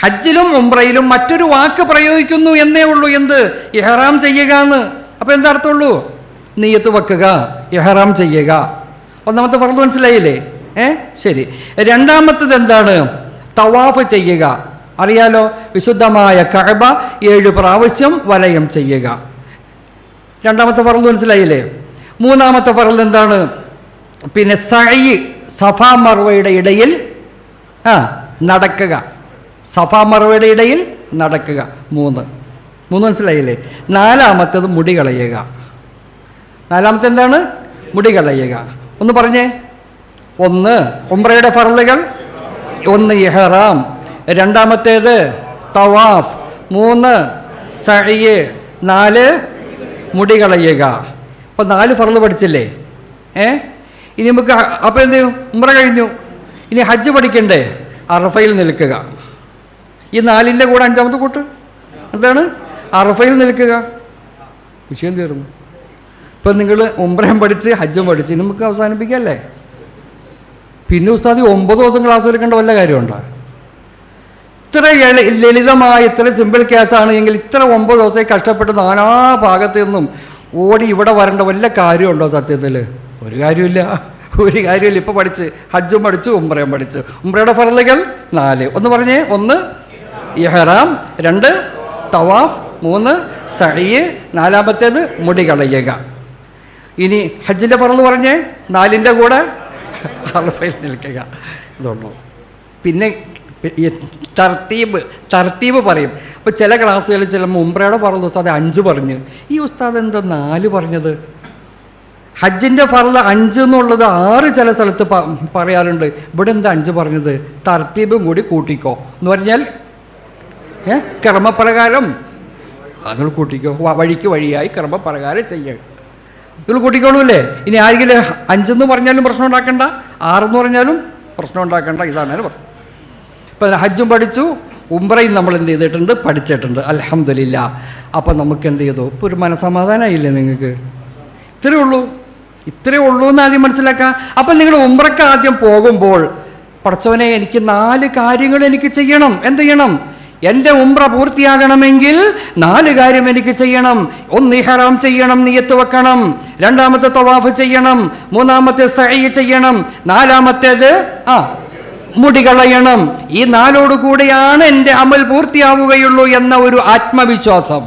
ഹജ്ജിലും ഉംറയിലും മറ്റൊരു വാക്ക് പ്രയോഗിക്കുന്നു എന്നേ ഉള്ളൂ. എന്ത്? ഇഹ്റാം ചെയ്യുക എന്ന്. അപ്പോൾ എന്താ അർത്ഥമുള്ളൂ? നിയ്യത്ത് വെക്കുക, ഇഹ്റാം ചെയ്യുക. 1ാമത്തെ ഫർള് മനസ്സിലായില്ലേ? ശരി. 2ാമത്തേത് എന്താണ്? തവാഫ് ചെയ്യുക. അറിയാലോ, വിശുദ്ധമായ കഅബ 7 പ്രാവശ്യം വലയം ചെയ്യുക. 2ാമത്തെ ഫർള് മനസ്സിലായില്ലേ? 3ാമത്തെ ഫർള് എന്താണ്? പിന്നെ സഅയ്, സഫ മർവയുടെ ഇടയിൽ നടക്കുക. സഫാ മർവയുടെ ഇടയിൽ നടക്കുക. 3 മനസ്സിലായില്ലേ? 4-മത്തേത് മുടി കളയുക. 4-മത്തെ എന്താണ്? മുടി കളയുക. ഒന്ന് പറഞ്ഞേ. 1 ഉംറയുടെ ഫർളുകൾ, 1 ഇഹ്റാം, 2-മത്തേത് തവാഫ്, 3 സഅയ്, 4 മുടി കളയുക. അപ്പോൾ 4 ഫർള് പഠിച്ചില്ലേ? ഇനി നമുക്ക് അപ്പോൾ എന്ത് ചെയ്യും? ഉംറ കഴിഞ്ഞു, ഇനി ഹജ്ജ് പഠിക്കണ്ടേ? അറഫയിൽ നിൽക്കുക. ഈ 4ൻ്റെ കൂടെ 5-മത്തെ കൂട്ട് എന്താണ്? അറഫയിൽ നിൽക്കുക. വിഷയം തീർന്നു. ഇപ്പം നിങ്ങൾ ഉംറയും പഠിച്ച് ഹജ്ജും പഠിച്ച് ഇനി നമുക്ക് അവസാനിപ്പിക്കല്ലേ? പിന്നെ ഉസ്താദി 9 ദിവസം ക്ലാസ് എടുക്കേണ്ട വല്ല കാര്യമുണ്ടോ? ഇത്ര ലളിതമായ ഇത്ര സിമ്പിൾ കേസാണ് എങ്കിൽ ഇത്ര 9 ദിവസം കഷ്ടപ്പെട്ട് നാനാ ഭാഗത്തു നിന്നും ഓടി ഇവിടെ വരേണ്ട വല്ല കാര്യമുണ്ടോ? സത്യത്തിൽ ഒരു കാര്യമില്ല. ഇപ്പോൾ പഠിച്ച് ഹജ്ജും പഠിച്ചു, ഉംറയും പഠിച്ചു. ഉംറയുടെ ഫർളുകൾ 4. ഒന്ന് പറഞ്ഞേ. 1 ഇഹ്റാം, 2 തവാഫ്, 3 സഅയ്, 4-മത്തേത് മുടി കളയുക. ഇനി ഹജ്ജിൻ്റെ ഫർള് പറഞ്ഞേ. 4ൻ്റെ കൂടെ അറഫയിൽ നിൽക്കുക. ഇതുള്ളൂ. പിന്നെ തർത്തീബ് പറയും. അപ്പോൾ ചില ക്ലാസ്സുകളിൽ ചില ഉംറയുടെ ഫർള് ഉസ്താദ് 5 പറഞ്ഞു. ഈ ഉസ്താദ് എന്താ 4 പറഞ്ഞത്? ഹജ്ജിൻ്റെ ഫർള് 5 എന്നുള്ളത് 6 ചില സ്ഥലത്ത് പറയാറുണ്ട്. ഇവിടെ എന്താ 5 പറഞ്ഞത്? തർത്തീബും കൂടി കൂട്ടിക്കോ എന്ന് പറഞ്ഞാൽ ക്രമപ്രകാരം നിങ്ങൾ കൂട്ടിക്കോ. വഴിയായി ക്രമപ്രകാരം ചെയ്യുക. നിങ്ങൾ കൂട്ടിക്കോളൂല്ലേ? ഇനി ആരെങ്കിലും 5 എന്ന് പറഞ്ഞാലും പ്രശ്നം ഉണ്ടാക്കണ്ട, 6 എന്ന് പറഞ്ഞാലും പ്രശ്നം ഉണ്ടാക്കണ്ട. ഇതാണ് പറഞ്ഞു. ഇപ്പം ഹജ്ജും പഠിച്ചു, ഉംറയും നമ്മൾ എന്ത് ചെയ്തിട്ടുണ്ട്? പഠിച്ചിട്ടുണ്ട്. അൽഹംദുലില്ലാ. അപ്പം നമുക്ക് എന്ത് ചെയ്തു? ഇപ്പോൾ ഒരു മനസ്സമാധാനമായില്ലേ നിങ്ങൾക്ക്? ഇത്രയേ ഉള്ളൂ എന്ന് ആദ്യം മനസ്സിലാക്കാം. അപ്പം നിങ്ങൾ ഉംറയ്ക്ക് ആദ്യം പോകുമ്പോൾ പടച്ചവനെ എനിക്ക് 4 കാര്യങ്ങൾ എനിക്ക് ചെയ്യണം. എന്ത് ചെയ്യണം? എൻ്റെ ഉംറ പൂർത്തിയാകണമെങ്കിൽ 4 കാര്യം എനിക്ക് ചെയ്യണം. 1 ഇഹ്റാം ചെയ്യണം, നിയ്യത്ത് വെക്കണം. 2-മത്തെ തവാഫ് ചെയ്യണം. 3-മത്തെ സഅയ് ചെയ്യണം. 4-മത്തേത് മുടി കളയണം. ഈ 4 കൂടെയാണ് എൻ്റെ അമൽ പൂർത്തിയാവുകയുള്ളൂ എന്ന ഒരു ആത്മവിശ്വാസം.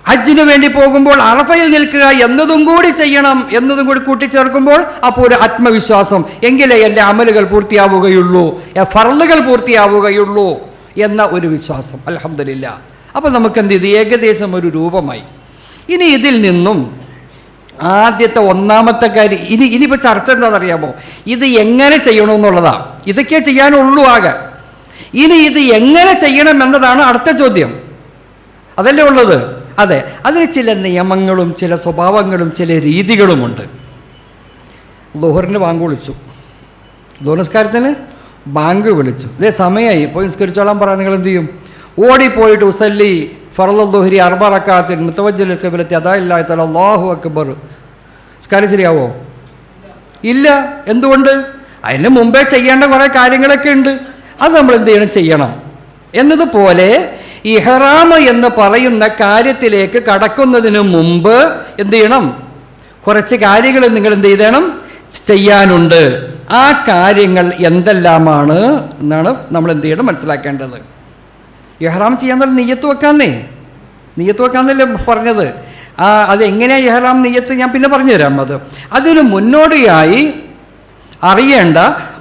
ഹജ്ജിന് വേണ്ടി പോകുമ്പോൾ അറഫയിൽ നിൽക്കുക എന്നതും കൂടി ചെയ്യണം, എന്നതും കൂടി കൂട്ടിച്ചേർക്കുമ്പോൾ അപ്പോൾ ഒരു ആത്മവിശ്വാസം. എങ്കിലേ എൻ്റെ അമലുകൾ പൂർത്തിയാവുകയുള്ളൂ, ഫർളുകൾ പൂർത്തിയാവുകയുള്ളൂ എന്ന ഒരു വിശ്വാസം. അൽഹംദുലില്ലാ. അപ്പം നമുക്ക് എന്ത് ചെയ്ത് ഏകദേശം ഒരു രൂപമായി. ഇനി ഇതിൽ നിന്നും ആദ്യത്തെ 1-മത്തെ കാര്യം ഇനിയിപ്പോൾ ചർച്ച എന്താണെന്നറിയാമോ? ഇത് എങ്ങനെ ചെയ്യണമെന്നുള്ളതാണ്. ഇതൊക്കെ ചെയ്യാനുള്ളൂ ആകെ. ഇനി ഇത് എങ്ങനെ ചെയ്യണം എന്നതാണ് അടുത്ത ചോദ്യം. അതല്ലേ ഉള്ളത്? അതെ. അതിന് ചില നിയമങ്ങളും ചില സ്വഭാവങ്ങളും ചില രീതികളുമുണ്ട്. ളുഹറിന് ബാങ്ക് വിളിച്ചു, നമസ്കാരത്തിന് ബാങ്ക് വിളിച്ചു. ഇതേ സമയമായി, പോയി നിസ്കരിച്ചോളാൻ പറയാൻ നിങ്ങൾ എന്ത് ചെയ്യും? ഓടിപ്പോയിട്ട് ഉസല്ലി ഫർളു ദുഹരി 4 റക്അത്തിൻ മുതവജ്ജിൽ ഖിബ്ലത്തി അദാഇല്ലാഹി തആല അല്ലാഹു അക്ബർ. നിസ്കാരം ശരിയാവോ? ഇല്ല. എന്തുകൊണ്ട്? അതിന് മുമ്പേ ചെയ്യേണ്ട കുറേ കാര്യങ്ങളൊക്കെ ഉണ്ട്. അത് നമ്മൾ എന്ത് ചെയ്യണം എന്നതുപോലെ ഇഹ്റാം എന്ന് പറയുന്ന കാര്യത്തിലേക്ക് കടക്കുന്നതിന് മുമ്പ് എന്ത് ചെയ്യണം? കുറച്ച് കാര്യങ്ങൾ നിങ്ങൾ എന്ത് ചെയ്യണം? ചെയ്യാനുണ്ട്. ആ കാര്യങ്ങൾ എന്തെല്ലാമാണ് എന്നാണ് നമ്മൾ എന്ത് ചെയ്യണം? മനസ്സിലാക്കേണ്ടത്. ഇഹ്റാം ചെയ്യാൻ തന്നെ നിയ്യത്ത് വെക്കാന്നല്ലേ പറഞ്ഞത്. അതെങ്ങനെയാണ് ഇഹ്റാം നിയ്യത്ത് ഞാൻ പിന്നെ പറഞ്ഞു തരാം. അതിന് മുന്നോടിയായി അറിയേണ്ട,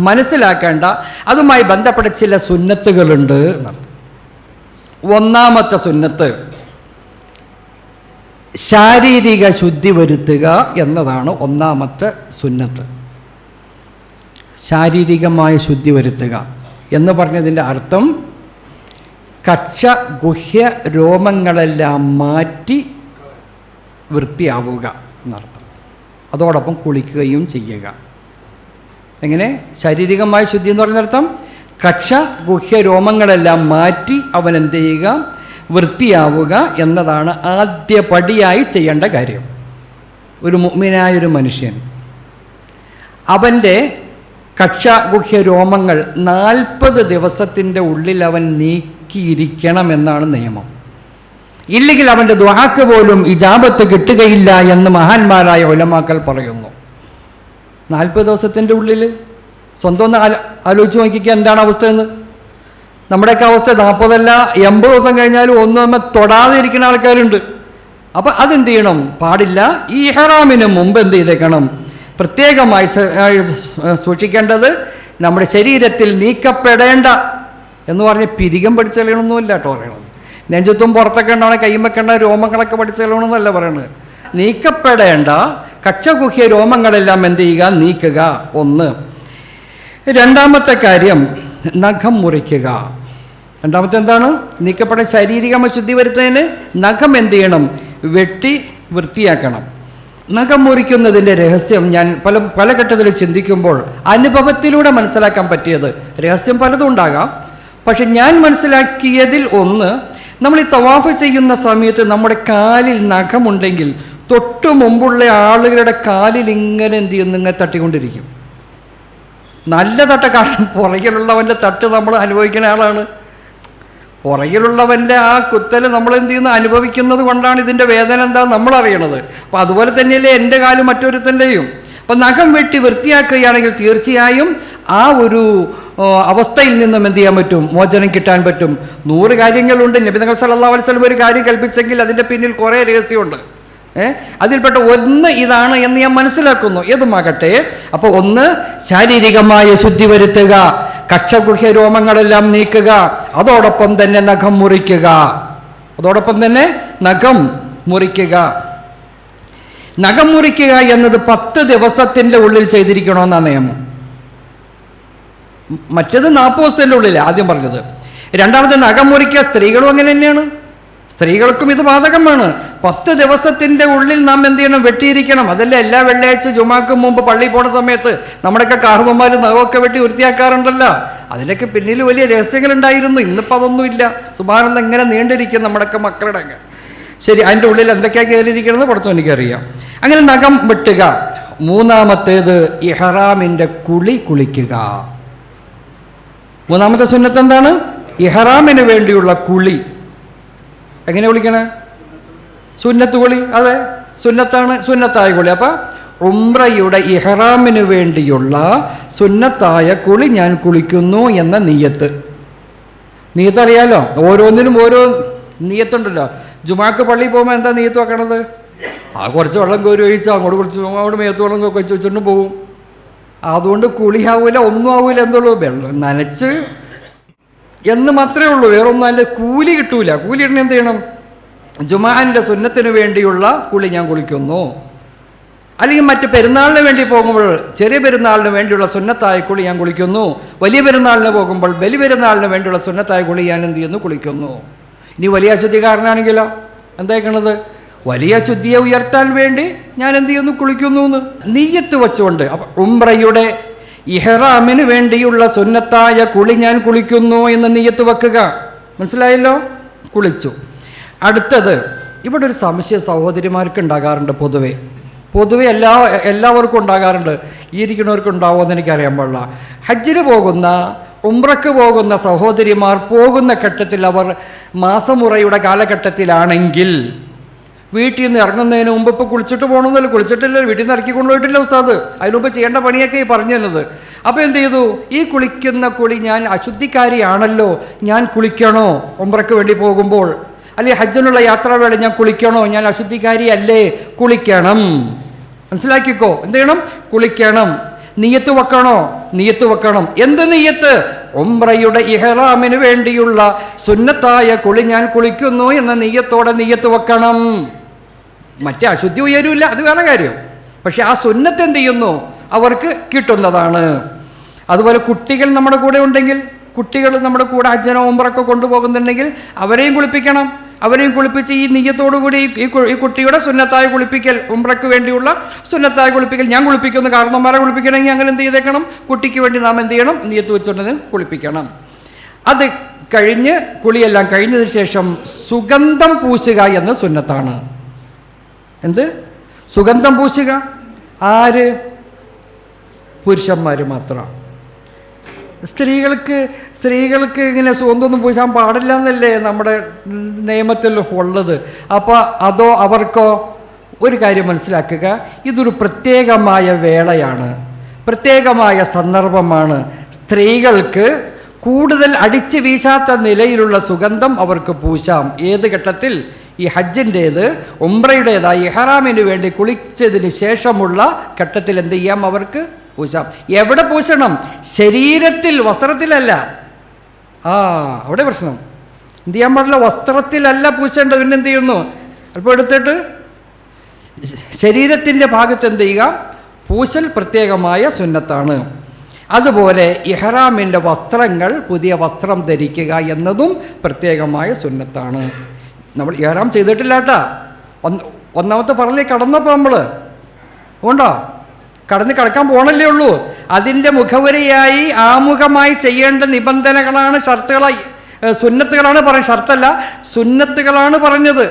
മനസ്സിലാക്കേണ്ട, അതുമായി ബന്ധപ്പെട്ട ചില സുന്നത്തുകളുണ്ട്. 1-മത്തെ സുന്നത്ത് ശാരീരിക ശുദ്ധി വരുത്തുക എന്നതാണ്. 1-മത്തെ സുന്നത്ത് ശാരീരികമായ ശുദ്ധി വരുത്തുക എന്ന് പറഞ്ഞതിൻ്റെ അർത്ഥം കക്ഷ ഗുഹ്യ രോമങ്ങളെല്ലാം മാറ്റി വൃത്തിയാവുക എന്നർത്ഥം. അതോടൊപ്പം കുളിക്കുകയും ചെയ്യുക. എങ്ങനെ? ശാരീരികമായ ശുദ്ധി എന്ന് പറഞ്ഞർത്ഥം കക്ഷ ഗുഹ്യ രോമങ്ങളെല്ലാം മാറ്റി അവൻ എന്ത് ചെയ്യുക? വൃത്തിയാവുക എന്നതാണ് ആദ്യപടിയായി ചെയ്യേണ്ട കാര്യം. ഒരു മുഅ്മിനായൊരു മനുഷ്യൻ അവൻ്റെ കക്ഷ ഗുഹ്യ രോമങ്ങൾ 40 ദിവസത്തിൻ്റെ ഉള്ളിൽ അവൻ നീക്കിയിരിക്കണം എന്നാണ് നിയമം. ഇല്ലെങ്കിൽ അവൻ്റെ ദുആക്ക് പോലും ഇജാബത്ത് കിട്ടുകയില്ല എന്ന് മഹാന്മാരായ ഉലമാക്കൾ പറയുന്നു. 40 ദിവസത്തിൻ്റെ ഉള്ളിൽ സ്വന്തം ഒന്ന് ആലോചിച്ച് നോക്കിക്കുക എന്താണ് അവസ്ഥ എന്ന്. നമ്മുടെയൊക്കെ അവസ്ഥ 40 അല്ല 80 ദിവസം കഴിഞ്ഞാലും ഒന്നും നമ്മൾ തൊടാതെ ഇരിക്കുന്ന ആൾക്കാരുണ്ട്. അപ്പം അതെന്ത് ചെയ്യണം? പാടില്ല. ഈ ഇഹ്റാമിന് മുമ്പ് എന്ത് ചെയ്തേക്കണം? പ്രത്യേകമായി സൂക്ഷിക്കേണ്ടത് നമ്മുടെ ശരീരത്തിൽ നീക്കപ്പെടേണ്ട എന്ന് പറഞ്ഞ് പിരികം പഠിച്ചു കളയണമെന്നല്ല കേട്ടോ പറയണത്. നെഞ്ചത്തും പുറത്തൊക്കെ ഉണ്ടാവണ കൈമക്കേണ്ട രോമങ്ങളൊക്കെ പഠിച്ചു കളയണമെന്നല്ല പറയുന്നത്. നീക്കപ്പെടേണ്ട കക്ഷഗുഹ്യ രോമങ്ങളെല്ലാം എന്ത് ചെയ്യുക? നീക്കുക. ഒന്ന്. രണ്ടാമത്തെ കാര്യം നഖം മുറിക്കുക. രണ്ടാമത്തെ എന്താണ്? നീക്കപ്പെട്ട ശാരീരിക അശുദ്ധി വരുത്തുന്നതിന് നഖം എന്ത് ചെയ്യണം? വെട്ടി വൃത്തിയാക്കണം. നഖം മുറിക്കുന്നതിൻ്റെ രഹസ്യം ഞാൻ പല ഘട്ടത്തിൽ ചിന്തിക്കുമ്പോൾ അനുഭവത്തിലൂടെ മനസ്സിലാക്കാൻ പറ്റിയത്, രഹസ്യം പലതും ഉണ്ടാകാം, പക്ഷെ ഞാൻ മനസ്സിലാക്കിയതിൽ ഒന്ന്, നമ്മൾ ഈ തവാഫ് ചെയ്യുന്ന സമയത്ത് നമ്മുടെ കാലിൽ നഖമുണ്ടെങ്കിൽ തൊട്ടു മുമ്പുള്ള ആളുകളുടെ കാലിൽ ഇങ്ങനെ എന്ത് ചെയ്യുന്നു? ഇങ്ങനെ തട്ടിക്കൊണ്ടിരിക്കും. നല്ല തട്ട, കാരണം പുറകിലുള്ളവൻ്റെ തട്ട് നമ്മൾ അനുഭവിക്കുന്ന ആളാണ്. പുറകിലുള്ളവൻ്റെ ആ കുത്തൽ നമ്മൾ എന്ത് ചെയ്യുന്നു? അനുഭവിക്കുന്നത് കൊണ്ടാണ് ഇതിൻ്റെ വേദന എന്താ നമ്മൾ അറിയണത്. അപ്പോൾ അതുപോലെ തന്നെയല്ലേ എൻ്റെ കാല് മറ്റൊരുത്തൻ്റെയും. അപ്പം നഖം വെട്ടി വൃത്തിയാക്കുകയാണെങ്കിൽ തീർച്ചയായും ആ ഒരു അവസ്ഥയിൽ നിന്നും എന്ത് ചെയ്യാൻ പറ്റും? മോചനം കിട്ടാൻ പറ്റും. 100 കാര്യങ്ങളുണ്ട്. നബി തങ്ങൾ സല്ലല്ലാഹു അലൈഹി വസല്ലം ഒരു കാര്യം കൽപ്പിച്ചെങ്കിൽ അതിൻ്റെ പിന്നിൽ കുറേ രഹസ്യമുണ്ട്. അതിൽപ്പെട്ട ഒന്ന് ഇതാണ് എന്ന് ഞാൻ മനസ്സിലാക്കുന്നു. ഏതുമാകട്ടെ, അപ്പോൾ ഒന്ന്, ശാരീരികമായ ശുദ്ധി വരുത്തുക, കക്ഷഗുഹ്യ രോമങ്ങളെല്ലാം നീക്കുക, അതോടൊപ്പം തന്നെ നഖം മുറിക്കുക. നഖം മുറിക്കുക എന്നത് 10 ദിവസത്തിൻ്റെ ഉള്ളിൽ ചെയ്തിരിക്കണമെന്നാണ് നിയമം. മറ്റേത് 40 ദിവസത്തിൻ്റെ ഉള്ളിലാണ് ആദ്യം പറഞ്ഞത്. രണ്ടാമത്തെ നഖം മുറിക്കുക സ്ത്രീകളും അങ്ങനെ തന്നെയാണ്. സ്ത്രീകൾക്കും ഇത് ബാധകമാണ്. 10 ദിവസത്തിൻ്റെ ഉള്ളിൽ നാം എന്ത് ചെയ്യണം? വെട്ടിയിരിക്കണം. അതല്ല എല്ലാ വെള്ളിയാഴ്ച ജുമാക്ക് മുമ്പ് പള്ളിയിൽ പോണ സമയത്ത് നമ്മുടെയൊക്കെ കാർന്നന്മാർ നഖമൊക്കെ വെട്ടി വൃത്തിയാക്കാറുണ്ടല്ലോ. അതിലൊക്കെ പിന്നിൽ വലിയ രഹസ്യങ്ങളുണ്ടായിരുന്നു. ഇന്നിപ്പോൾ അതൊന്നുമില്ല. സുബ്ഹാനല്ലാഹ്, ഇങ്ങനെ നീണ്ടിരിക്കും നമ്മുടെയൊക്കെ മക്കളുടെ. ശരി, അതിൻ്റെ ഉള്ളിൽ എന്തൊക്കെയാണ് കയറിയിരിക്കണമെന്ന് പഠിച്ചോ എനിക്കറിയാം. അങ്ങനെ നഖം വെട്ടുക. മൂന്നാമത്തേത് ഇഹ്റാമിൻ്റെ കുളിക്കുക. മൂന്നാമത്തെ സുന്നത്ത് എന്താണ്? ഇഹ്റാമിന് വേണ്ടിയുള്ള കുളി. എങ്ങനെ കുളിക്കണേ? സുന്നത്ത് കുളി. അതെ, സുന്നത്താണ്, സുന്നത്തായ കുളി. അപ്പം ഉംറയുടെ ഇഹ്റാമിന് വേണ്ടിയുള്ള സുന്നത്തായ കുളി ഞാൻ കുളിക്കുന്നു എന്ന നീയത്ത് അറിയാലോ. ഓരോന്നിനും ഓരോ നീയത്തുണ്ടല്ലോ. ജുമാക്ക് പള്ളിയിൽ പോകുമ്പോൾ എന്താ നീയത്ത് വെക്കണത്? കുറച്ച് വെള്ളം കോരി ഒഴിച്ച് അങ്ങോട്ട് കുളിച്ച് അവിടെ മേത്ത് വെള്ളം വെച്ച് വെച്ചിട്ട് പോകും. അതുകൊണ്ട് കുളിയാവൂല, ഒന്നും ആവൂല. എന്തുള്ളൂ? വെള്ളം നനച്ച് എന്ന് മാത്രമേ ഉള്ളൂ. വേറൊന്നും അതിൻ്റെ കൂലി കിട്ടൂല. കൂലി ഇടണ എന്ത് ചെയ്യണം? ജുമാൻ്റെ സുന്നത്തിന് വേണ്ടിയുള്ള കുളി ഞാൻ കുളിക്കുന്നു. അല്ലെങ്കിൽ മറ്റ് പെരുന്നാളിന് വേണ്ടി പോകുമ്പോൾ ചെറിയ പെരുന്നാളിന് വേണ്ടിയുള്ള സുന്നത്തായ കുളി ഞാൻ കുളിക്കുന്നു. വലിയ പെരുന്നാളിന് പോകുമ്പോൾ ബലി പെരുന്നാളിന് വേണ്ടിയുള്ള സുന്നത്തായ കുളി ഞാൻ എന്ത് ചെയ്യുന്നു? കുളിക്കുന്നു. ഇനി വലിയ അശുദ്ധിക്കാരനാണെങ്കിലോ എന്തായിക്കണത്? വലിയ ശുദ്ധിയെ ഉയർത്താൻ വേണ്ടി ഞാൻ എന്ത് ചെയ്യുന്നു? കുളിക്കുന്നു എന്ന് നീയത്ത് വെച്ചുകൊണ്ട്. അപ്പം ഉംറയുടെ ഇഹ്റാമിന് വേണ്ടിയുള്ള സുന്നത്തായ കുളി ഞാൻ കുളിക്കുന്നു എന്ന് നീയത്ത് വെക്കുക. മനസ്സിലായല്ലോ? കുളിച്ചു. അടുത്തത്, ഇവിടെ ഒരു സംശയം സഹോദരിമാർക്ക് ഉണ്ടാകാറുണ്ട്. പൊതുവെ എല്ലാവർക്കും ഉണ്ടാകാറുണ്ട്. ഈ ഇരിക്കുന്നവർക്കും ഉണ്ടാവുമെന്ന് എനിക്കറിയാൻ പാടില്ല. ഹജ്ജിന് പോകുന്ന, ഉംറക്ക് പോകുന്ന സഹോദരിമാർ പോകുന്ന ഘട്ടത്തിൽ, അവർ മാസമുറയുടെ കാലഘട്ടത്തിലാണെങ്കിൽ വീട്ടിൽ നിന്ന് ഇറങ്ങുന്നതിന് മുമ്പ് ഇപ്പോൾ കുളിച്ചിട്ട് പോകണമെന്നല്ല, കുളിച്ചിട്ടില്ല, വീട്ടിൽ നിന്ന് ഇറക്കി കൊണ്ടുപോയിട്ടില്ല ഉസ്താദ്. അതിനുമുമ്പ് ചെയ്യേണ്ട പണിയൊക്കെ ഈ പറഞ്ഞു തന്നത്. അപ്പോൾ എന്ത് ചെയ്തു? ഈ കുളിക്കുന്ന കുളി, ഞാൻ അശുദ്ധിക്കാരിയാണല്ലോ, ഞാൻ കുളിക്കണോ ഉംറക്ക് വേണ്ടി പോകുമ്പോൾ? അല്ലെങ്കിൽ ഹജ്ജിനുള്ള യാത്രാവേള ഞാൻ കുളിക്കണോ? ഞാൻ അശുദ്ധിക്കാരിയല്ലേ? കുളിക്കണം. മനസ്സിലാക്കിക്കോ. എന്ത് ചെയ്യണം? കുളിക്കണം. നിയ്യത്ത് വെക്കണോ? നിയ്യത്ത് വെക്കണം. എന്ത് നിയ്യത്ത്? ഉംറയുടെ ഇഹ്റാമിന് വേണ്ടിയുള്ള സുന്നത്തായ കുളി ഞാൻ കുളിക്കുന്നു എന്ന നിയ്യത്തോടെ നിയ്യത്ത് വെക്കണം. മറ്റേ അശുദ്ധി ഉയരൂല്ല, അത് വേറെ കാര്യം. പക്ഷെ ആ സുന്നത്ത് എന്ത് ചെയ്യുന്നു? അവർക്ക് കിട്ടുന്നതാണ്. അതുപോലെ കുട്ടികൾ നമ്മുടെ കൂടെ ഉണ്ടെങ്കിൽ, കുട്ടികൾ നമ്മുടെ കൂടെ ഹജ്ജിനോ ഉംറക്കോ കൊണ്ടുപോകുന്നുണ്ടെങ്കിൽ അവരെയും കുളിപ്പിക്കണം. അവരെയും കുളിപ്പിച്ച് ഈ നിയ്യത്തോടുകൂടി ഈ കുട്ടിയുടെ സുന്നത്തായ കുളിപ്പിക്കൽ, ഉംറയ്ക്ക് വേണ്ടിയുള്ള സുന്നത്തായ കുളിപ്പിക്കൽ ഞാൻ കുളിപ്പിക്കുന്നു. കാരണന്മാരെ കുളിപ്പിക്കണമെങ്കിൽ അങ്ങനെ എന്ത് ചെയ്തേക്കണം? കുട്ടിക്ക് വേണ്ടി നാം എന്ത് ചെയ്യണം? നിയ്യത്ത് വെച്ചുകൊണ്ട് കുളിപ്പിക്കണം. അത് കഴിഞ്ഞ്, കുളിയെല്ലാം കഴിഞ്ഞതിന് ശേഷം സുഗന്ധം പൂശുക എന്ന സുന്നത്താണ്. എന്ത്? സുഗന്ധം പൂശുക. ആര്? പുരുഷന്മാർ മാത്രം. സ്ത്രീകൾക്ക് ഇങ്ങനെ സുഗന്ധമൊന്നും പൂശാൻ പാടില്ല എന്നല്ലേ നമ്മുടെ നിയമത്തിൽ ഉള്ളത്. അപ്പോൾ അതോ അവർക്കോ? ഒരു കാര്യം മനസ്സിലാക്കുക, ഇതൊരു പ്രത്യേകമായ വേളയാണ്, പ്രത്യേകമായ സന്ദർഭമാണ്. സ്ത്രീകൾക്ക് കൂടുതൽ അടിച്ചു വീശാത്ത നിലയിലുള്ള സുഗന്ധം അവർക്ക് പൂശാം. ഏത് ഘട്ടത്തിൽ? ഈ ഹജ്ജിൻ്റേത്, ഉംറയുടേതായി ഇഹ്റാമിന് വേണ്ടി കുളിച്ചതിന് ശേഷമുള്ള ഘട്ടത്തിൽ എന്ത് ചെയ്യാം? അവർക്ക് പൂശാം. എവിടെ പൂശണം? ശരീരത്തിൽ, വസ്ത്രത്തിലല്ല. അവിടെ പ്രശ്നം. എന്ത് ചെയ്യാൻ പാടില്ല? വസ്ത്രത്തിലല്ല പൂശേണ്ടത്. പിന്നെ എന്ത് ചെയ്യുന്നു? അല്പം എടുത്തിട്ട് ശരീരത്തിൻ്റെ ഭാഗത്ത് എന്ത് ചെയ്യുക? പൂശൽ പ്രത്യേകമായ സുന്നത്താണ്. അതുപോലെ ഇഹ്റാമിൻ്റെ വസ്ത്രങ്ങൾ പുതിയ വസ്ത്രം ധരിക്കുക എന്നതും പ്രത്യേകമായ സുന്നത്താണ്. നമ്മൾ ഇഹ്റാം ചെയ്തിട്ടില്ല കേട്ടാ. ഒന്നാമത്തെ പറലേ കടന്നപ്പോൾ നമ്മൾ ഉണ്ടോ? കടക്കാൻ പോകണല്ലേ ഉള്ളൂ. അതിൻ്റെ മുഖവുരയായി ആമുഖമായി ചെയ്യേണ്ട നിബന്ധനകളാണ്, ഷർത്തുകളായി, സുന്നത്തുകളാണ് പറയുന്നത്. ഷർത്തല്ല, സുന്നത്തുകളാണ് പറഞ്ഞത്.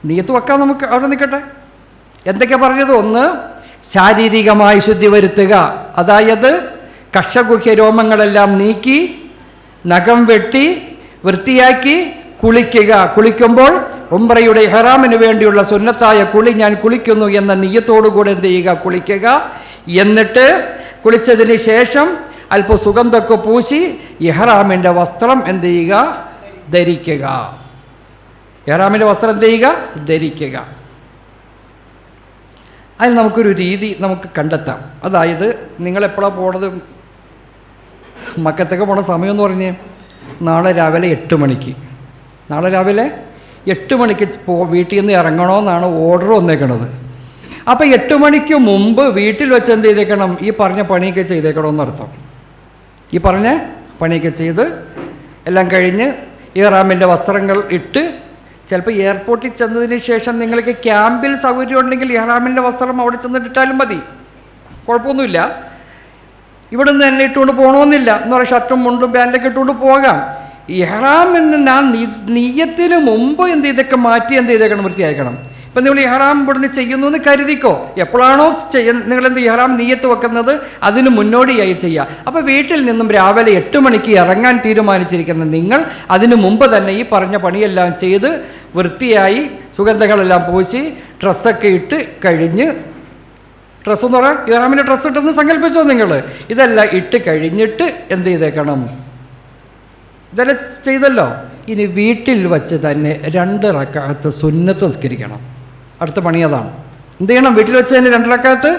നിയത്ത് വെക്കാൻ നമുക്ക് അവിടെ നിൽക്കട്ടെ. എന്തൊക്കെയാണ് പറഞ്ഞത്? ഒന്ന്, ശാരീരികമായി ശുദ്ധി വരുത്തുക. അതായത് കക്ഷഗുഹ്യ രോമങ്ങളെല്ലാം നീക്കി നഖം വെട്ടി വൃത്തിയാക്കി കുളിക്കുക. കുളിക്കുമ്പോൾ ഉംറയുടെ ഇഹ്റാമിന് വേണ്ടിയുള്ള സുന്നത്തായ കുളി ഞാൻ കുളിക്കുന്നു എന്ന നിയ്യത്തോടുകൂടെ എന്ത് ചെയ്യുക? കുളിക്കുക. എന്നിട്ട് കുളിച്ചതിന് ശേഷം അല്പം സുഗന്ധമൊക്കെ പൂശി ഇഹ്റാമിൻ്റെ വസ്ത്രം എന്ത് ചെയ്യുക? ധരിക്കുക. ഇഹ്റാമിൻ്റെ വസ്ത്രം എന്ത് ചെയ്യുക? ധരിക്കുക. അതിന് നമുക്കൊരു രീതി നമുക്ക് കണ്ടെത്താം. അതായത് നിങ്ങളെപ്പോഴാണ് പോണത്? മക്കത്തൊക്കെ പോണ സമയം എന്ന് പറഞ്ഞ് നാളെ രാവിലെ 8 മണിക്ക്. നാളെ രാവിലെ 8 മണിക്ക് വീട്ടിൽ നിന്ന് ഇറങ്ങണമെന്നാണ് ഓർഡർ വന്നേക്കണത്. അപ്പോൾ 8 മണിക്ക് മുമ്പ് വീട്ടിൽ വെച്ച് എന്ത് ചെയ്തേക്കണം? ഈ പറഞ്ഞ പണിയൊക്കെ ചെയ്തേക്കണമെന്നർത്ഥം. ഈ പറഞ്ഞ പണിയൊക്കെ ചെയ്ത് എല്ലാം കഴിഞ്ഞ് ഇഹ്റാമിൻ്റെ വസ്ത്രങ്ങൾ ഇട്ട്, ചിലപ്പോൾ എയർപോർട്ടിൽ ചെന്നതിന് ശേഷം നിങ്ങൾക്ക് ക്യാമ്പിൽ സൗകര്യം ഉണ്ടെങ്കിൽ ഇഹ്റാമിൻ്റെ വസ്ത്രം അവിടെ ചെന്നിട്ടിട്ടാലും മതി, കുഴപ്പമൊന്നുമില്ല. ഇവിടെ നിന്ന് തന്നെ ഇട്ടുകൊണ്ട് പോകണമെന്നില്ല. എന്ന് പറയുക ഷർട്ടും മുണ്ടും പാൻറ്റൊക്കെ ഇട്ടുകൊണ്ട് പോകാം. ഇഹ്റാം എന്ന് നിയ്യത്തിന് മുമ്പ് എന്ത് ചെയ്തൊക്കെ മാറ്റി എന്ത് ചെയ്തേക്കണം? വൃത്തിയാക്കണം. ഇപ്പം നിങ്ങൾ ഇഹ്റാം ഇവിടുന്ന് ചെയ്യുന്നു എന്ന് കരുതിക്കോ. എപ്പോഴാണോ നിങ്ങളെന്ത് ഇഹ്റാം നിയ്യത്ത് വെക്കുന്നത് അതിന് മുന്നോടിയായി ചെയ്യുക. അപ്പോൾ വീട്ടിൽ നിന്നും രാവിലെ 8 മണിക്ക് ഇറങ്ങാൻ തീരുമാനിച്ചിരിക്കുന്ന നിങ്ങൾ അതിനു മുമ്പ് തന്നെ ഈ പറഞ്ഞ പണിയെല്ലാം ചെയ്ത് വൃത്തിയായി സുഗന്ധങ്ങളെല്ലാം പൂശി ഡ്രസ്സൊക്കെ ഇട്ട് കഴിഞ്ഞ്, ഡ്രസ്സ് എന്ന് പറയാം ഇഹ്റാമിൻ്റെ ഡ്രസ്സ് ഇട്ടെന്ന് സങ്കല്പിച്ചോ നിങ്ങൾ. ഇതെല്ലാം ഇട്ട് കഴിഞ്ഞിട്ട് എന്ത് ചെയ്തേക്കണം? ഇതെല്ലാം ചെയ്തല്ലോ. ഇനി വീട്ടിൽ വച്ച് തന്നെ 2 റക്അത്ത് സുന്നത്ത് നിസ്കരിക്കണം. അടുത്ത പണി അതാണ്. എന്ത് ചെയ്യണം? വീട്ടിൽ വെച്ച് തന്നെ 2 റക്അത്ത്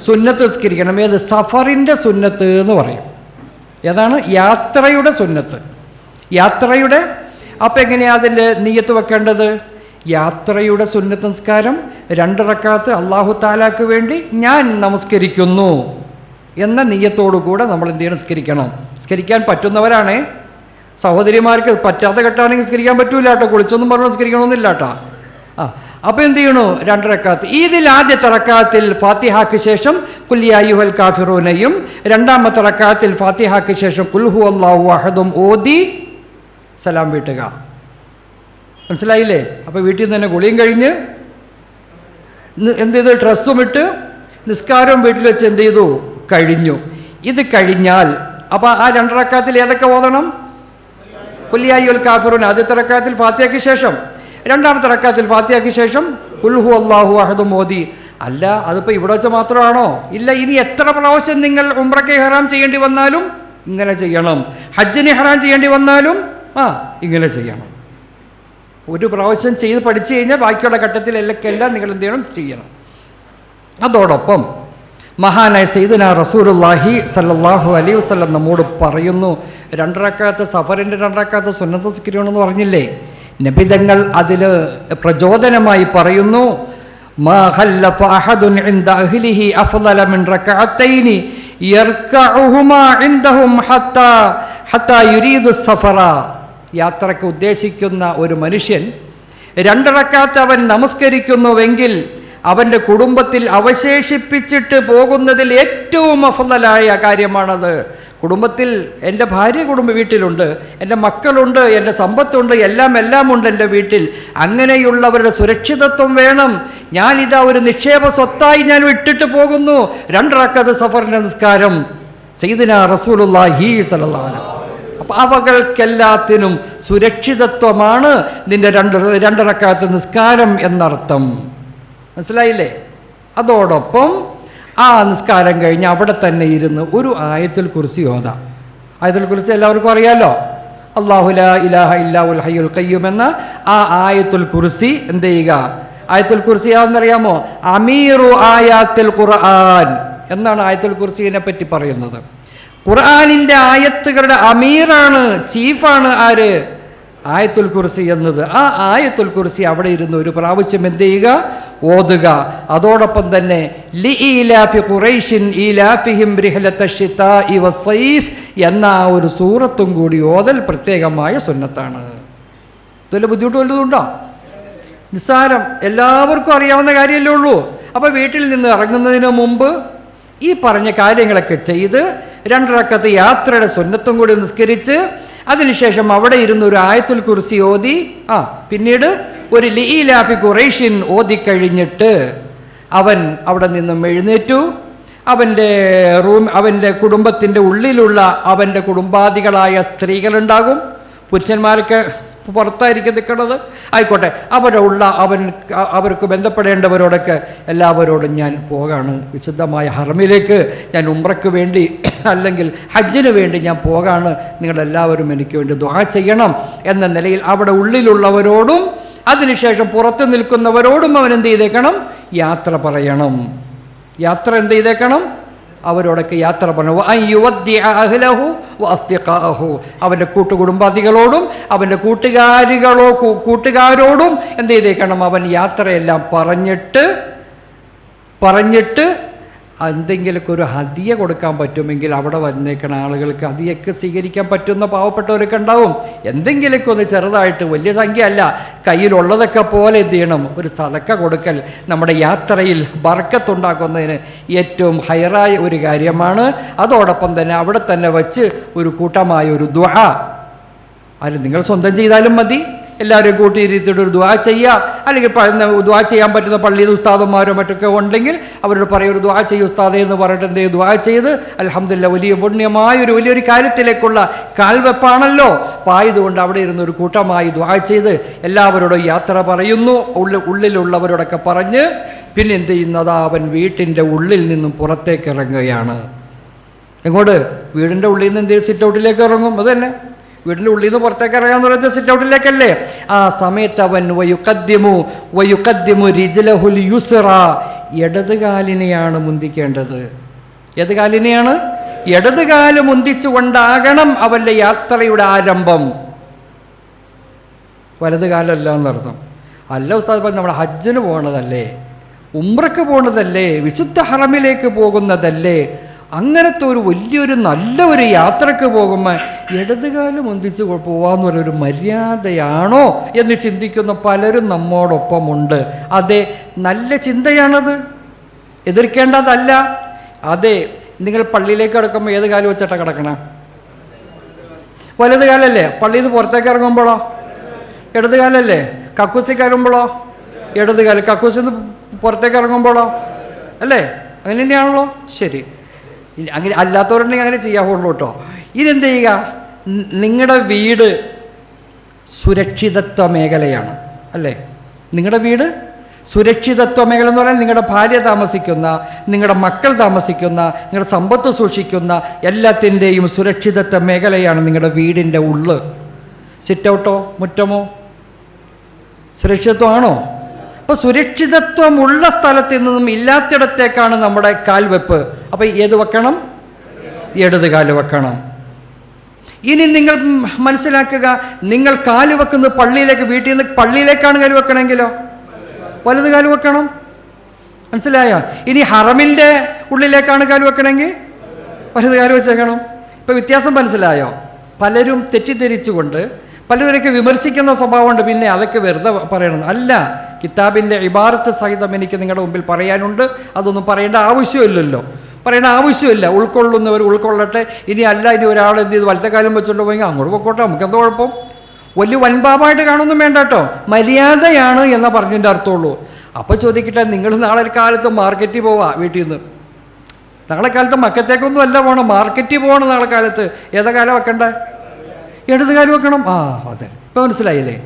സുന്നത്ത് നിസ്കരിക്കണം. ഏത്? സഫറിൻ്റെ സുന്നത്ത് എന്ന് പറയും. ഏതാണ്? യാത്രയുടെ സുന്നത്ത്. യാത്രയുടെ. അപ്പം എങ്ങനെയാണ് അതിൻ്റെ നിയ്യത്ത് വെക്കേണ്ടത്? യാത്രയുടെ സുന്നത്ത് നിസ്കാരം 2 റക്അത്ത് അല്ലാഹു തആലാക്ക് വേണ്ടി ഞാൻ നമസ്കരിക്കുന്നു എന്ന നിയ്യത്തോടുകൂടെ നമ്മൾ എന്ത് ചെയ്യണം? നിസ്കരിക്കണം. നിസ്കരിക്കാൻ പറ്റുന്നവരാണ്. സഹോദരിമാർക്ക് പറ്റാത്ത കെട്ടാണെങ്കിൽ നിസ്കരിക്കാൻ പറ്റൂല കേട്ടോ. കുളിച്ചൊന്നും പറഞ്ഞു നിസ്കരിക്കണമെന്നില്ല കേട്ടോ. അപ്പോൾ എന്ത് ചെയ്യണു? 2 റക്അത്ത്. ഇതിൽ ആദ്യത്തെ റക്അത്തിൽ ഫാത്തിഹാക്ക് ശേഷം ഖുൽ യാ അയ്യുഹൽ കാഫിറൂനയും, രണ്ടാമത്തെ റക്അത്തിൽ ഫാത്തിഹാക്ക് ശേഷം ഖുൽ ഹുവല്ലാഹു അഹദും ഓതി സലാം വീട്ടുക. മനസ്സിലായില്ലേ? അപ്പോൾ വീട്ടിൽ നിന്ന് തന്നെ കുളിയും കഴിഞ്ഞ് എന്ത് ചെയ്തു? ഡ്രസ്സും ഇട്ട് നിസ്കാരവും വീട്ടിൽ വെച്ച് എന്ത് ചെയ്തു? കഴിഞ്ഞു. ഇത് കഴിഞ്ഞാൽ അപ്പോൾ ആ 2 റക്അത്തിൽ ഏതൊക്കെ ഓതണം? ഖുൽ യാ അയ്യുഹൽ കാഫിറൂൻ ആദ്യത്തെ റക്അത്തിൽ ഫാത്തിഹയ്ക്ക് ശേഷം, രണ്ടാമത്തെ റക്അത്തിൽ ഫാത്തിഹയ്ക്ക് ശേഷം ഖുൽ ഹുവല്ലാഹു അഹദ് ഓതി. അല്ല, അതിപ്പോൾ ഇവിടെ വെച്ച് മാത്രമാണോ? ഇല്ല. ഇനി എത്ര പ്രാവശ്യം നിങ്ങൾ ഉംറയ്ക്ക് ഇഹ്റാം ചെയ്യേണ്ടി വന്നാലും ഇങ്ങനെ ചെയ്യണം. ഹജ്ജിന് ഇഹ്റാം ചെയ്യേണ്ടി വന്നാലും ഇങ്ങനെ ചെയ്യണം. ഒരു പ്രാവശ്യം ചെയ്ത് പഠിച്ചു കഴിഞ്ഞാൽ ബാക്കിയുള്ള ഘട്ടത്തിൽ എല്ലാം നിങ്ങൾ എന്ത് ചെയ്യണം? ചെയ്യണം. അതോടൊപ്പം മഹാനായ സയ്യിദുനാ റസൂലുള്ളാഹി സ്വല്ലല്ലാഹു അലൈഹി വസല്ലം നമ്മോട് പറയുന്നു, 2 റക്അത്ത് സഫറിൻ്റെ 2 റക്അത്ത് സുന്നത്ത് നിസ്കരിക്കണമെന്ന് പറഞ്ഞില്ലേ? നബിതങ്ങൾ അതിൽ പ്രചോദനമായി പറയുന്നു, മാ ഖല്ലഫ അഹദുൻ ഇൻദ അഹ്ലിഹി അഫ്ളല മിൻ റക്അത്തൈനി യർകഉഹുമാ ഇൻദഹും ഹത്താ യുരീദു സഫറ. യാത്രയ്ക്ക് ഉദ്ദേശിക്കുന്ന ഒരു മനുഷ്യൻ 2 റക്അത്ത് അവൻ നമസ്കരിക്കുന്നുവെങ്കിൽ അവൻ്റെ കുടുംബത്തിൽ അവശേഷിപ്പിച്ചിട്ട് പോകുന്നതിൽ ഏറ്റവും അഫ്ളലായ കാര്യമാണത്. കുടുംബത്തിൽ എൻ്റെ ഭാര്യ വീട്ടിലുണ്ട്, എൻ്റെ മക്കളുണ്ട്, എൻ്റെ സമ്പത്തുണ്ട്, എല്ലാം ഉണ്ട് എൻ്റെ വീട്ടിൽ. അങ്ങനെയുള്ളവരുടെ സുരക്ഷിതത്വം വേണം. ഞാനിതാ ഒരു നിക്ഷേപ സ്വത്തായി ഞാൻ ഇട്ടിട്ട് പോകുന്നു 2 റക്അത്ത് സഫറിൻ്റെ നിസ്കാരം. സയ്യിദുനാ റസൂലുള്ളാഹി സ്വല്ലല്ലാഹു അലൈഹി വസല്ലം. അപ്പം അവകൾക്കെല്ലാത്തിനും സുരക്ഷിതത്വമാണ് നിൻ്റെ 2 റക്അത്ത് നിസ്കാരം എന്നർത്ഥം. മനസ്സിലായില്ലേ? അതോടൊപ്പം ആ നിസ്കാരം കഴിഞ്ഞ് അവിടെ തന്നെ ഇരുന്ന് ഒരു ആയത്തുൽ കുർസി ഓതാം. ആയത്തുൽ കുർസി എല്ലാവർക്കും അറിയാമല്ലോ. അല്ലാഹു ലാ ഇലാഹ ഇല്ലാഹുൽ ഹയ്യുൽ ഖയ്യൂം എന്ന ആ ആയത്തുൽ കുർസി എന്ത് ചെയ്യുക? ആയത്തുൽ കുർസി ആണെന്നറിയാമോ? അമീറു ആയാത്തുൽ ഖുർആൻ എന്നാണ് ആയത്തുൽ കുർസിയെ പറ്റി പറയുന്നത്. ഖുർആനിൻ്റെ ആയത്തുകളുടെ അമീറാണ്, ചീഫാണ് ആര്? ആയത്തുൽ കുർസി എന്നത്. ആ ആയത്തുൽ കുർസി അവിടെ ഇരുന്ന് ഒരു പ്രാവശ്യം എന്ത് ചെയ്യുക? ഓതുക. അതോടൊപ്പം തന്നെ ലിഇലാഫി ഖുറൈശിൻ ഇലാഫിഹിം റിഹ്ലത ശിതാഇ വസ്സൈഫ് എന്ന ആ ഒരു സൂറത്തും കൂടി ഓതൽ പ്രത്യേകമായ സുന്നത്താണ്. ഇതിൽ ബുദ്ധിമുട്ട് വല്ലതുണ്ടോ? നിസ്സാരം, എല്ലാവർക്കും അറിയാവുന്ന കാര്യമല്ലേ ഉള്ളൂ. അപ്പോൾ വീട്ടിൽ നിന്ന് ഇറങ്ങുന്നതിന് മുമ്പ് ഈ പറഞ്ഞ കാര്യങ്ങളൊക്കെ ചെയ്ത് 2 റക്അത്ത് യാത്രയുടെ സുന്നത്തും കൂടി നിസ്കരിച്ച് അതിനുശേഷം അവിടെ ഇരുന്ന് ഒരു ആയത്തുൽ കുർസി ഓതി പിന്നീട് ഒരു ലിഇലാഫി ഖുറൈശിൻ ഓതിക്കഴിഞ്ഞിട്ട് അവൻ അവിടെ നിന്നും എഴുന്നേറ്റു. അവൻ്റെ കുടുംബത്തിൻ്റെ ഉള്ളിലുള്ള അവൻ്റെ കുടുംബാദികളായ സ്ത്രീകളുണ്ടാകും, പുരുഷന്മാരൊക്കെ പുറത്തായിരിക്കും നിൽക്കുന്നത്, ആയിക്കോട്ടെ, അവർക്ക് ബന്ധപ്പെടേണ്ടവരോടൊക്കെ എല്ലാവരോടും ഞാൻ പോകാണ്, വിശുദ്ധമായ ഹറമിലേക്ക് ഞാൻ ഉംറയ്ക്ക് വേണ്ടി അല്ലെങ്കിൽ ഹജ്ജിന് വേണ്ടി ഞാൻ പോകാണ്, നിങ്ങളെല്ലാവരും എനിക്ക് വേണ്ടി ദുആ ചെയ്യണം എന്ന നിലയിൽ അവിടെ ഉള്ളിലുള്ളവരോടും അതിനുശേഷം പുറത്ത് നിൽക്കുന്നവരോടും അവൻ എന്ത് ചെയ്തേക്കണം? യാത്ര പറയണം. യാത്ര എന്ത് ചെയ്തേക്കണം? അവരോടൊക്കെ യാത്ര പറഞ്ഞു. അവൻ്റെ കൂട്ടുകുടുംബാദികളോടും അവൻ്റെ കൂട്ടുകാരോടും എന്ത് ചെയ്തേക്കണം? അവൻ യാത്രയെല്ലാം പറഞ്ഞിട്ട് എന്തെങ്കിലുമൊക്കെ ഒരു ഹദിയ കൊടുക്കാൻ പറ്റുമെങ്കിൽ അവിടെ വന്നേക്കണ ആളുകൾക്ക് ഹദിയൊക്കെ സ്വീകരിക്കാൻ പറ്റുന്ന പാവപ്പെട്ടവരൊക്കെ ഉണ്ടാവും. എന്തെങ്കിലുമൊക്കെ ഒന്ന് ചെറുതായിട്ട്, വലിയ സംഖ്യ അല്ല, കയ്യിലുള്ളതൊക്കെ പോലെ എന്ത് ചെയ്യണം? ഒരു സദക്ക കൊടുക്കൽ നമ്മുടെ യാത്രയിൽ ബർക്കത്തുണ്ടാക്കുന്നതിന് ഏറ്റവും ഹൈറായ ഒരു കാര്യമാണ്. അതോടൊപ്പം തന്നെ അവിടെ തന്നെ വച്ച് ഒരു കൂട്ടമായ ഒരു ദുആ, അത് നിങ്ങൾ സ്വന്തം ചെയ്താലും മതി, എല്ലാവരും കൂട്ടിയിരുത്തിയിട്ട് ഒരു ദുആ ചെയ്യുക, അല്ലെങ്കിൽ ദുആ ചെയ്യാൻ പറ്റുന്ന പള്ളിയിൽ ഉസ്താദന്മാരോ മറ്റൊക്കെ ഉണ്ടെങ്കിൽ അവരോട് പറയും ഒരു ദുആ ചെയ്യും ഉസ്താദേ എന്ന് പറഞ്ഞിട്ട് എന്ത് ചെയ്യും? ദുആ ചെയ്ത് അൽഹംദുലില്ലാഹ് വലിയ പുണ്യമായ വലിയൊരു കാര്യത്തിലേക്കുള്ള കാൽവെപ്പാണല്ലോ. അപ്പോൾ ആയതുകൊണ്ട് അവിടെ ഇരുന്ന് ഒരു കൂട്ടമായി ദുആ ചെയ്ത് എല്ലാവരോടും യാത്ര പറയുന്നു. ഉള്ളിലുള്ളവരോടൊക്കെ പറഞ്ഞ് പിന്നെ എന്ത് ചെയ്യുന്നത്? അവൻ വീട്ടിൻ്റെ ഉള്ളിൽ നിന്നും പുറത്തേക്ക് ഇറങ്ങുകയാണ്. എങ്ങോട്ട്? വീടിൻ്റെ ഉള്ളിൽ നിന്ന് എന്ത് ചെയ്യും? സിറ്റ് ഔട്ടിലേക്ക് ഇറങ്ങും. അത് തന്നെ, വീടിൻ്റെ ഉള്ളിൽ നിന്ന് പുറത്തേക്ക് ഇറങ്ങാന്ന് പറയുന്നത് സിറ്റ് ഔട്ടിലേക്കല്ലേ. ആ സമയത്ത് അവൻ വയുഖദ്ദിമു റിജ്ലഹുൽ യുസ്റ, ഇടത് കാലിനെയാണ് മുന്തിക്കേണ്ടത്. ഏത് കാലിനെയാണ്? ഇടത് കാല് മുന്തിച്ചുകൊണ്ടാകണം അവൻ്റെ യാത്രയുടെ ആരംഭം. വലത് കാലല്ല എന്നർത്ഥം. അല്ല ഉസ്താദ് പറഞ്ഞ നമ്മൾ ഹജ്ജിന് പോകണതല്ലേ, ഉംറയ്ക്ക് പോകണതല്ലേ, വിശുദ്ധ ഹറമിലേക്ക് പോകുന്നതല്ലേ, അങ്ങനത്തെ ഒരു വലിയൊരു നല്ല ഒരു യാത്രക്ക് പോകുമ്പോൾ ഇടതുകാലം ഒന്നിച്ച് പോകാമെന്ന് പറയുന്നൊരു മര്യാദയാണോ എന്ന് ചിന്തിക്കുന്ന പലരും നമ്മോടൊപ്പമുണ്ട്. അതെ, നല്ല ചിന്തയാണത്, എതിർക്കേണ്ടതല്ല. അതെ, നിങ്ങൾ പള്ളിയിലേക്ക് കിടക്കുമ്പോൾ ഏത് കാലം വെച്ചിട്ടാണ് കിടക്കണേ? വലത് കാലല്ലേ? പള്ളിയിൽ നിന്ന് പുറത്തേക്ക് ഇറങ്ങുമ്പോഴോ ഇടത് കാലല്ലേ? കക്കൂസി കയറുമ്പോഴോ ഇടത് കാലം, കക്കൂസിൽ നിന്ന് പുറത്തേക്ക് ഇറങ്ങുമ്പോഴോ അല്ലേ? അങ്ങനെ തന്നെയാണല്ലോ. ശരി, അങ്ങനെ അല്ലാത്തവരുണ്ടെങ്കിൽ അങ്ങനെ ചെയ്യാവുള്ളൂ കേട്ടോ. ഇതെന്ത് ചെയ്യുക? നിങ്ങളുടെ വീട് സുരക്ഷിതത്വ മേഖലയാണ് അല്ലേ? നിങ്ങളുടെ വീട് സുരക്ഷിതത്വ മേഖല എന്ന് പറഞ്ഞാൽ നിങ്ങളുടെ ഭാര്യ താമസിക്കുന്ന, നിങ്ങളുടെ മക്കൾ താമസിക്കുന്ന, നിങ്ങളുടെ സമ്പത്ത് സൂക്ഷിക്കുന്ന എല്ലാത്തിൻ്റെയും സുരക്ഷിതത്വ മേഖലയാണ് നിങ്ങളുടെ വീടിൻ്റെ ഉള്ള്. സിറ്റ് ഔട്ടോ മുറ്റമോ സുരക്ഷിതത്വമാണോ? അപ്പോൾ സുരക്ഷിതത്വമുള്ള സ്ഥലത്ത് നിന്നും ഇല്ലാത്തിടത്തേക്കാണ് നമ്മുടെ കാൽവെപ്പ്. അപ്പോൾ ഏത് വെക്കണം? ഇടത് കാല് വെക്കണം. ഇനി നിങ്ങൾ മനസ്സിലാക്കുക, നിങ്ങൾ കാല് വെക്കുന്നത് പള്ളിയിലേക്ക്, വീട്ടിൽ നിന്ന് പള്ളിയിലേക്കാണ് കാല് വെക്കണമെങ്കിലോ വലത് കാല് വെക്കണം. മനസ്സിലായോ? ഇനി ഹറമിൻ്റെ ഉള്ളിലേക്കാണ് കാല് വെക്കണമെങ്കിൽ വലത് കാല് വെച്ചേക്കണം. ഇപ്പോൾ വ്യത്യാസം മനസ്സിലായോ? പലരും തെറ്റിദ്ധരിച്ചുകൊണ്ട് പലതിനൊക്കെ വിമർശിക്കുന്ന സ്വഭാവമുണ്ട്. പിന്നെ അതൊക്കെ വെറുതെ പറയണം അല്ല, കിതാബിൻ്റെ ഇബാറത്ത് സഹിതം എനിക്ക് നിങ്ങളുടെ മുമ്പിൽ പറയാനുണ്ട്. അതൊന്നും പറയേണ്ട ആവശ്യമില്ലല്ലോ, പറയേണ്ട ആവശ്യമില്ല. ഉൾക്കൊള്ളുന്നവർ ഉൾക്കൊള്ളട്ടെ. ഇനി അല്ല, ഇനി ഒരാൾ എന്ത് ചെയ്ത് വലത്തെ കാലം വെച്ചുകൊണ്ട് പോയി അങ്ങോട്ട് പൊക്കോട്ടെ, നമുക്കെന്താ കുഴപ്പം? വലിയ വൻപാപായിട്ട് കാണുമൊന്നും വേണ്ട കേട്ടോ, മര്യാദയാണ് എന്ന പറഞ്ഞതിൻ്റെ അർത്ഥമുള്ളൂ. അപ്പോൾ ചോദിക്കട്ടെ, നിങ്ങൾ നാളെ കാലത്ത് മാർക്കറ്റിൽ പോവാ വീട്ടിൽ നിന്ന്, നാളെ കാലത്ത് മക്കത്തേക്കൊന്നും അല്ല പോകണം, മാർക്കറ്റിൽ പോകണം നാളെ കാലത്ത്. ഏതാ കാലം വെക്കണ്ടേ? ഇടത് കാലം വെക്കണം. അതെ, ഇപ്പോൾ മനസ്സിലായില്ലേ?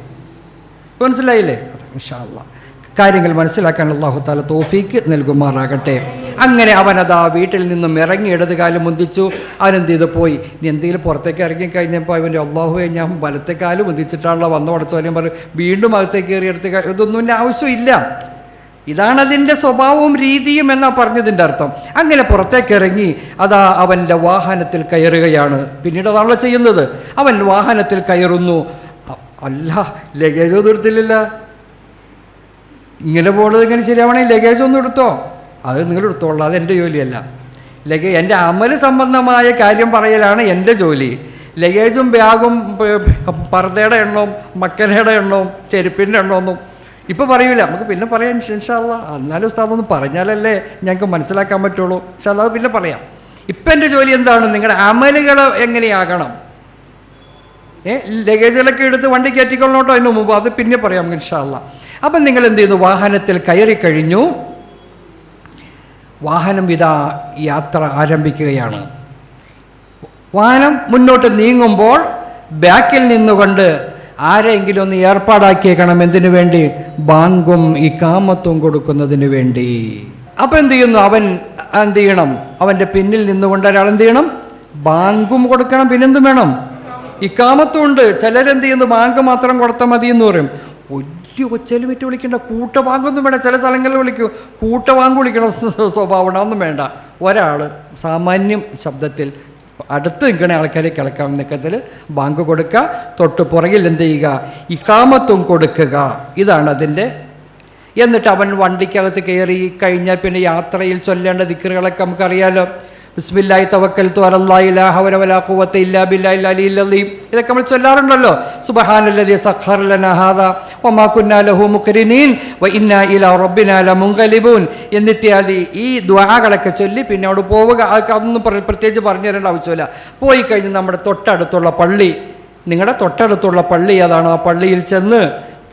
ഇപ്പോൾ മനസ്സിലായില്ലേ? അതെ, ഇൻഷാ അല്ലാഹ് കാര്യങ്ങൾ മനസ്സിലാക്കാൻ അല്ലാഹു തആല തൗഫീക്ക് നൽകുമാറാകട്ടെ. അങ്ങനെ അവനതാ വീട്ടിൽ നിന്നും ഇറങ്ങി ഇടത് കാലം മുന്തിച്ചു. അവനെന്ത് ചെയ്ത് പോയി. ഇനി എന്തെങ്കിലും പുറത്തേക്ക് ഇറങ്ങി കഴിഞ്ഞപ്പോൾ അവൻ്റെ അല്ലാഹുവേ, ഞാൻ വലത്തെ കാലം മുന്തിച്ചിട്ടാണല്ലോ വന്ന ഉടച്ചോലും പറയും, വീണ്ടും അകത്തേക്ക് കയറി ഇടത്തെ കാലം, ഇതൊന്നും എൻ്റെ ആവശ്യമില്ല. ഇതാണതിൻ്റെ സ്വഭാവവും രീതിയും എന്നാ പറഞ്ഞതിൻ്റെ അർത്ഥം. അങ്ങനെ പുറത്തേക്ക് ഇറങ്ങി അതാ അവൻ്റെ വാഹനത്തിൽ കയറുകയാണ്. പിന്നീട് അതാണല്ലോ ചെയ്യുന്നത്. അവൻ വാഹനത്തിൽ കയറുന്നു. അല്ല, ലഗേജ് ഒന്നും എടുത്തില്ലല്ലോ. ഇങ്ങനെ പോകുന്നത് ഇങ്ങനെ ശരിയാവണമെങ്കിൽ ലഗേജ് ഒന്നും എടുത്തോ? അത് നിങ്ങൾ എടുത്തോളാം, അതെൻ്റെ ജോലിയല്ല. എൻ്റെ അമല് സംബന്ധമായ കാര്യം പറയലാണ് എൻ്റെ ജോലി. ലഗേജും ബാഗും പർദ്ദയുടെ എണ്ണവും മക്കനയുടെ എണ്ണവും ചെരുപ്പിൻ്റെ എണ്ണമൊന്നും ഇപ്പോൾ പറയൂല, നമുക്ക് പിന്നെ പറയാം ഇൻഷാ അല്ലാ. എന്നാലും ഉസ്താദൊന്ന് പറഞ്ഞാലല്ലേ ഞങ്ങൾക്ക് മനസ്സിലാക്കാൻ പറ്റുള്ളൂ. ഇൻഷാ അല്ലാ പിന്നെ പറയാം. ഇപ്പം എൻ്റെ ജോലി എന്താണ്? നിങ്ങളുടെ അമലുകൾ എങ്ങനെയാകണം. ലഗേജുകളൊക്കെ എടുത്ത് വണ്ടി കയറ്റിക്കൊള്ളോട്ടോ അതിന് മുമ്പ്, അത് പിന്നെ പറയാം ഇൻഷാ അല്ലാ. അപ്പം നിങ്ങൾ എന്ത് ചെയ്യുന്നു? വാഹനത്തിൽ കയറി കഴിഞ്ഞു. വാഹനം ഇതാ യാത്ര ആരംഭിക്കുകയാണ്. വാഹനം മുന്നോട്ട് നീങ്ങുമ്പോൾ ബാക്കിൽ നിന്നുകൊണ്ട് ആരെങ്കിലും ഒന്ന് ഏർപ്പാടാക്കിയേക്കണം. എന്തിനു വേണ്ടി? ബാങ്കും ഇഖാമത്തും കൊടുക്കുന്നതിന് വേണ്ടി. അപ്പം എന്ത് ചെയ്യുന്നു? അവൻ എന്ത് ചെയ്യണം? അവൻ്റെ പിന്നിൽ നിന്നുകൊണ്ട് ഒരാൾ എന്ത് ചെയ്യണം? ബാങ്കും കൊടുക്കണം. പിന്നെന്തും വേണം? ഇഖാമത്തും ഉണ്ട്. ചിലരെന്ത് ചെയ്യുന്നു? ബാങ്ക് മാത്രം കൊടുത്താൽ മതി എന്ന് പറയും. ഒരു ഒച്ചയിൽ വിറ്റ് വിളിക്കേണ്ട, കൂട്ടബാങ്കൊന്നും വേണ്ട. ചില സ്ഥലങ്ങളിൽ വിളിക്കും, കൂട്ടബാങ്ക് വിളിക്കണ സ്വഭാവം ഒന്നും വേണ്ട. ഒരാൾ സാമാന്യം ശബ്ദത്തിൽ അടുത്ത് നിൽക്കുന്ന ആൾക്കാരെ കിളക്കാവുന്ന നിൽക്കത്തിൽ ബാങ്ക് കൊടുക്കുക. തൊട്ട് പുറകിൽ എന്ത് ചെയ്യുക? ഇഖാമത്തും കൊടുക്കുക. ഇതാണ് അതിൻ്റെ. എന്നിട്ട് അവൻ വണ്ടിക്കകത്ത് കയറി കഴിഞ്ഞാൽ പിന്നെ യാത്രയിൽ ചൊല്ലേണ്ട ദിക്റുകളൊക്കെ നമുക്കറിയാലോ. ബിസ്മില്ലാഹി തവക്കൽതു അലല്ലാഹി ലാ ഹൗല വലാ ഖുവത ഇല്ലാ ബില്ലാഹിൽ അലിയിൽ അലീം. ഇതൊക്കെ നമ്മൾ ചൊല്ലാറുണ്ടല്ലോ. സുബ്ഹാനല്ലദീ സഖറ ലനാ ഹാദാ വമാ കുന്നാ ലഹു മുഖ്രിനീൻ വ ഇന്നാ ഇലാ റബ്ബിനാ ലമുൻഖലിബൂൻ എന്നിത്യാദി ഈ ദുആകളൊക്കെ ചൊല്ലി പിന്നെ അവിടെ പോവുക. അതൊന്നും പ്രത്യേകിച്ച് പറഞ്ഞു തരേണ്ട ആവശ്യമില്ല. പോയി കഴിഞ്ഞ് നമ്മുടെ തൊട്ടടുത്തുള്ള പള്ളി, നിങ്ങളുടെ തൊട്ടടുത്തുള്ള പള്ളി ഏതാണോ ആ പള്ളിയിൽ ചെന്ന്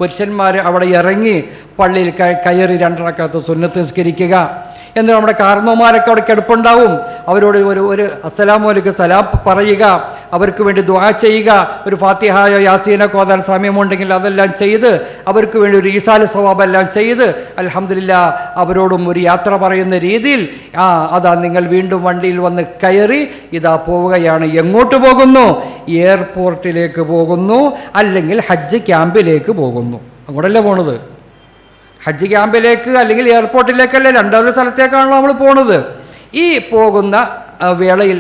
പുരുഷന്മാർ അവിടെ ഇറങ്ങി പള്ളിയിൽ കയറി 2 റക്അത്ത് സുന്നത്ത് നിസ്കരിക്കുക. എന്നിട്ട് നമ്മുടെ കാരണവന്മാരൊക്കെ അവിടെ കിടപ്പുണ്ടാവും. അവരോട് ഒരു അസ്സലാമു അലൈക്കും സലാം പറയുക. അവർക്ക് വേണ്ടി ദുആ ചെയ്യുക. ഒരു ഫാത്തിഹായോ യാസീനൊക്കെ ഓതാൻ സമയമുണ്ടെങ്കിൽ അതെല്ലാം ചെയ്ത് അവർക്ക് വേണ്ടി ഒരു ഈസാൽ സവാബ് എല്ലാം ചെയ്ത് അൽഹംദുലില്ലാ അവരോടും ഒരു യാത്ര പറയുന്ന രീതിയിൽ അതാ നിങ്ങൾ വീണ്ടും വണ്ടിയിൽ വന്ന് കയറി ഇതാ പോവുകയാണ്. എങ്ങോട്ട് പോകുന്നു? എയർപോർട്ടിലേക്ക് പോകുന്നു, അല്ലെങ്കിൽ ഹജ്ജ് ക്യാമ്പിലേക്ക് പോകുന്നു. അങ്ങോട്ടല്ലേ പോണത്? ഹജ്ജ് ക്യാമ്പിലേക്ക് അല്ലെങ്കിൽ എയർപോർട്ടിലേക്കല്ലേ, രണ്ടൊരു സ്ഥലത്തേക്കാണല്ലോ നമ്മൾ പോണത്. ഈ പോകുന്ന വേളയിൽ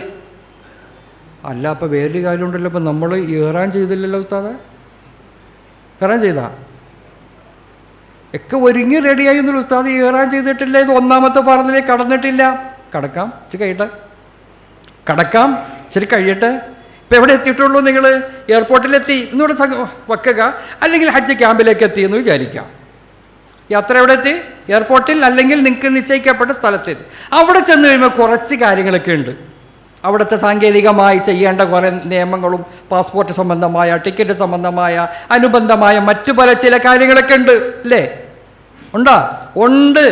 അല്ല, അപ്പം വേറൊരു കാര്യമുണ്ടല്ലോ. ഇപ്പം നമ്മൾ ഇഹ്റാം ചെയ്തില്ലല്ലോ ഉസ്താദേ. ഇഹ്റാം ചെയ്താ ഒക്കെ ഒരുങ്ങി റെഡിയായി ഒന്നുമില്ല ഉസ്താദ്. ഇഹ്റാം ചെയ്തിട്ടില്ല, ഇത് 1ാമത്തെ ഫർദിലേക്ക് കടന്നിട്ടില്ല. കടക്കാം, ഇച്ചിരി കഴിയട്ടെ, കടക്കാം, ഇച്ചിരി കഴിയട്ടെ. ഇപ്പം എവിടെ എത്തിയിട്ടുള്ളൂ? നിങ്ങൾ എയർപോർട്ടിലെത്തി എന്നൂടെ വെക്കുക, അല്ലെങ്കിൽ ഹജ്ജ് ക്യാമ്പിലേക്ക് എത്തി എന്ന് വിചാരിക്കാം. യാത്ര എവിടെ എത്തി? എയർപോർട്ടിൽ, അല്ലെങ്കിൽ നിങ്ങൾക്ക് നിശ്ചയിക്കപ്പെട്ട സ്ഥലത്തെത്തി. അവിടെ ചെന്ന് കഴിയുമ്പോൾ കുറച്ച് കാര്യങ്ങളൊക്കെ ഉണ്ട്. അവിടുത്തെ സാങ്കേതികമായി ചെയ്യേണ്ട കുറേ നിയമങ്ങളും പാസ്പോർട്ട് സംബന്ധമായ, ടിക്കറ്റ് സംബന്ധമായ, അനുബന്ധമായ മറ്റു ചില കാര്യങ്ങളൊക്കെ ഉണ്ട് അല്ലേ? ഉണ്ടോ? ഉണ്ട്.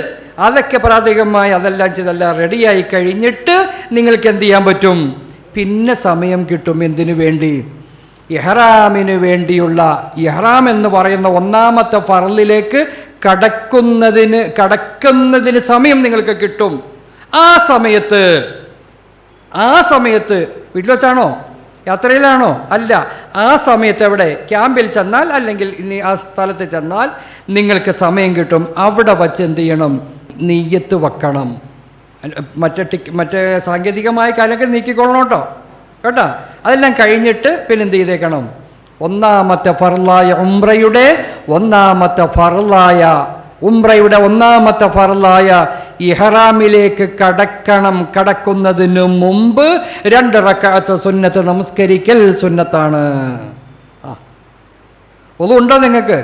അതൊക്കെ പ്രാഥമികമായി അതെല്ലാം ചെയ്തെല്ലാം റെഡിയായി കഴിഞ്ഞിട്ട് നിങ്ങൾക്ക് എന്ത് ചെയ്യാൻ പറ്റും? പിന്നെ സമയം കിട്ടും. എന്തിനു വേണ്ടി? ഇഹ്റാമിന് വേണ്ടിയുള്ള, ഇഹ്റാം എന്ന് പറയുന്ന 1ാമത്തെ ഫർളിലേക്ക് കടക്കുന്നതിന് സമയം നിങ്ങൾക്ക് കിട്ടും. ആ സമയത്ത് വീട്ടിൽ വെച്ചാണോ? യാത്രയിലാണോ? അല്ല. ആ സമയത്ത് എവിടെ? ക്യാമ്പിൽ ചെന്നാൽ, അല്ലെങ്കിൽ ഇനി ആ സ്ഥലത്ത് ചെന്നാൽ നിങ്ങൾക്ക് സമയം കിട്ടും. അവിടെ വച്ച് എന്ത് ചെയ്യണം? നിയ്യത്ത് വെക്കണം. മറ്റേ സാങ്കേതികമായ കാര്യങ്ങൾ നീക്കിക്കൊള്ളണം കേട്ടോ. അതെല്ലാം കഴിഞ്ഞിട്ട് പിന്നെ എന്ത് ചെയ്തേക്കണം? 1ാമത്തെ ഫർളായ ഉംറയുടെ 1ാമത്തെ ഫർളായ ഇഹ്റാമിലേക്ക് കടക്കുന്നതിന് മുമ്പ് 2 റക്അത്ത് സുന്നത്ത് നമസ്കരിക്കൽ സുന്നത്താണ്. ഉണ്ടോ നിങ്ങൾക്ക്?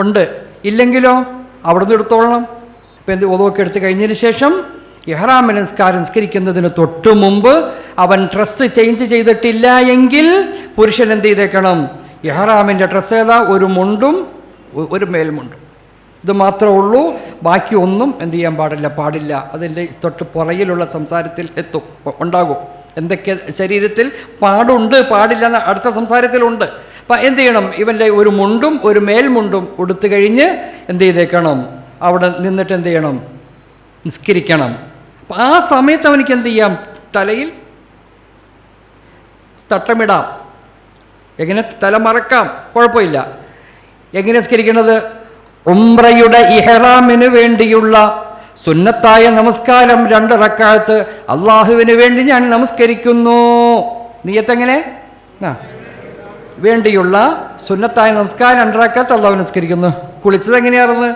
ഉണ്ട്. ഇല്ലെങ്കിലോ അവിടുന്ന് എടുത്തോളണം. ഇപ്പം എന്ത് ഒതുവൊക്കെ എടുത്ത് കഴിഞ്ഞതിന് ശേഷം ഇഹ്റാം നിസ്കരിക്കുന്നതിന് തൊട്ടു മുമ്പ് അവൻ ഡ്രസ്സ് ചേഞ്ച് ചെയ്തിട്ടില്ല എങ്കിൽ പുരുഷൻ എന്ത് ചെയ്തേക്കണം? ഇഹ്റാമിൻ്റെ ഡ്രസ്സ് ഏതാ? ഒരു മുണ്ടും ഒരു മേൽമുണ്ടും. ഇത് മാത്രമേ ഉള്ളൂ. ബാക്കി ഒന്നും എന്ത് ചെയ്യാൻ പാടില്ല. അതിൻ്റെ തൊട്ട് പുറകിലുള്ള സംസാരത്തിൽ ഉണ്ടാകും. എന്തൊക്കെ ശരീരത്തിൽ പാടില്ല എന്ന് അടുത്ത സംസാരത്തിലുണ്ട്. അപ്പം എന്ത് ചെയ്യണം? ഇവൻ്റെ ഒരു മുണ്ടും ഒരു മേൽമുണ്ടും ഉടുത്തു കഴിഞ്ഞ് എന്ത് ചെയ്തേക്കണം? അവിടെ നിന്നിട്ട് എന്ത് ചെയ്യണം? നിസ്കരിക്കണം. അപ്പം ആ സമയത്ത് അവനിക്ക് എന്ത് ചെയ്യാം? തലയിൽ തട്ടമിടാം. എങ്ങനെ? തല മറക്കാം, കുഴപ്പമില്ല. എങ്ങനെ നിസ്കരിക്കണത്? ഉംറയുടെ ഇഹ്റാമിന് വേണ്ടിയുള്ള സുന്നത്തായ നമസ്കാരം 2 റക്അത്ത് അള്ളാഹുവിന് വേണ്ടി ഞാൻ നമസ്കരിക്കുന്നു. നിയ്യത്തെങ്ങനെ? വേണ്ടിയുള്ള സുന്നത്തായ നമസ്കാരം 2 റക്അത്ത് അള്ളാഹു നമസ്കരിക്കുന്നു. കുളിച്ചത് എങ്ങനെയായിരുന്നു?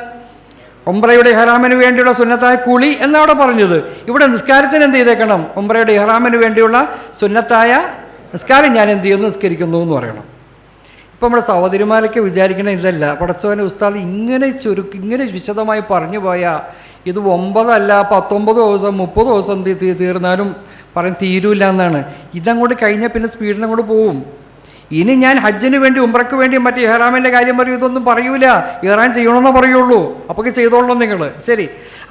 ഉംറയുടെ ഇഹ്റാമിന് വേണ്ടിയുള്ള സുന്നത്തായ കുളി എന്നവിടെ പറഞ്ഞത്. ഇവിടെ നിസ്കാരത്തിന് എന്ത് ചെയ്തേക്കണം? ഉംറയുടെ ഇഹ്റാമിന് വേണ്ടിയുള്ള സുന്നത്തായ നിസ്കാരം ഞാൻ എന്ത് ചെയ്യുന്നു? നിസ്കരിക്കുന്നു എന്ന് പറയണം. ഇപ്പം നമ്മുടെ സഹോദരിമാരൊക്കെ വിചാരിക്കണ ഇതല്ല, പടച്ചവനെ ഉസ്താദ് ഇങ്ങനെ വിശദമായി പറഞ്ഞു പോയാൽ ഇത് 9 അല്ല 19 ദിവസം 30 ദിവസം തീർന്നാലും പറയും തീരൂല്ല എന്നാണ്. ഇതങ്ങോട്ട് കഴിഞ്ഞാൽ പിന്നെ സ്പീഡിന് അങ്ങോട്ട് പോവും. ഇനി ഞാൻ ഹജ്ജിന് വേണ്ടി ഉംറയ്ക്ക് വേണ്ടി മറ്റേ ഇഹ്റാമിൻ്റെ കാര്യം പറയും, ഇതൊന്നും പറയൂല. ഇഹ്റാം ചെയ്യണമെന്നേ പറയുള്ളൂ. അപ്പോൾ ചെയ്തോളണം നിങ്ങൾ. ശരി,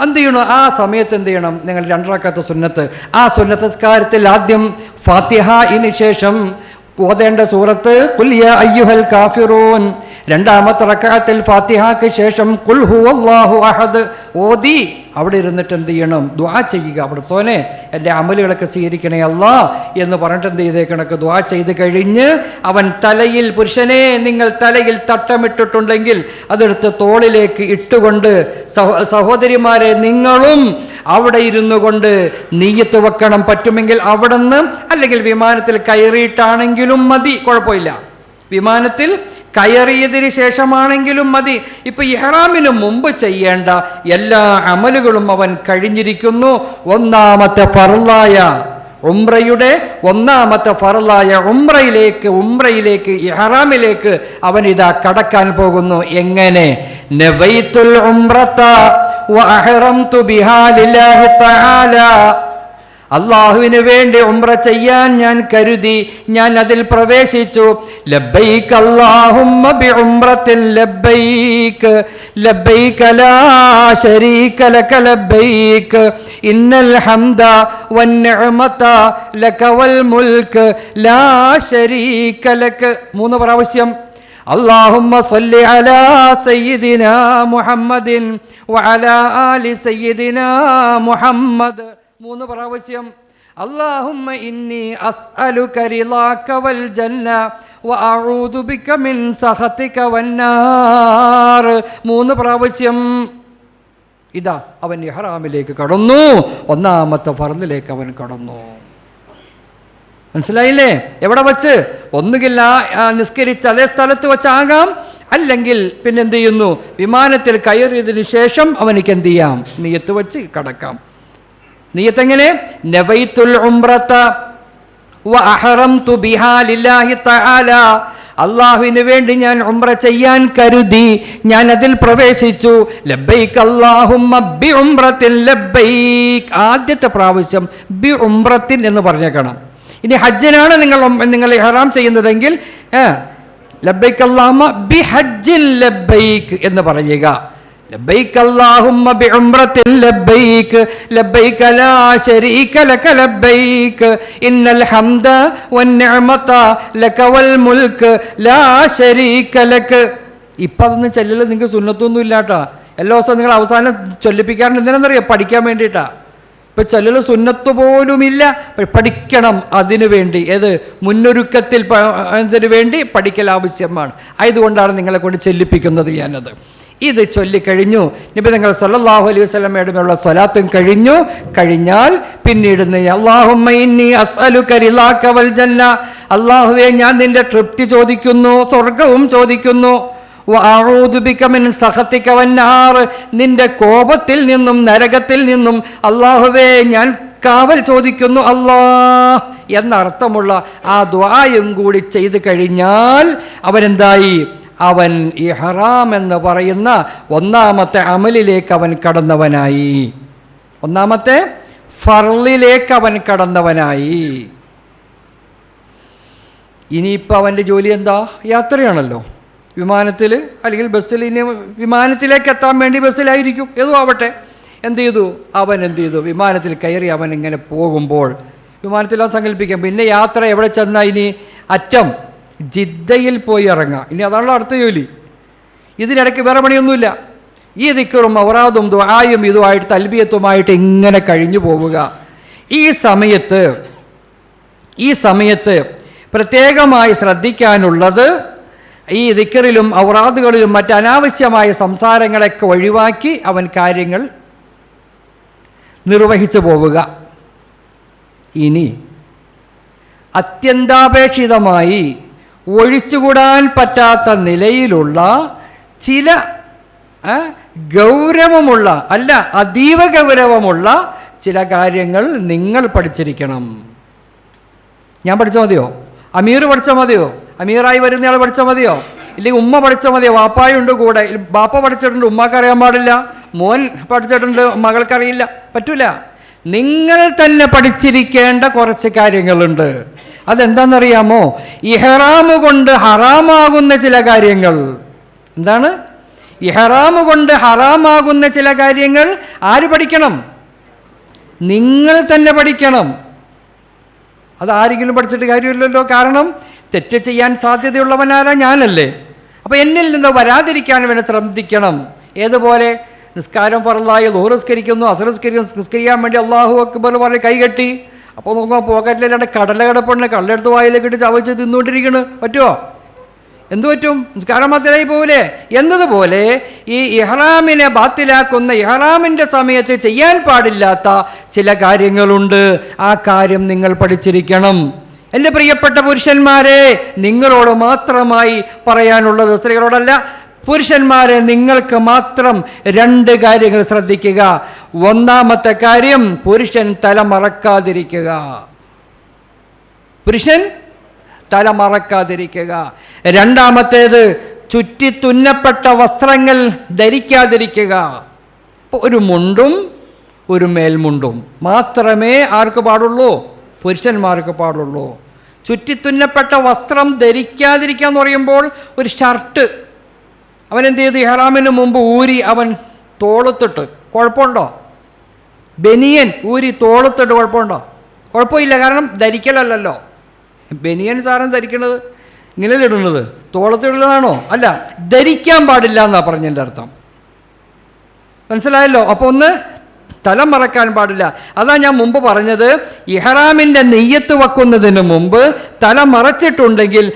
എന്ത് ചെയ്യണം? ആ സമയത്ത് എന്ത് ചെയ്യണം? നിങ്ങൾ 2 റക്അത്ത് സുന്നത്ത്, ആ സുന്നത്ത് നിസ്കാരത്തിൽ ആദ്യം ഫാത്തിഹയിന് ശേഷം ഓതേണ്ട സൂറത്ത് ഖുൽ യാ അയ്യുഹൽ കാഫിറൂൻ, 2ാമത്തെ റക്അത്തിൽ ഫാത്തിഹയ്ക്ക് ശേഷം ഖുൽ ഹുവല്ലാഹു അഹദ് ഓതി അവിടെ ഇരുന്നിട്ട് എന്ത് ചെയ്യണം? ദുആ ചെയ്യുക. അവിടെ സോനെ എൻ്റെ അമലുകളൊക്കെ സ്വീകരിക്കണേ അല്ലാ എന്ന് പറഞ്ഞിട്ട് എന്ത് ചെയ്തേക്കണൊക്കെ ദുആ ചെയ്ത് കഴിഞ്ഞ് അവൻ തലയിൽ, പുരുഷനെ നിങ്ങൾ തലയിൽ തട്ടമിട്ടിട്ടുണ്ടെങ്കിൽ അതെടുത്ത് തോളിലേക്ക് ഇട്ടുകൊണ്ട്, സഹോദരിമാരെ നിങ്ങളും അവിടെ ഇരുന്നു കൊണ്ട് നിയ്യത്ത് വെക്കണം. പറ്റുമെങ്കിൽ അവിടെ നിന്ന്, അല്ലെങ്കിൽ വിമാനത്തിൽ കയറിയിട്ടാണെങ്കിലും മതി, കുഴപ്പമില്ല. വിമാനത്തിൽ കയറിയതിന് ശേഷമാണെങ്കിലും മതി. ഇപ്പം ഇഹ്റാമിന് മുമ്പ് ചെയ്യേണ്ട എല്ലാ അമലുകളും അവൻ കഴിഞ്ഞിരിക്കുന്നു. ഒന്നാമത്തെ ഫർളായ ഉംറയുടെ 1ാമത്തെ ഫർളായ ഉംറയിലേക്ക് ഇഹ്റാമിലേക്ക് അവൻ ഇതാ കടക്കാൻ പോകുന്നു. എങ്ങനെ? നവൈതുൽ ഉംറത വഅഹറംതു ബിഹാ ലില്ലാഹി തആല, അള്ളാഹുവിന് വേണ്ടി ഉംറ ചെയ്യാൻ ഞാൻ കരുതി, ഞാൻ അതിൽ പ്രവേശിച്ചു. ലബ്ബൈക അല്ലാഹുമ്മ ബിഉംറത്തിൻ ലബ്ബൈക ലബ്ബൈക ലാ ശരീക ലക ലബ്ബൈക ഇന്നൽ ഹംദ വന്നിഅമത ലക വൽ മുൽക്ക് ലാ ശരീക ലക. 3 പ്രാവശ്യം അല്ലാഹുമ്മ സ്വല്ലി അലാ സയ്യിദിനാ മുഹമ്മദിൻ വഅലാ ആലി സയ്യിദിനാ മുഹമ്മദ്. 3 പ്രാവശ്യം അല്ലാഹുമ്മ ഇന്നി അസ്അലുക റിളാക വൽ ജന്ന വഅഊദു ബിക മിൻ സഖതിക വന്നാർ. 3 പ്രാവശ്യം. ഇതാ അവൻ ഇഹ്റാമിലേക്ക് കടന്നു. 1ാമത്തെ ഫർളിലേക്ക് അവൻ കടന്നു. മനസ്സിലായില്ലേ? എവിടെ വച്ച്? ഒന്നുകിൽ നിസ്കരിച്ച അതേ സ്ഥലത്ത് വെച്ചാകാം, അല്ലെങ്കിൽ പിന്നെന്ത് ചെയ്യുന്നു? വിമാനത്തിൽ കയറിയതിന് ശേഷം അവനിക്ക് എന്ത് ചെയ്യാം? നിയ്യത്ത് വെച്ച് കടക്കാം. നിയ്യത്തെങ്ങനെ? നവൈതുൽ ഉംറത വഅഹറംതു ബിഹാ ലില്ലാഹി തആല, അള്ളാഹുവിന് വേണ്ടി ഞാൻ ഉംറ ചെയ്യാൻ കരുതി, ഞാൻ അതിൽ പ്രവേശിച്ചു. ലബ്ബൈക അല്ലാഹുമ്മ ബി ഉംറത്തിൻ ലബ്ബൈക. ആദ്യത്തെ പ്രാവശ്യം ബി ഉംറത്തിൻ എന്ന് പറഞ്ഞേക്കണം. ഇനി ഹജ്ജിനാണ് നിങ്ങൾ ഇഹ്റാം ചെയ്യുന്നതെങ്കിൽ ലബ്ബൈക അല്ലാഹുമ്മ ബി ഹജ്ജിൻ ലബ്ബൈക എന്ന് പറയുക. ലബ്ബൈക അല്ലാഹുമ്മ ബിഉംറത്തിൻ ലബ്ബൈക ലബ്ബൈക ലാ ശരീക ലക ലബ്ബൈക ഇന്നൽ ഹംദ വന്നിഅമത ലക വൽ മുൽക്ക് ലാ ശരീക ലക. ഇപ്പം അതൊന്നും ചെല്ലല് നിങ്ങൾക്ക് സുന്നത്തൊന്നും ഇല്ലാട്ടാ. എല്ലാ ദിവസവും നിങ്ങൾ അവസാനം ചൊല്ലിപ്പിക്കാറുണ്ട്. എന്തിനാണെന്നറിയാം? പഠിക്കാൻ വേണ്ടിയിട്ടാ. ഇപ്പം ചിലർ സുന്നത്ത് പോലുമില്ല, പഠിക്കണം. അതിനു വേണ്ടി മുന്നൊരുക്കത്തിൽ അതിനു വേണ്ടി പഠിക്കൽ ആവശ്യമാണ്. ആയതുകൊണ്ടാണ് നിങ്ങളെ കൊണ്ട് ചെല്ലിപ്പിക്കുന്നത് ഞാനത്. ഇത് ചൊല്ലിക്കഴിഞ്ഞു. നബി തങ്ങൾ സല്ലല്ലാഹു അലൈഹി വസല്ലമയുടെ മേലുള്ള സ്വലാത്തും കഴിഞ്ഞാൽ പിന്നീട് അല്ലാഹുമ്മ ഇന്നി അസ്അലുക റിളാക വൽ ജന്ന, അല്ലാഹുവേ ഞാൻ നിന്റെ തൃപ്തി ചോദിക്കുന്നു, സ്വർഗ്ഗവും ചോദിക്കുന്നു. വഅഊദു ബിക മിൻ സഖതിക വന്നാർ, നിന്റെ കോപത്തിൽ നിന്നും നരകത്തിൽ നിന്നും അല്ലാഹുവേ ഞാൻ കാവൽ ചോദിക്കുന്നു അല്ലാഹ് എന്നർത്ഥമുള്ള ആ ദുആയും കൂടി ചെയ്തു കഴിഞ്ഞാൽ അവനെന്തായി? അവൻ ഇഹ്റാം എന്ന് പറയുന്ന 1ാമത്തെ അമലിലേക്ക് അവൻ കടന്നവനായി. 1ാമത്തെ ഫർളിലേക്ക് അവൻ കടന്നവനായി. ഇനിയിപ്പോൾ അവൻ്റെ ജോലി എന്താ? യാത്രയാണല്ലോ. വിമാനത്തിൽ അല്ലെങ്കിൽ ബസ്സിൽ. ഇനി വിമാനത്തിലേക്ക് എത്താൻ വേണ്ടി ബസ്സിലായിരിക്കും, ഏതോ ആവട്ടെ. എന്ത് ചെയ്തു? അവൻ എന്ത് ചെയ്തു? വിമാനത്തിൽ കയറി അവൻ ഇങ്ങനെ പോകുമ്പോൾ, വിമാനത്തിലാ സങ്കല്പിക്കാം. പിന്നെ യാത്ര എവിടെ ചെന്നാൽ ഇനി അറ്റം ജിദ്ദയിൽ പോയി ഇറങ്ങാം. ഇനി അതാണല്ലോ അടുത്ത ജോലി. ഇതിനിടയ്ക്ക് വേറെ പണിയൊന്നുമില്ല. ഈ ദിക്റും ഔറാദും ദുആയും ഇതുമായിട്ട് തൽബിയത്തുമായിട്ട് ഇങ്ങനെ കഴിഞ്ഞു പോവുക. ഈ സമയത്ത് പ്രത്യേകമായി ശ്രദ്ധിക്കാനുള്ളത് ഈ ദിക്റിലും ഔറാദുകളിലും മറ്റ് അനാവശ്യമായ സംസാരങ്ങളൊക്കെ ഒഴിവാക്കി അവൻ കാര്യങ്ങൾ നിർവഹിച്ചു പോവുക. ഇനി അത്യന്താപേക്ഷിതമായി ഒഴിച്ചുകൂടാൻ പറ്റാത്ത നിലയിലുള്ള ചില ഗൗരവമുള്ള അല്ല അതീവ ഗൗരവമുള്ള ചില കാര്യങ്ങൾ നിങ്ങൾ പഠിച്ചിരിക്കണം. ഞാൻ പഠിച്ചാൽ മതിയോ? അമീർ പഠിച്ചാൽ മതിയോ? അമീറായി വരുന്നയാൾ പഠിച്ചാൽ മതിയോ? ഇല്ലെങ്കിൽ ഉമ്മ പഠിച്ചാൽ മതിയോ? വാപ്പായുണ്ട് കൂടെ, ബാപ്പ പഠിച്ചിട്ടുണ്ട്, ഉമ്മാക്ക് അറിയാൻ പാടില്ല. മോൻ പഠിച്ചിട്ടുണ്ട്, മകൾക്കറിയില്ല, പറ്റൂല. നിങ്ങൾ തന്നെ പഠിച്ചിരിക്കേണ്ട കുറച്ച് കാര്യങ്ങളുണ്ട്. അതെന്താണെന്നറിയാമോ? ഇഹ്റാമ് കൊണ്ട് ഹറാമാകുന്ന ചില കാര്യങ്ങൾ. എന്താണ്? ഇഹ്റാമ് കൊണ്ട് ഹറാമാകുന്ന ചില കാര്യങ്ങൾ ആര് പഠിക്കണം? നിങ്ങൾ തന്നെ പഠിക്കണം. അതാരെങ്കിലും പഠിച്ചിട്ട് കാര്യമില്ലല്ലോ. കാരണം തെറ്റ് ചെയ്യാൻ സാധ്യതയുള്ളവനാരാ? ഞാനല്ലേ. അപ്പോൾ എന്നിൽ നിന്ന് വരാതിരിക്കാൻ വേണ്ടി ശ്രദ്ധിക്കണം. ഏതുപോലെ നിസ്കാരം ഫർളായി ളുഹർ നിസ്കരിക്കുന്നു, അസ്ർ നിസ്കരിക്കാൻ വേണ്ടി അല്ലാഹു അക്ബർ പറഞ്ഞ് കൈകെട്ടി. അപ്പോൾ നോക്കുമ്പോൾ പോക്കറ്റിലല്ലാണ്ട് കടല കിടപ്പുണ്ട്, കടലെടുത്ത് വായിലേക്ക് ഇട്ട് ചവച്ച് തിന്നുകൊണ്ടിരിക്കണ്. പറ്റുമോ? എന്തു പറ്റും? നിസ്കാരം ബാത്തിലായി പോവില്ലേ? എന്നതുപോലെ ഈ ഇഹ്റാമിനെ ബാത്തിലാക്കുന്ന, ഇഹ്റാമിൻ്റെ സമയത്ത് ചെയ്യാൻ പാടില്ലാത്ത ചില കാര്യങ്ങളുണ്ട്. ആ കാര്യം നിങ്ങൾ പഠിച്ചിരിക്കണം. എൻ്റെ പ്രിയപ്പെട്ട പുരുഷന്മാരെ, നിങ്ങളോട് മാത്രമായി പറയാനുള്ളത്, സ്ത്രീകളോടല്ല, പുരുഷന്മാരെ നിങ്ങൾക്ക് മാത്രം 2 കാര്യങ്ങൾ ശ്രദ്ധിക്കുക. ഒന്നാമത്തെ കാര്യം, പുരുഷൻ തല മറക്കാതിരിക്കുക. പുരുഷൻ തല മറക്കാതിരിക്കുക. രണ്ടാമത്തേത്, ചുറ്റി തുന്നപ്പെട്ട വസ്ത്രങ്ങൾ ധരിക്കാതിരിക്കുക. ഒരു മുണ്ടും ഒരു മേൽമുണ്ടും മാത്രമേ ആർക്ക് പാടുള്ളൂ? പുരുഷന്മാർക്ക് പാടുള്ളൂ. ചുറ്റിത്തുന്നപ്പെട്ട വസ്ത്രം ധരിക്കാതിരിക്കുക എന്ന് പറയുമ്പോൾ ഒരു ഷർട്ട് അവൻ എന്ത് ചെയ്ത്? ഇഹ്റാമിന് മുമ്പ് ഊരി അവൻ തോളത്തിട്ട്. കുഴപ്പമുണ്ടോ? ബനിയൻ ഊരി തോളത്തിട്ട് കുഴപ്പമുണ്ടോ? കുഴപ്പമില്ല. കാരണം ധരിക്കലല്ലോ. ബനിയൻ സാധനം ധരിക്കുന്നത് ഇങ്ങനെ ഇടുന്നത് തോളത്തിടുന്നതാണോ? അല്ല, ധരിക്കാൻ പാടില്ല എന്നാണ് പറഞ്ഞതിൻ്റെ അർത്ഥം. മനസ്സിലായല്ലോ? അപ്പോൾ ഒന്ന്, തല മറക്കാൻ പാടില്ല. അതാ ഞാൻ മുമ്പ് പറഞ്ഞത്, ഇഹ്റാമിൻ്റെ നെയ്യത്ത് വെക്കുന്നതിന് മുമ്പ് തല മറച്ചിട്ടുണ്ടെങ്കിൽ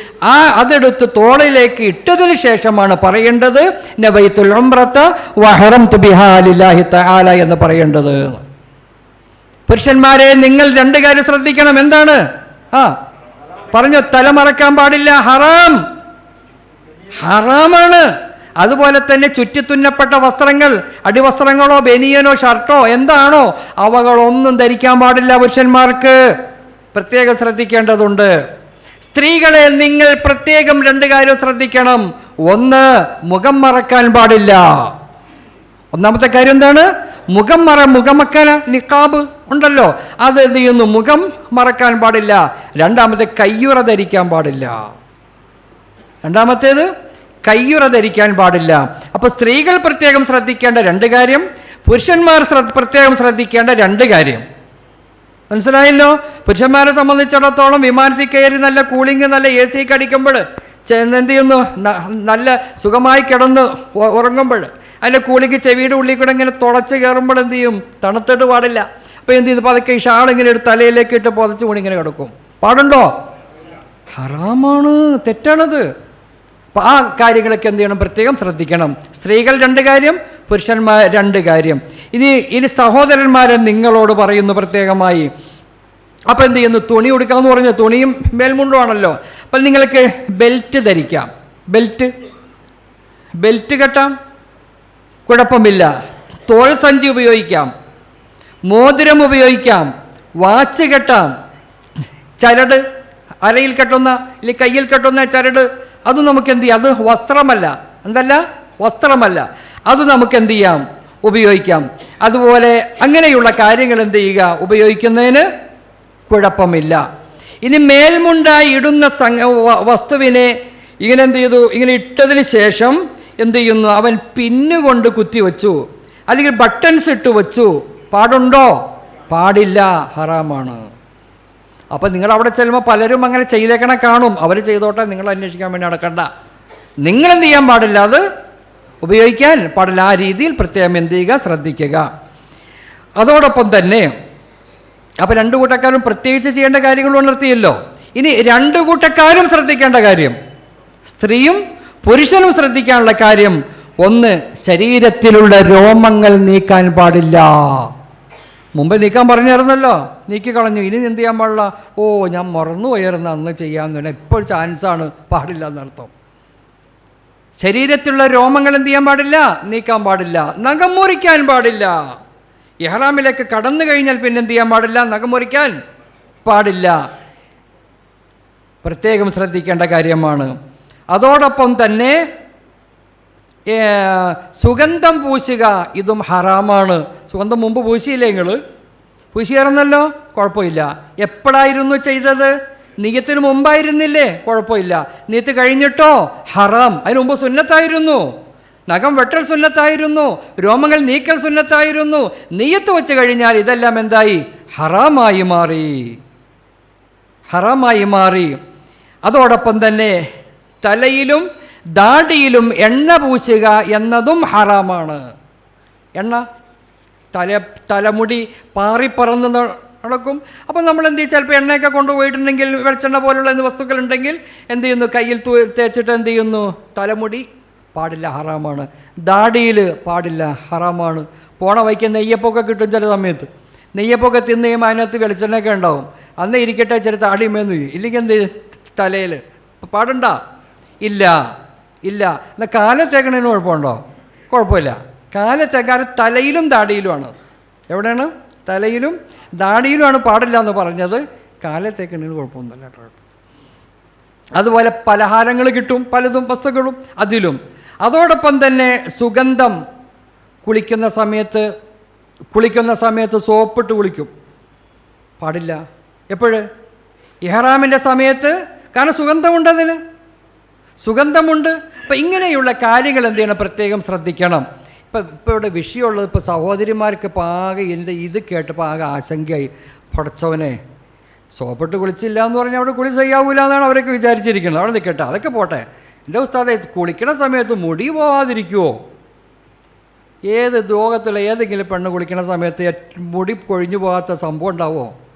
അതെടുത്ത് തോളിലേക്ക് ഇട്ടതിന് ശേഷമാണ് പറയേണ്ടത് നവൈത്തുൽ ഉംറത വഹറംതു ബിഹാ ലില്ലാഹി തആല എന്ന് പറയേണ്ടത്. പുരുഷന്മാരെ, നിങ്ങൾ 2 കാര്യം ശ്രദ്ധിക്കണം. എന്താണ്? പറഞ്ഞു, തല മറക്കാൻ പാടില്ല. ഹറാമാണ്. അതുപോലെ തന്നെ ചുറ്റിത്തുന്നപ്പെട്ട വസ്ത്രങ്ങൾ, അടിവസ്ത്രങ്ങളോ ബനിയനോ ഷർട്ടോ എന്താണോ, അവകളൊന്നും ധരിക്കാൻ പാടില്ല. പുരുഷന്മാർക്ക് പ്രത്യേകം ശ്രദ്ധിക്കേണ്ടതുണ്ട്. സ്ത്രീകളെ, നിങ്ങൾ പ്രത്യേകം 2 കാര്യം ശ്രദ്ധിക്കണം. ഒന്ന്, മുഖം മറക്കാൻ പാടില്ല. ഒന്നാമത്തെ കാര്യം എന്താണ്? മുഖമക്കന നിഖാബ് ഉണ്ടല്ലോ, അത് എന്ത് ചെയ്യുന്നു? മുഖം മറക്കാൻ പാടില്ല. രണ്ടാമത്തെ, കയ്യുറ ധരിക്കാൻ പാടില്ല. രണ്ടാമത്തേത്, കയ്യുറ ധരിക്കാൻ പാടില്ല. അപ്പോൾ സ്ത്രീകൾ പ്രത്യേകം ശ്രദ്ധിക്കേണ്ട 2 കാര്യം, പുരുഷന്മാർ പ്രത്യേകം ശ്രദ്ധിക്കേണ്ട 2 കാര്യം. മനസ്സിലായല്ലോ? പുരുഷന്മാരെ സംബന്ധിച്ചിടത്തോളം വിമാനത്തിൽ കയറി നല്ല കൂളിങ്, നല്ല AC ഒക്കെ അടിക്കുമ്പോൾ എന്ത് ചെയ്യുന്നു? നല്ല സുഖമായി കിടന്ന് ഉറങ്ങുമ്പോൾ അതിൻ്റെ കൂളിങ് ചെവിയുടെ ഉള്ളിൽ കൂടെ ഇങ്ങനെ തുളച്ച് കയറുമ്പോൾ എന്ത് ചെയ്യും? തണുത്തിട്ട് പാടില്ല. അപ്പോൾ എന്ത് ചെയ്യുന്നു? പതുക്കെ ഈ ഷാളിങ്ങനെ എടുത്ത് തലയിലേക്ക് ഇട്ട് പുതച്ച് കൂടി ഇങ്ങനെ കിടക്കും. പാടുണ്ടോ? ഹറാമാണ്, തെറ്റാണത്. അപ്പോൾ ആ കാര്യങ്ങളൊക്കെ എന്ത് ചെയ്യണം? പ്രത്യേകം ശ്രദ്ധിക്കണം. സ്ത്രീകൾ 2 കാര്യം, പുരുഷന്മാർ 2 കാര്യം. ഇനി സഹോദരന്മാരെ നിങ്ങളോട് പറയുന്നു പ്രത്യേകമായി. അപ്പോൾ എന്ത് ചെയ്യുന്നു? തുണി ഉടുക്കാമെന്ന് പറഞ്ഞു. തുണിയും മേൽമുണ്ടുമാണല്ലോ. അപ്പോൾ നിങ്ങൾക്ക് ബെൽറ്റ് ധരിക്കാം. ബെൽറ്റ് കെട്ടാം, കുഴപ്പമില്ല. തോൾ സഞ്ചി ഉപയോഗിക്കാം, മോതിരം ഉപയോഗിക്കാം, വാച്ച് കെട്ടാം, ചരട് അരയിൽ കെട്ടുന്ന അല്ലെങ്കിൽ കയ്യിൽ കെട്ടുന്ന ചരട്, അത് നമുക്ക് എന്ത് ചെയ്യാം? അത് വസ്ത്രമല്ല. എന്തല്ല? വസ്ത്രമല്ല. അത് നമുക്ക് എന്ത് ചെയ്യാം? ഉപയോഗിക്കാം. അതുപോലെ അങ്ങനെയുള്ള കാര്യങ്ങൾ എന്ത് ചെയ്യുക? ഉപയോഗിക്കുന്നതിന് കുഴപ്പമില്ല. ഇനി മേൽമുണ്ടായി ഇടുന്ന വസ്തുവിനെ ഇങ്ങനെ എന്ത് ചെയ്തു? ഇങ്ങനെ ഇട്ടതിന് ശേഷം എന്ത് ചെയ്യുന്നു? അവൻ പിന്നുകൊണ്ട് കുത്തി വെച്ചു, അല്ലെങ്കിൽ ബട്ടൺസ് ഇട്ട് വെച്ചു. പാടുണ്ടോ? പാടില്ല, ഹറാമാണ്. അപ്പം നിങ്ങൾ അവിടെ ചെല്ലുമ്പോൾ പലരും അങ്ങനെ ചെയ്തേക്കണ കാണും. അവർ ചെയ്തോട്ടെ, നിങ്ങൾ അന്വേഷിക്കാൻ വേണ്ടി നടക്കണ്ട. നിങ്ങളെന്ത് ചെയ്യാൻ പാടില്ല? അത് ഉപയോഗിക്കാൻ പാടില്ല. ആ രീതിയിൽ പ്രത്യേകം എന്ത് ചെയ്യുക? ശ്രദ്ധിക്കുക. അതോടൊപ്പം തന്നെ അപ്പോൾ 2 കൂട്ടക്കാരും പ്രത്യേകിച്ച് ചെയ്യേണ്ട കാര്യങ്ങൾ ഉണർത്തിയല്ലോ. ഇനി 2 കൂട്ടക്കാരും ശ്രദ്ധിക്കേണ്ട കാര്യം, സ്ത്രീയും പുരുഷനും ശ്രദ്ധിക്കാനുള്ള കാര്യം, ഒന്ന്, ശരീരത്തിലുള്ള രോമങ്ങൾ നീക്കാൻ പാടില്ല. മുമ്പ് നീക്കാൻ പറഞ്ഞിരുന്നല്ലോ, നീക്കി കളഞ്ഞു. ഇനി എന്ത് ചെയ്യാൻ പാടില്ല? ഓ, ഞാൻ മറന്നു പോയിരുന്ന അന്ന് ചെയ്യാമെന്ന് പറഞ്ഞാൽ ഇപ്പോൾ ചാൻസാണ്, പാടില്ല എന്നർത്ഥം. ശരീരത്തിലുള്ള രോമങ്ങൾ എന്ത് ചെയ്യാൻ പാടില്ല? നീക്കാൻ പാടില്ല. നഖം മുറിക്കാൻ പാടില്ല. ഇഹ്റാമിലേക്ക് കടന്നു കഴിഞ്ഞാൽ പിന്നെ എന്ത് ചെയ്യാൻ പാടില്ല? നഖം മുറിക്കാൻ പാടില്ല. പ്രത്യേകം ശ്രദ്ധിക്കേണ്ട കാര്യമാണ്. അതോടൊപ്പം തന്നെ സുഗന്ധം പൂശുക, ഇതും ഹറാമാണ്. സുഗന്ധം മുമ്പ് പൂശിയില്ലേ നിങ്ങൾ? പൂശിയായിരുന്നല്ലോ, കുഴപ്പമില്ല. എപ്പോഴായിരുന്നു ചെയ്തത്? നിയ്യത്തിന് മുമ്പായിരുന്നില്ലേ? കുഴപ്പമില്ല. നിയ്യത്ത് കഴിഞ്ഞിട്ടോ? ഹറാം. അതിന് മുമ്പ് സുന്നത്തായിരുന്നു. നഖം വെട്ടൽ സുന്നത്തായിരുന്നു, രോമങ്ങൾ നീക്കൽ സുന്നത്തായിരുന്നു. നിയ്യത്ത് വെച്ച് കഴിഞ്ഞാൽ ഇതെല്ലാം എന്തായി? ഹറാമായി മാറി, ഹറാമായി മാറി. അതോടൊപ്പം തന്നെ തലയിലും ദാടിയിലും എണ്ണ പൂശുക എന്നതും ഹറാമാണ്. എണ്ണ തലമുടി പാറിപ്പറന്ന് നടക്കും. അപ്പം നമ്മൾ എന്ത് ചെയ്യും? ചിലപ്പോൾ എണ്ണയൊക്കെ കൊണ്ടുപോയിട്ടുണ്ടെങ്കിൽ, വെളിച്ചെണ്ണ പോലുള്ള വസ്തുക്കളുണ്ടെങ്കിൽ എന്ത് ചെയ്യുന്നു? കയ്യിൽ തേച്ചിട്ട് എന്ത് ചെയ്യുന്നു? തലമുടി പാടില്ല, ഹറാമാണ്. ദാടിയിൽ പാടില്ല, ഹറാമാണ്. പോണ വയ്ക്ക് നെയ്യപ്പൊക്കെ കിട്ടും ചില സമയത്ത്. നെയ്യപ്പൊക്കെ തിന്ന് കഴിയുമ്പോൾ അതിനകത്ത് വെളിച്ചെണ്ണയൊക്കെ ഉണ്ടാവും. അന്ന് ഇരിക്കട്ടെ, ചെറിയ താടിമേന്ന് ഇല്ലെങ്കിൽ എന്ത് തലയിൽ പാടുണ്ടോ? ഇല്ല, ഇല്ല. എന്നാൽ കാലത്തേക്കണതിന് കുഴപ്പമുണ്ടോ? കുഴപ്പമില്ല. കാലത്തേക്കാൾ തലയിലും ദാടിയിലുമാണ്. എവിടെയാണ്? തലയിലും ദാടിയിലുമാണ് പാടില്ല എന്ന് പറഞ്ഞത്. കാലത്തേക്കണതിന് കുഴപ്പമൊന്നുമില്ല, കുഴപ്പം. അതുപോലെ പലഹാരങ്ങൾ കിട്ടും, പലതും വസ്തുക്കളും അതിലും. അതോടൊപ്പം തന്നെ സുഗന്ധം, കുളിക്കുന്ന സമയത്ത് സോപ്പിട്ട് കുളിക്കും, പാടില്ല. എപ്പോഴ്? ഇഹ്റാമിൻ്റെ സമയത്ത്. കാരണം സുഗന്ധമുണ്ട്, അതിന് സുഗന്ധമുണ്ട്. അപ്പം ഇങ്ങനെയുള്ള കാര്യങ്ങൾ എന്ത് ചെയ്യണം? പ്രത്യേകം ശ്രദ്ധിക്കണം. ഇപ്പോൾ ഇവിടെ വിഷയമുള്ളത്, ഇപ്പോൾ സഹോദരിമാർക്ക് ഇപ്പോൾ ആകെ ഇത് കേട്ടപ്പോൾ ആകെ ആശങ്കയായി. പൊടച്ചവനെ, സോപ്പിട്ട് കുളിച്ചില്ല എന്ന് പറഞ്ഞാൽ അവിടെ കുളി ചെയ്യാവൂല എന്നാണ് അവരൊക്കെ വിചാരിച്ചിരിക്കുന്നത്. അവിടെ നിൽക്കട്ടെ, അതൊക്കെ പോട്ടെ. എൻ്റെ ഉസ്താദെ, കുളിക്കണ സമയത്ത് മുടി പോവാതിരിക്കുമോ? ഏത് ലോകത്തിലെ ഏതെങ്കിലും പെണ്ണ് കുളിക്കണ സമയത്ത് മുടി കൊഴിഞ്ഞു പോകാത്ത സംഭവം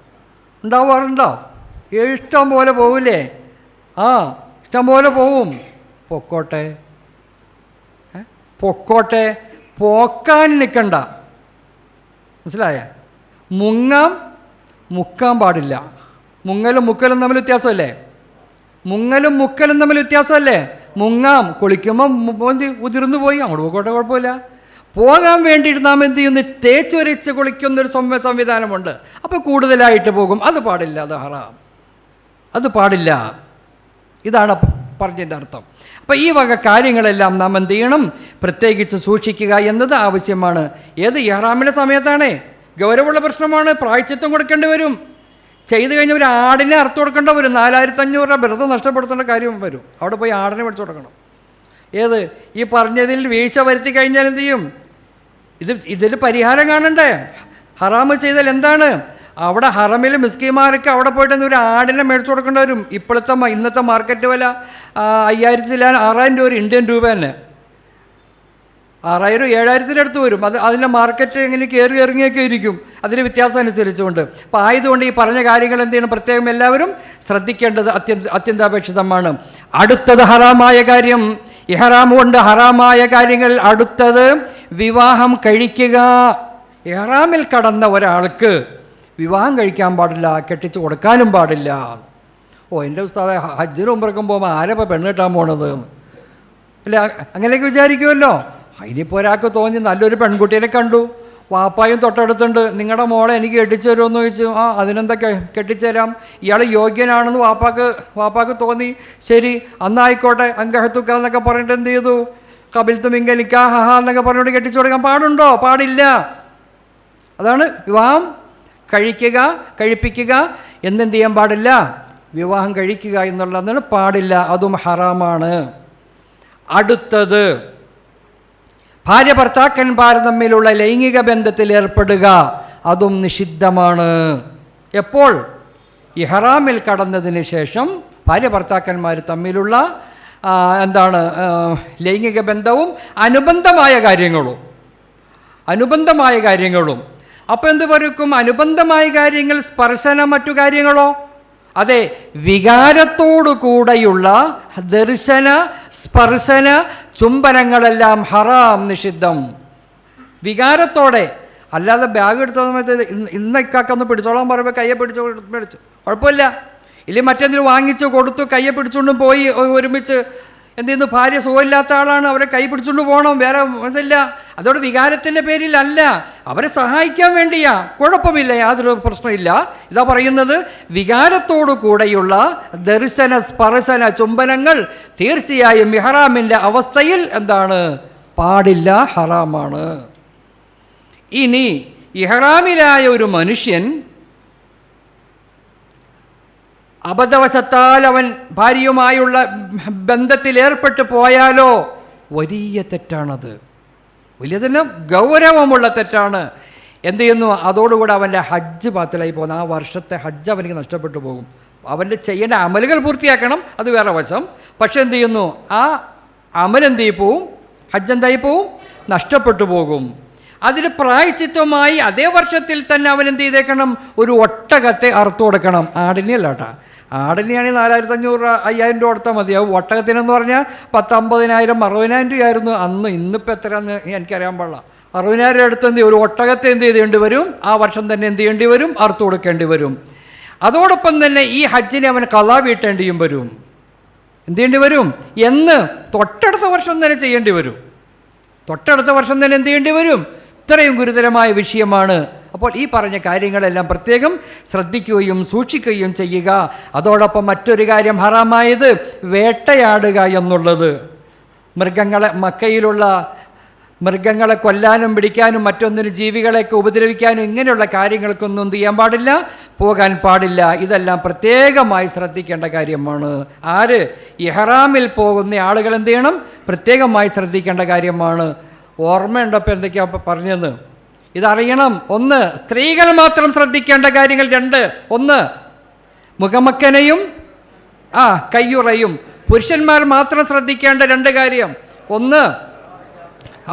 ഉണ്ടാവാറുണ്ടോ? ഇഷ്ടം പോലെ പോവില്ലേ? ആ, ഇഷ്ടം പോലെ പോവും. പൊക്കോട്ടെ, പോക്കാൻ നിൽക്കണ്ട. മനസ്സിലായ? മുക്കാൻ പാടില്ല. മുങ്ങലും മുക്കലും തമ്മിൽ വ്യത്യാസമല്ലേ? മുങ്ങാം, കുളിക്കുമ്പോൾ ഉതിർന്നു പോയി, അങ്ങോട്ട് പോയിക്കോട്ടെ, കുഴപ്പമില്ല. പോകാൻ വേണ്ടിയിട്ട് നാം എന്ത് ചെയ്യുന്നു? തേച്ചൊരച്ച് കുളിക്കുന്നൊരു സംവിധാനമുണ്ട്. അപ്പോൾ കൂടുതലായിട്ട് പോകും. അത് പാടില്ല, അത് ഹറാം, അത് പാടില്ല. ഇതാണ് പറഞ്ഞതിൻ്റെ അർത്ഥം. അപ്പോൾ ഈ വക കാര്യങ്ങളെല്ലാം നാം എന്ത് ചെയ്യണം? പ്രത്യേകിച്ച് സൂക്ഷിക്കുക എന്നത് ആവശ്യമാണ്. ഏത്? ഇഹ്റാമിൻ്റെ സമയത്താണ്. ഗൗരവമുള്ള പ്രശ്നമാണ്. പ്രായശ്ചിത്തം കൊടുക്കേണ്ടി വരും. ചെയ്ത് കഴിഞ്ഞ ഒരു ആടിനെ അറുത്ത് കൊടുക്കേണ്ട വരും. 4500 രൂപ വെറുതെ നഷ്ടപ്പെടുത്തേണ്ട കാര്യം വരും. അവിടെ പോയി ആടിനെ മേടിച്ചു കൊടുക്കണം. ഏത്? ഈ പറഞ്ഞതിൽ വീഴ്ച വരുത്തി കഴിഞ്ഞാൽ എന്ത് ചെയ്യും? ഇതിൽ പരിഹാരം കാണണ്ടേ? ഹറാമ് ചെയ്താൽ എന്താണ്? അവിടെ ഹറമിൽ മിസ്കിമാർക്ക് അവിടെ പോയിട്ട് ഒരു ആടിനെ മേടിച്ചു കൊടുക്കേണ്ടി വരും. ഇന്നത്തെ മാർക്കറ്റ് വില 5000-6000 രൂപ, ഇന്ത്യൻ രൂപ തന്നെ. 6000-7000 അടുത്ത് വരും. അതിൻ്റെ മാർക്കറ്റ് എങ്ങനെ കയറി ഇറങ്ങിയൊക്കെ ഇരിക്കും, അതിന് വ്യത്യാസം അനുസരിച്ചുകൊണ്ട്. അപ്പോൾ ആയതുകൊണ്ട് ഈ പറഞ്ഞ കാര്യങ്ങൾ എന്ത് ചെയ്യണം? പ്രത്യേകം എല്ലാവരും ശ്രദ്ധിക്കേണ്ടത് അത്യന്താപേക്ഷിതമാണ്. അടുത്തത് ഹറാമായ കാര്യം. ഇഹ്റാം കൊണ്ട് ഹറാമായ കാര്യങ്ങൾ. അടുത്തത് വിവാഹം കഴിക്കുക. ഇഹ്റാമിൽ കടന്ന ഒരാൾക്ക് വിവാഹം കഴിക്കാൻ പാടില്ല, കെട്ടിച്ച് കൊടുക്കാനും പാടില്ല. എൻ്റെ ഉസ്താദെ, ഹജ്ജിന് ഉംറയ്ക്കും പോകുമ്പോൾ ആരപ്പോൾ പെണ്ണ് കെട്ടാൻ പോണത് അല്ല? അങ്ങനെയൊക്കെ വിചാരിക്കുമല്ലോ. അതിനിപ്പോൾ ഒരാൾക്ക് തോന്നി നല്ലൊരു പെൺകുട്ടീനെ കണ്ടു, വാപ്പായും തൊട്ടടുത്തുണ്ട്, നിങ്ങളുടെ മോളെ എനിക്ക് കെട്ടിച്ചു തരുമെന്ന് ചോദിച്ചു. ആ, അതിനെന്തൊക്കെ കെട്ടിച്ചേരാം, ഇയാൾ യോഗ്യനാണെന്ന് വാപ്പാക്ക് തോന്നി. ശരി, അന്നായിക്കോട്ടെ, അങ്കഹത്തുക്ക എന്നൊക്കെ പറഞ്ഞിട്ട് എന്ത് ചെയ്തു? കബിൽത്തു മിങ്ക നിക്കാഹ എന്നൊക്കെ പറഞ്ഞുകൊണ്ട് കെട്ടിച്ചു കൊടുക്കാൻ പാടുണ്ടോ? പാടില്ല. അതാണ് വിവാഹം കഴിപ്പിക്കുക എന്നെന്ത് ചെയ്യാൻ പാടില്ല? വിവാഹം കഴിക്കുക എന്നുള്ളതാണ് പാടില്ല, അതും ഹറാമാണ്. അടുത്തത് ഭാര്യ ഭർത്താക്കന്മാർ തമ്മിലുള്ള ലൈംഗിക ബന്ധത്തിൽ ഏർപ്പെടുക, അതും നിഷിദ്ധമാണ്. എപ്പോൾ? ഇഹ്റാമിൽ കടന്നതിന് ശേഷം ഭാര്യ ഭർത്താക്കന്മാർ തമ്മിലുള്ള ലൈംഗിക ബന്ധവും അനുബന്ധമായ കാര്യങ്ങളും. അപ്പോൾ എന്ത് പറയും? അനുബന്ധമായ കാര്യങ്ങൾ, സ്പർശനം, മറ്റു കാര്യങ്ങളോ? അതെ, വികാരത്തോടു കൂടെയുള്ള ദർശന സ്പർശന ചുംബനങ്ങളെല്ലാം ഹറാം, നിഷിദ്ധം. വികാരത്തോടെ, അല്ലാതെ ബാഗ് എടുത്ത സമയത്ത് ഇന്നൊക്കെ പിടിച്ചോളാൻ പറയുമ്പോൾ കയ്യെ പിടിച്ചു കുഴപ്പമില്ല. ഇല്ലെങ്കിൽ മറ്റെന്തെങ്കിലും വാങ്ങിച്ചു കൊടുത്തു കയ്യെ പിടിച്ചുകൊണ്ടും പോയി ഒരുമിച്ച് എന്ത് ചെയ്യുന്നു, ഭാര്യ സുഖമില്ലാത്ത ആളാണ്, അവരെ കൈ പിടിച്ചുകൊണ്ട് പോകണം, വേറെ ഇതില്ല. അതോടെ വികാരത്തിൻ്റെ പേരിലല്ല, അവരെ സഹായിക്കാൻ വേണ്ടിയാ, കുഴപ്പമില്ല, യാതൊരു പ്രശ്നമില്ല. ഇതാ പറയുന്നത്, വികാരത്തോടു കൂടെയുള്ള ദർശന സ്പർശന ചുംബനങ്ങൾ തീർച്ചയായും ഇഹ്റാമിൻ്റെ അവസ്ഥയിൽ എന്താണ്, പാടില്ല, ഹറാമാണ്. ഇനി ഇഹ്റാമിലായ ഒരു മനുഷ്യൻ അബദ്ധവശത്താൽ അവൻ ഭാര്യയുമായുള്ള ബന്ധത്തിൽ ഏർപ്പെട്ടു പോയാലോ, വലിയ തെറ്റാണത്, വലിയ തന്നെ ഗൗരവമുള്ള തെറ്റാണ്. എന്ത് ചെയ്യുന്നു, അതോടുകൂടെ അവൻ്റെ ഹജ്ജ് ബാത്തിലായി പോകുന്നു. ആ വർഷത്തെ ഹജ്ജ് അവനിക്ക് നഷ്ടപ്പെട്ടു പോകും. അവൻ്റെ ചെയ്യേണ്ട അമലുകൾ പൂർത്തിയാക്കണം, അത് വേറെ വശം. പക്ഷെ എന്ത് ചെയ്യുന്നു, ആ അമലെന്ത് ചെയ്യും പോവും, ഹജ്ജ് എന്തായി പോവും, നഷ്ടപ്പെട്ടു പോകും. അതിന് പ്രായശ്ചിത്തമായി അതേ വർഷത്തിൽ തന്നെ അവൻ എന്ത് ചെയ്തേക്കണം, ഒരു ഒട്ടകത്തെ അറുത്തു കൊടുക്കണം. ആടിനെയല്ല കേട്ടോ, ആടിനെയാണെങ്കിൽ 4500-5000 രൂപ കൊടുത്താൽ മതിയാവും. ഒട്ടകത്തിനെന്ന് പറഞ്ഞാൽ 10,50,000 60,000 രൂപയായിരുന്നു അന്ന്. ഇന്നിപ്പോൾ എത്രയാണെന്ന് എനിക്കറിയാൻ പാടില്ല. 60,000 അടുത്ത് എന്ത് ചെയ്യും, ഒരു ഒട്ടകത്തെ എന്ത് ചെയ്യേണ്ടി വരും, ആ വർഷം തന്നെ എന്ത് ചെയ്യേണ്ടി വരും, അറുത്തു കൊടുക്കേണ്ടി വരും. അതോടൊപ്പം തന്നെ ഈ ഹജ്ജിനെ അവൻ ഖളാ വീട്ടേണ്ടിയും വരും. എന്ത് ചെയ്യേണ്ടി വരും എന്ന് തൊട്ടടുത്ത വർഷം തന്നെ ചെയ്യേണ്ടി വരും. തൊട്ടടുത്ത വർഷം തന്നെ എന്ത് ചെയ്യേണ്ടി വരും. ഇത്രയും ഗുരുതരമായ വിഷയമാണ്. അപ്പോൾ ഈ പറഞ്ഞ കാര്യങ്ങളെല്ലാം പ്രത്യേകം ശ്രദ്ധിക്കുകയും സൂക്ഷിക്കുകയും ചെയ്യുക. അതോടൊപ്പം മറ്റൊരു കാര്യം ഹറാമായത് വേട്ടയാടുക എന്നുള്ളത്. മൃഗങ്ങളെ, മക്കയിലുള്ള മൃഗങ്ങളെ കൊല്ലാനും പിടിക്കാനും മറ്റൊന്നിനും ജീവികളെയൊക്കെ ഉപദ്രവിക്കാനും ഇങ്ങനെയുള്ള കാര്യങ്ങൾക്കൊന്നും എന്ത് ചെയ്യാൻ പാടില്ല, പോകാൻ പാടില്ല. ഇതെല്ലാം പ്രത്യേകമായി ശ്രദ്ധിക്കേണ്ട കാര്യമാണ്. ആര്, ഇഹ്റാമിൽ പോകുന്ന ആളുകൾ എന്ത് ചെയ്യണം, പ്രത്യേകമായി ശ്രദ്ധിക്കേണ്ട കാര്യമാണ്. ഓർമ്മയുണ്ടപ്പോൾ എന്തൊക്കെയാണ് പറഞ്ഞത്, ഇതറിയണം. 1, സ്ത്രീകൾ മാത്രം ശ്രദ്ധിക്കേണ്ട കാര്യങ്ങൾ. 2, 1 മുഖമക്കനയും കയ്യുറയും. പുരുഷന്മാർ മാത്രം ശ്രദ്ധിക്കേണ്ട 2 കാര്യം. 1,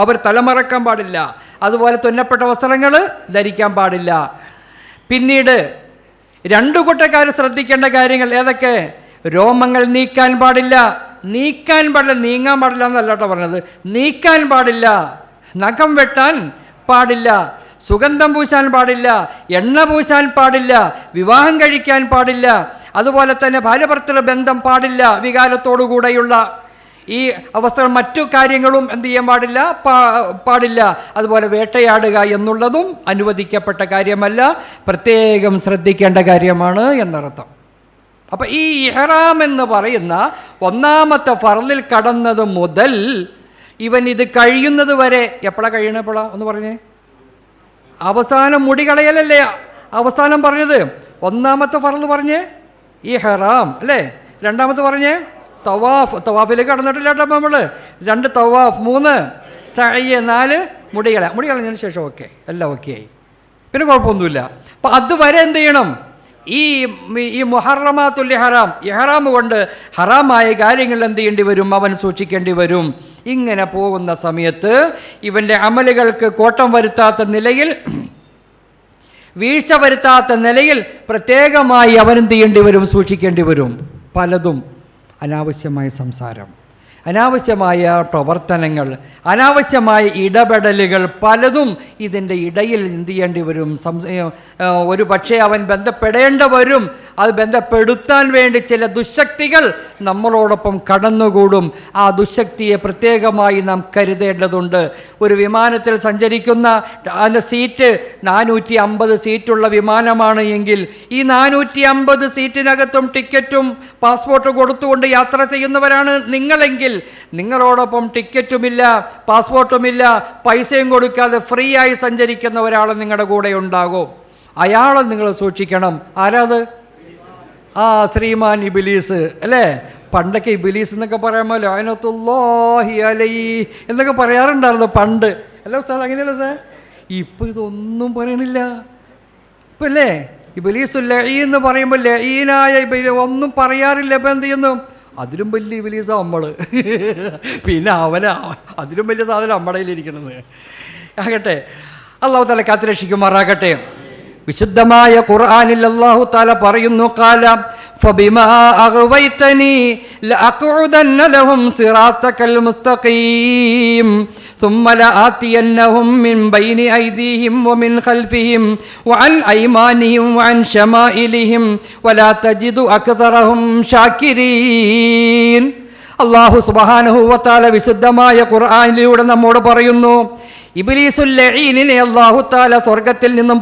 അവർ തലമറക്കാൻ പാടില്ല, അതുപോലെ തുന്നപ്പെട്ട വസ്ത്രങ്ങൾ ധരിക്കാൻ പാടില്ല. പിന്നീട് 2 കൂട്ടക്കാർ ശ്രദ്ധിക്കേണ്ട കാര്യങ്ങൾ ഏതൊക്കെ, രോമങ്ങൾ നീക്കാൻ പാടില്ല, നീക്കാൻ പാടില്ല, നീങ്ങാൻ പാടില്ല എന്നല്ല കേട്ടോ പറഞ്ഞത്, നീക്കാൻ പാടില്ല. നഖം വെട്ടാൻ പാടില്ല, സുഗന്ധം പൂശാൻ പാടില്ല, എണ്ണ പൂശാൻ പാടില്ല, വിവാഹം കഴിക്കാൻ പാടില്ല, അതുപോലെ തന്നെ ഭാര്യ-ഭർത്തൃ ബന്ധം പാടില്ല, വികാരത്തോടുകൂടെയുള്ള ഈ അവസ്ഥ. മറ്റു കാര്യങ്ങളും എന്ത് ചെയ്യാൻ പാടില്ല, പാടില്ല. അതുപോലെ വേട്ടയാടുക എന്നുള്ളതും അനുവദിക്കപ്പെട്ട കാര്യമല്ല, പ്രത്യേകം ശ്രദ്ധിക്കേണ്ട കാര്യമാണ് എന്നർത്ഥം. അപ്പം ഈ ഇഹ്റാം എന്ന് പറയുന്ന 1ാമത്തെ ഫർളിൽ കടന്നത് മുതൽ ഇവൻ ഇത് കഴിയുന്നത് വരെ, എപ്പോഴാണ് കഴിയണ, എപ്പോഴാണ് ഒന്ന് പറഞ്ഞേ, അവസാനം മുടി കളയലല്ലേ അവസാനം പറഞ്ഞത്. 1ാമത്തെ ഫർള് പറഞ്ഞേ ഇഹ്റാം അല്ലേ, 2ാമത്തെ പറഞ്ഞേ തവാഫ്, തവാഫിലേക്ക് കടന്നിട്ടില്ല കേട്ടോ നമ്മൾ. 2 തവാഫ്, 3 സഅയ്, 4 മുടി കളഞ്ഞതിന് ശേഷം ഓക്കെ, എല്ലാം ഓക്കെ ആയി, പിന്നെ കുഴപ്പമൊന്നുമില്ല. അപ്പം അതുവരെ എന്ത് ചെയ്യണം, ഈ മുഹറമാത്തുൽ ഇഹ്റാം, ഇഹ്റാം കൊണ്ട് ഹറാമായ കാര്യങ്ങൾ എന്ത് ചെയ്യേണ്ടി വരും, അവൻ സൂക്ഷിക്കേണ്ടി വരും. ഇങ്ങനെ പോകുന്ന സമയത്ത് ഇവൻ്റെ അമലുകൾക്ക് കോട്ടം വരുത്താത്ത നിലയിൽ, വീഴ്ച വരുത്താത്ത നിലയിൽ പ്രത്യേകമായി അവൻ എന്ത് ചെയ്യേണ്ടി വരും, സൂക്ഷിക്കേണ്ടി വരും. പലതും അനാവശ്യമായ സംസാരം, അനാവശ്യമായ പ്രവർത്തനങ്ങൾ, അനാവശ്യമായ ഇടപെടലുകൾ പലതും ഇതിൻ്റെ ഇടയിൽ എന്ത് ചെയ്യേണ്ടി വരും, ഒരു പക്ഷേ അവൻ ബന്ധപ്പെടേണ്ട വരും. അത് ബന്ധപ്പെടുത്താൻ വേണ്ടി ചില ദുശക്തികൾ നമ്മളോടൊപ്പം കടന്നുകൂടും. ആ ദുശക്തിയെ പ്രത്യേകമായി നാം കരുതേണ്ടതുണ്ട്. ഒരു വിമാനത്തിൽ സഞ്ചരിക്കുന്ന അതിൻ്റെ സീറ്റ് 450 സീറ്റുള്ള വിമാനമാണ് എങ്കിൽ ഈ 450 സീറ്റിനകത്തും ടിക്കറ്റും പാസ്പോർട്ട് കൊടുത്തുകൊണ്ട് യാത്ര ചെയ്യുന്നവരാണ് നിങ്ങളെങ്കിൽ, നിങ്ങളോടൊപ്പം ടിക്കറ്റുമില്ല, പാസ്പോർട്ടുമില്ല, പൈസയും കൊടുക്കാതെ ഫ്രീ ആയി സഞ്ചരിക്കുന്ന ഒരാൾ നിങ്ങളുടെ കൂടെ ഉണ്ടാകും. അയാളെ നിങ്ങൾ സൂക്ഷിക്കണം. ആരാത്? ശ്രീമാൻ ഇബ്ലീസ് അല്ലേ. പണ്ടൊക്കെ ഇബ്ലീസ് എന്നൊക്കെ പറയുമ്പോൾ ലഅനത്തുല്ലാഹി അലൈഹി എന്നൊക്കെ പറയാറുണ്ടായിരുന്നു പണ്ട്. അല്ല ഉസ്താദ്, അങ്ങനെയല്ല സാർ? ഇപ്പം ഇതൊന്നും പറയണില്ല. ഇപ്പം അല്ലേ ഇബ്ലീസ് ലഈൻ എന്ന് പറയുമ്പോൾ ലഈനായ ഒന്നും പറയാറില്ല. ഇപ്പം എന്ത് ചെയ്യുന്നു, അതിലും വലിയ ഇബ്ലീസാ നമ്മൾ. പിന്നെ അതിലും വലിയ സാധനം നമ്മുടെ കയ്യിലിരിക്കണത്. ആകട്ടെ, അല്ലാഹു തആല കാത്തുരക്ഷിക്കുമാറാകട്ടെ. വിശുദ്ധമായ ഖുർആനിൽ അല്ലാഹു തആല പറയുന്നു, ഖാല ഫബിമാ അഗ്വൈതനി ലഅഖഉദന്ന ലഹും സിറാത്തകൽ മുസ്തഖീം ثم لآتينهم من بين أيديهم ومن خلفهم وعن أيمانهم وعن شمائلهم ولا تجد أكثرهم شاكرين. അല്ലാഹു സുബ്ഹാനഹു വ തആല വിശുദ്ധമായ ഖുർആനിലൂടെ നമ്മോട് പറയുന്നു, ഇബ്ലീസുൽ ലഈനിനെ അല്ലാഹു തആല സ്വർഗ്ഗത്തിൽ നിന്നും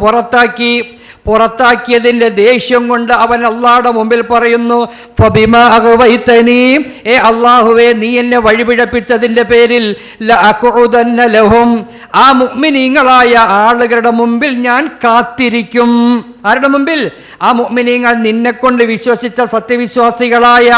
പുറത്താക്കിയതിൻ്റെ ദേഷ്യം കൊണ്ട് അവൻ അള്ളാഹുടെ മുമ്പിൽ പറയുന്നു, ഫബിമാ അഗ്വൈതനി, അള്ളാഹുവേ നീ എന്നെ വഴിപിഴപ്പിച്ചതിൻ്റെ പേരിൽ ലഅഖഉദന്ന ലഹും, ആ മുഅ്മിനീങ്ങളായ ആളുകളുടെ മുമ്പിൽ ഞാൻ കാത്തിരിക്കും. ആരുടെ മുമ്പിൽ? ആ മുഅ്മിനീങ്ങൾ നിന്നെക്കൊണ്ട് വിശ്വസിച്ച സത്യവിശ്വാസികളായ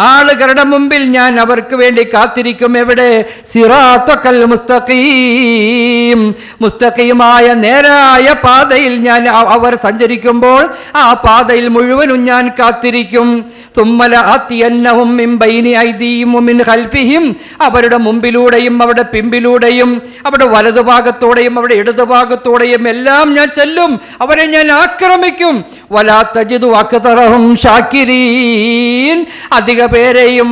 ആളുകളുടെ മുമ്പിൽ ഞാൻ അവർക്ക് വേണ്ടി കാത്തിരിക്കും. എവിടെ? സിറാത്തകൽ മുസ്തഖീം, മുസ്തഖീമായ നേരായ പാതയിൽ ഞാൻ അവർ സഞ്ചരിക്കുമ്പോൾ ആ പാതയിൽ മുഴുവനും ഞാൻ കാത്തിരിക്കും. തുമ്മല ആത്തിയന്നഹും മിൻ ബൈനി ഐദിഹിം വമിൻ ഖൽഫിഹിം, അവരുടെ മുമ്പിലൂടെയും അവരുടെ പിമ്പിലൂടെയും അവരുടെ വലതുഭാഗത്തോടെയും അവരുടെ ഇടതുഭാഗത്തോടെയും എല്ലാം ഞാൻ ചെല്ലും, അവരെ ഞാൻ ആക്രമിക്കും. വലാ തജിദു അക്തറഹും ഷാകിരീൻ, അധിക പേരെയും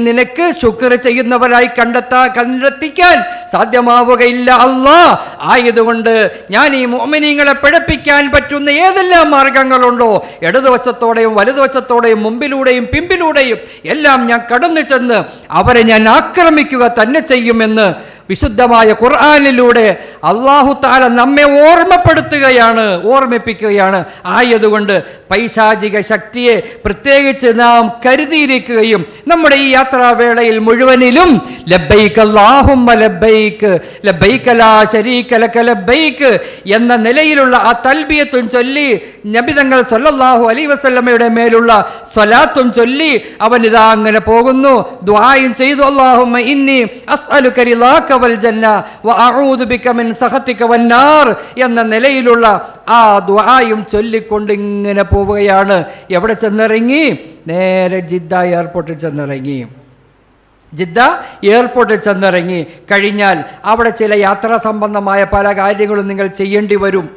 നിനക്ക് ശുക്ർ ചെയ്യുന്നവരായി കണ്ടെത്തിക്കാൻ സാധ്യമാവുകയില്ല അല്ലാഹ്. ആയതുകൊണ്ട് ഞാൻ ഈ മുഅ്മിനീങ്ങളെ പിഴപ്പിക്കാൻ പറ്റുന്ന ഏതെല്ലാം മാർഗങ്ങളുണ്ടോ, ഇടതുവശത്തോടെയും വലതുവശത്തോടെയും മുമ്പിലൂടെയും പിമ്പിലൂടെയും എല്ലാം ഞാൻ കടന്നു ചെന്ന് അവരെ ഞാൻ ആക്രമിക്കുക തന്നെ ചെയ്യുമെന്ന് വിശുദ്ധമായ ഖുർആനിലൂടെ അല്ലാഹു തആല നമ്മെ ഓർമ്മിപ്പിക്കുകയാണ്. ആയതുകൊണ്ട് പൈശാചിക ശക്തിയെ പ്രത്യേകിച്ച് നാം കരുതിയിരിക്കുകയും നമ്മുടെ ഈ യാത്രാവേളയിൽ മുഴുവനിലും ലബ്ബൈക് അല്ലാഹുമ്മ ലബ്ബൈക് ലബ്ബൈക ലാ ശരീക ലക ലബ്ബൈക് എന്ന നിലയിലുള്ള ആ തൽബിയത്തും ചൊല്ലി നബി തങ്ങൾ സല്ലല്ലാഹു അലൈഹി വസല്ലമയുടെ മേലുള്ള സ്വലാത്തും ചൊല്ലി അവൻ ഇതാ അങ്ങനെ പോകുന്നു. ദുആയും ചെയ്തു, അല്ലാഹുമ്മ ഇന്നി അസ്അലുക റിളാക വൽ ജന്ന വ അഊദു ബിക മിൻ സഖതിക വന്നാർ എന്ന നിലയിലുള്ള ആ ദുആയും ചൊല്ലിക്കൊണ്ട് ഇങ്ങനെ പോവുകയാണ്. എവിടെ ചെന്നിറങ്ങി? നേരെ ജിദ്ദ എയർപോർട്ടിൽ ചെന്നിറങ്ങി. ജിദ്ദ എയർപോർട്ടിൽ ചെന്നിറങ്ങി കഴിഞ്ഞാൽ അവിടെ ചില യാത്രാ സംബന്ധമായ പല കാര്യങ്ങളും നിങ്ങൾ ചെയ്യേണ്ടി വരും.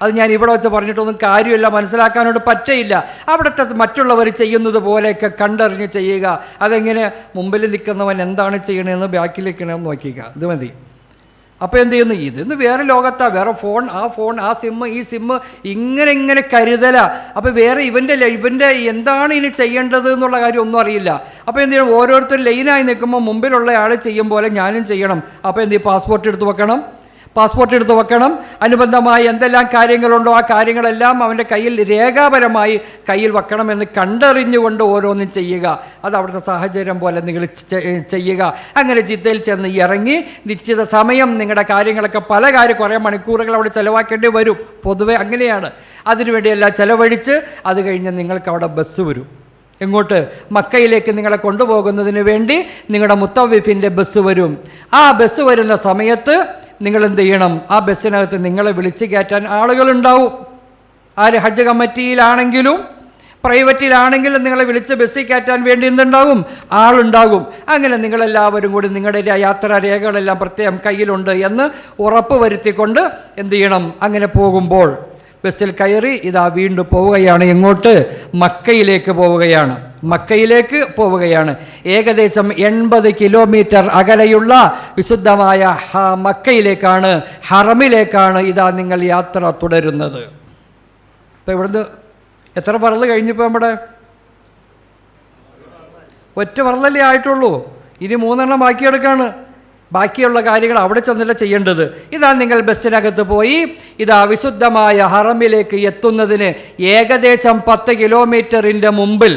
അത് ഞാൻ ഇവിടെ വെച്ച് പറഞ്ഞിട്ടൊന്നും കാര്യമില്ല, മനസ്സിലാക്കാനോട് പറ്റയില്ല. അവിടുത്തെ മറ്റുള്ളവർ ചെയ്യുന്നത് പോലെയൊക്കെ കണ്ടറിഞ്ഞ് ചെയ്യുക. അതെങ്ങനെ? മുമ്പിൽ നിൽക്കുന്നവൻ എന്താണ് ചെയ്യണമെന്ന് ബാക്കിൽ നിൽക്കണമെന്ന് നോക്കിക്കുക, ഇത് മതി. അപ്പോൾ എന്ത് ചെയ്യുന്നു? ഇതിന്ന് വേറെ ലോകത്താണ്, വേറെ ഫോൺ, ആ ഫോൺ, ആ സിമ്മ്, ഈ സിമ്മ്, ഇങ്ങനെ കരുതല. അപ്പോൾ വേറെ ഇവൻ്റെ എന്താണ് ഇനി ചെയ്യേണ്ടത് എന്നുള്ള കാര്യം ഒന്നും അറിയില്ല. അപ്പോൾ എന്ത് ചെയ്യണം? ഓരോരുത്തർ ലൈനായി നിൽക്കുമ്പോൾ മുമ്പിലുള്ള ആൾ ചെയ്യും പോലെ ഞാനും ചെയ്യണം. അപ്പോൾ എന്ത് ചെയ്യും? പാസ്പോർട്ട് എടുത്ത് വെക്കണം. അനുബന്ധമായി എന്തെല്ലാം കാര്യങ്ങളുണ്ടോ ആ കാര്യങ്ങളെല്ലാം അവൻ്റെ കയ്യിൽ രേഖാപരമായി കയ്യിൽ വെക്കണമെന്ന് കണ്ടറിഞ്ഞുകൊണ്ട് ഓരോന്നും ചെയ്യുക. അത് അവിടുത്തെ സാഹചര്യം പോലെ നിങ്ങൾ ചെയ്യുക. അങ്ങനെ ജിദ്ദയിൽ ചെന്ന് ഇറങ്ങി നിശ്ചിത സമയം നിങ്ങളുടെ കാര്യങ്ങളൊക്കെ കുറേ മണിക്കൂറുകൾ അവിടെ ചിലവാക്കേണ്ടി വരും. പൊതുവെ അങ്ങനെയാണ്. അതിനുവേണ്ടിയെല്ലാം ചിലവഴിച്ച് അത് കഴിഞ്ഞ് നിങ്ങൾക്ക് അവിടെ ബസ് വരും. എങ്ങോട്ട്? മക്കയിലേക്ക് നിങ്ങളെ കൊണ്ടുപോകുന്നതിന് വേണ്ടി നിങ്ങളുടെ മുത്തവ്വിഫിൻ്റെ ബസ് വരും. ആ ബസ് വരുന്ന സമയത്ത് നിങ്ങൾ എന്ത് ചെയ്യണം? ആ ബസ്സിനകത്ത് നിങ്ങളെ വിളിച്ച് കയറ്റാൻ ആളുകളുണ്ടാവും. ആര്? ഹജ്ജ് കമ്മിറ്റിയിലാണെങ്കിലും പ്രൈവറ്റിലാണെങ്കിലും നിങ്ങളെ വിളിച്ച് ബസ്സിൽ കയറ്റാൻ വേണ്ടി എന്തുണ്ടാകും? ആളുണ്ടാകും. അങ്ങനെ നിങ്ങളെല്ലാവരും കൂടി നിങ്ങളുടെ യാത്രാ രേഖകളെല്ലാം പ്രത്യേകം കയ്യിലുണ്ട് എന്ന് ഉറപ്പ് വരുത്തിക്കൊണ്ട് എന്ത് ചെയ്യണം? അങ്ങനെ പോകുമ്പോൾ ബസ്സിൽ കയറി ഇതാ വീണ്ടും പോവുകയാണ്. എങ്ങോട്ട്? മക്കയിലേക്ക് പോവുകയാണ്. ഏകദേശം 80 കിലോമീറ്റർ അകലെയുള്ള വിശുദ്ധമായ മക്കയിലേക്കാണ്, ഹറമിലേക്കാണ് ഇതാ നിങ്ങൾ യാത്ര തുടരുന്നത്. ഇപ്പോൾ ഇവിടുന്ന് എത്ര പറല് കഴിഞ്ഞിപ്പോൾ? നമ്മുടെ ഒറ്റ പറലല്ലേ ആയിട്ടുള്ളൂ. ഇനി 3 ബാക്കിയെടുക്കാണ്. ബാക്കിയുള്ള കാര്യങ്ങൾ അവിടെ ചെന്നിട്ട് ചെയ്യേണ്ടത്. ഇതാ നിങ്ങൾ ബസ്സിനകത്ത് പോയി ഇതാ വിശുദ്ധമായ ഹറമിലേക്ക് എത്തുന്നതിന് ഏകദേശം 10 കിലോമീറ്ററിൻ്റെ മുമ്പിൽ,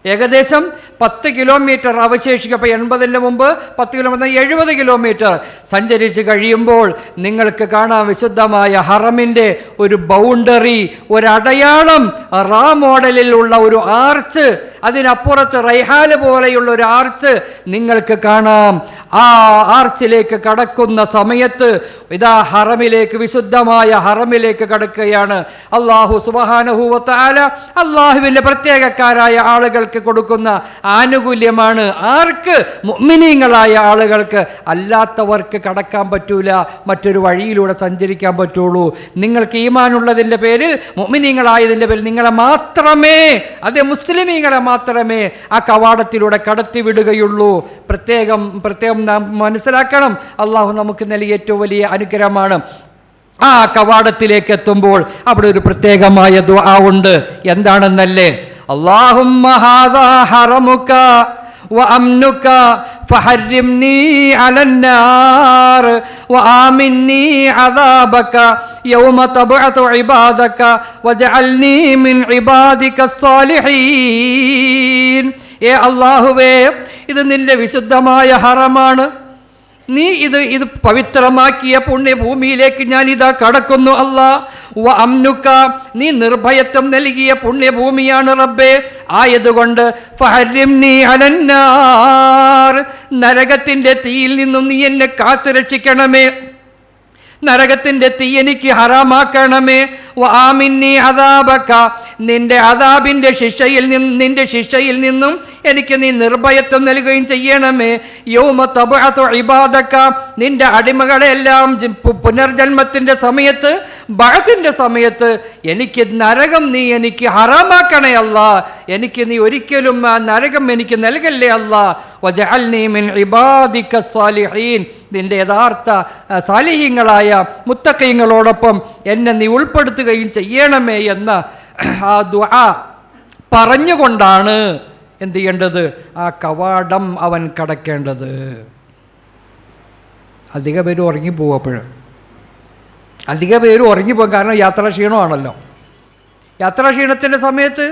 ഏകദേശം 10 കിലോമീറ്റർ അവശേഷിക്കും. അപ്പോൾ 80ൻ്റെ മുമ്പ് 10 കിലോമീറ്റർ 70 കിലോമീറ്റർ സഞ്ചരിച്ച് കഴിയുമ്പോൾ നിങ്ങൾക്ക് കാണാം വിശുദ്ധമായ ഹറമിൻ്റെ ഒരു ബൗണ്ടറി, ഒരടയാളം, റാ മോഡലിലുള്ള ഒരു ആർച്ച്, അതിനപ്പുറത്ത് റൈഹാല് പോലെയുള്ള ഒരു ആർച്ച് നിങ്ങൾക്ക് കാണാം. ആ ആർച്ചിലേക്ക് കടക്കുന്ന സമയത്ത് ഇതാ ഹറമിലേക്ക്, വിശുദ്ധമായ ഹറമിലേക്ക് കടക്കുകയാണ്. അല്ലാഹു സുബ്ഹാനഹു വ തആല അല്ലാഹുവിൻ്റെ പ്രത്യേകക്കാരായ ആളുകൾക്ക് കൊടുക്കുന്ന ആനുകൂല്യമാണ്. ആർക്ക്? മുഅ്മിനീങ്ങളായ ആളുകൾക്ക്. അല്ലാത്തവർക്ക് കടക്കാൻ പറ്റൂല, മറ്റൊരു വഴിയിലൂടെ സഞ്ചരിക്കാൻ പറ്റുള്ളൂ. നിങ്ങൾക്ക് ഈമാനുള്ളതിൻ്റെ പേരിൽ, മുഅ്മിനീങ്ങളായതിൻ്റെ പേരിൽ നിങ്ങളെ മാത്രമേ, അതേ മുസ്ലിമീങ്ങളെ മാത്രമേ ആ കവാടത്തിലൂടെ കടത്തിവിടുകയുള്ളൂ. പ്രത്യേകം നാം മനസ്സിലാക്കണം, അള്ളാഹു നമുക്ക് നൽകിയ ഏറ്റവും വലിയ അനുഗ്രഹമാണ്. ആ കവാടത്തിലേക്ക് എത്തുമ്പോൾ അവിടെ ഒരു പ്രത്യേകമായ ദുആ ഉണ്ട്. എന്താണെന്നല്ലേ? അല്ലാഹുമ്മ ഹാദാ ഹറമുക വഅംനുക ഫഹർരിംനി അലന്നാർ വആമിന്നി അദാബക യൗമ തബ്അതു ഇബാദക വജഅൽനി മിൻ ഇബാദിക സ്സാലിഹീൻ. ഏ അല്ലാഹുവേ, ഇത് നിന്റെ വിശുദ്ധമായ ഹറമാണ്. നീ ഇത് പവിത്രമാക്കിയ പുണ്യഭൂമിയിലേക്ക് ഞാൻ ഇതാ കടക്കുന്നു. അല്ലാ വ അംനുക, നീ നിർഭയത്വം നൽകിയ പുണ്യഭൂമിയാണ് റബ്ബേ. ആയതുകൊണ്ട് ഫഹർരിംനി അലന്നാർ, നരകത്തിൻ്റെ തീയിൽ നിന്നും നീ എന്നെ കാത്തുരക്ഷിക്കണമേ. നരകത്തിൻ്റെ തീ എനിക്ക് ഹറാമാക്കണമേ. വആമിന്നി അദാബക, നിന്റെ അദാബിൻ്റെ ശിക്ഷയിൽ നിന്നും എനിക്ക് നീ നിർഭയത്വം നൽകുകയും ചെയ്യണമേ. യൗമ തബ്അതു ഇബാദക, നിന്റെ അടിമകളെല്ലാം പുനർജന്മത്തിൻ്റെ സമയത്ത്, ബഅസിൻ്റെ സമയത്ത് എനിക്ക് നരകം നീ എനിക്ക് ഹറാമാക്കണേ അല്ലാ. എനിക്ക് നീ ഒരിക്കലും ആ നരകം എനിക്ക് നൽകല്ലേ അല്ലാ. വജഅൽനി മിൻ ഇബാദിക സ്സാലിഹീൻ, നിന്റെ യഥാർത്ഥ സാലിഹീങ്ങളായ മുത്തഖീങ്ങളോടൊപ്പം എന്നെ നീ ഉൾപ്പെടുത്തുകയും ചെയ്യണമേ എന്ന ആ ദുആ പറഞ്ഞുകൊണ്ടാണ് എന്ത് ചെയ്യേണ്ടത്? ആ കവാടം അവൻ കടക്കേണ്ടത്. അധിക പേരും ഉറങ്ങിപ്പോവും. അധിക പേരും ഉറങ്ങിപ്പോകും. കാരണം യാത്രാക്ഷീണമാണല്ലോ. യാത്രാക്ഷീണത്തിൻ്റെ സമയത്ത്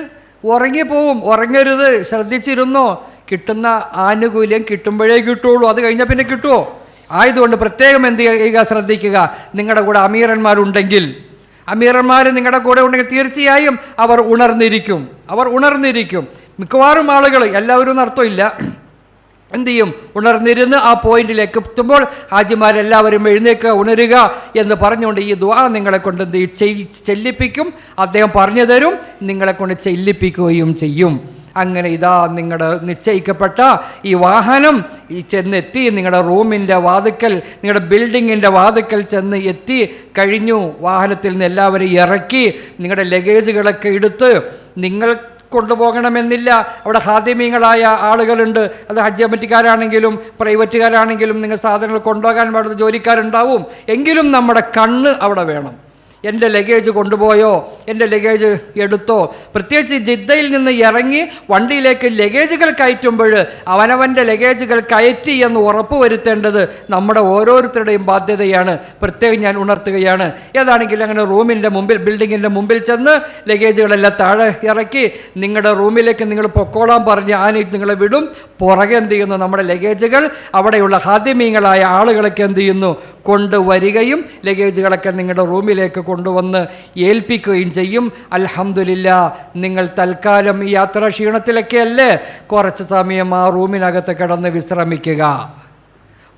ഉറങ്ങിപ്പോവും. ഉറങ്ങരുത്, ശ്രദ്ധിച്ചിരുന്നോ. കിട്ടുന്ന ആനുകൂല്യം കിട്ടുമ്പോഴേ കിട്ടുള്ളൂ, അത് കഴിഞ്ഞാൽ പിന്നെ കിട്ടുമോ? ആയതുകൊണ്ട് പ്രത്യേകം എന്ത് ചെയ്യുക, ശ്രദ്ധിക്കുക. നിങ്ങളുടെ കൂടെ അമീറന്മാരുണ്ടെങ്കിൽ, അമീറന്മാർ നിങ്ങളുടെ കൂടെ ഉണ്ടെങ്കിൽ തീർച്ചയായും അവർ ഉണർന്നിരിക്കും. മിക്കവാറും ആളുകൾ, എല്ലാവരും അർത്ഥമില്ല, എന്ത് ചെയ്യും? ഉണർന്നിരുന്ന് ആ പോയിന്റിലേക്ക് എത്തുമ്പോൾ ഹാജിമാരെല്ലാവരും എഴുന്നേൽക്കുക, ഉണരുക എന്ന് പറഞ്ഞുകൊണ്ട് ഈ ദുആ നിങ്ങളെ കൊണ്ട് എന്ത് ചെല്ലിപ്പിക്കും. അദ്ദേഹം പറഞ്ഞു തരും, നിങ്ങളെ കൊണ്ട് ചെല്ലിപ്പിക്കുകയും ചെയ്യും. അങ്ങനെ ഇതാ നിങ്ങളുടെ നിശ്ചയിക്കപ്പെട്ട ഈ വാഹനം ചെന്നെത്തി നിങ്ങളുടെ റൂമിൻ്റെ വാതിക്കൽ, നിങ്ങളുടെ ബിൽഡിങ്ങിൻ്റെ വാതിക്കൽ ചെന്ന് എത്തി കഴിഞ്ഞു. വാഹനത്തിൽ നിന്ന് എല്ലാവരും ഇറക്കി നിങ്ങളുടെ ലഗേജുകളൊക്കെ എടുത്ത് നിങ്ങൾ കൊണ്ടുപോകണമെന്നില്ല. അവിടെ ഹാദിമീങ്ങളായ ആളുകളുണ്ട്. അത് ഹജ്ജ് കമ്മിറ്റിക്കാരാണെങ്കിലും പ്രൈവറ്റുകാരാണെങ്കിലും നിങ്ങൾ സാധനങ്ങൾ കൊണ്ടുപോകാൻ പാടുന്ന ജോലിക്കാരുണ്ടാവും. എങ്കിലും നമ്മുടെ കണ്ണ് അവിടെ വേണം. എൻ്റെ ലഗേജ് കൊണ്ടുപോയോ, എൻ്റെ ലഗേജ് എടുത്തോ. പ്രത്യേകിച്ച് ജിദ്ദയിൽ നിന്ന് ഇറങ്ങി വണ്ടിയിലേക്ക് ലഗേജുകൾ കയറ്റുമ്പോൾ അവനവൻ്റെ ലഗേജുകൾ കയറ്റി എന്ന് ഉറപ്പ് വരുത്തേണ്ടത് നമ്മുടെ ഓരോരുത്തരുടെയും ബാധ്യതയാണ്. പ്രത്യേകം ഞാൻ ഉണർത്തുകയാണ്. ഏതാണെങ്കിലും അങ്ങനെ റൂമിൻ്റെ മുമ്പിൽ, ബിൽഡിങ്ങിൻ്റെ മുമ്പിൽ ചെന്ന് ലഗേജുകളെല്ലാം താഴെ ഇറക്കി നിങ്ങളുടെ റൂമിലേക്ക് നിങ്ങൾ പൊക്കോളാൻ പറഞ്ഞ് ആന നിങ്ങളെ വിടും. പുറകെ എന്ത് ചെയ്യുന്നു? നമ്മുടെ ലഗേജുകൾ അവിടെയുള്ള ഹാദിമീങ്ങളായ ആളുകളൊക്കെ എന്ത് ചെയ്യുന്നു? കൊണ്ടുവരികയും ലഗേജുകളൊക്കെ നിങ്ങളുടെ റൂമിലേക്ക് കൊണ്ടുവന്ന് ഏൽപ്പിക്കുകയും ചെയ്യും. അൽഹംദുലില്ലാ, നിങ്ങൾ തൽക്കാലം ഈ യാത്രാ ക്ഷീണത്തിലൊക്കെ അല്ലേ, കുറച്ച് സമയം ആ റൂമിനകത്ത് കിടന്ന് വിശ്രമിക്കുക.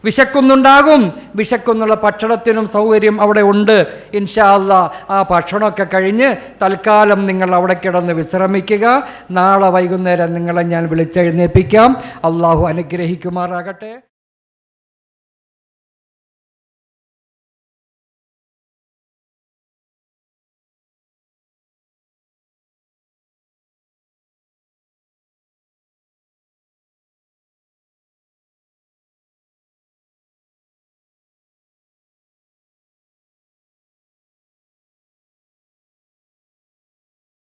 വിശക്കുന്നുള്ള ഭക്ഷണത്തിനും സൗകര്യം അവിടെ ഉണ്ട്. ഇൻഷാ അല്ലാ ആ ഭക്ഷണമൊക്കെ കഴിഞ്ഞ് തൽക്കാലം നിങ്ങൾ അവിടെ കിടന്ന് വിശ്രമിക്കുക. നാളെ വൈകുന്നേരം നിങ്ങളെ ഞാൻ വിളിച്ചെഴുന്നേൽപ്പിക്കാം. അള്ളാഹു അനുഗ്രഹിക്കുമാറാകട്ടെ.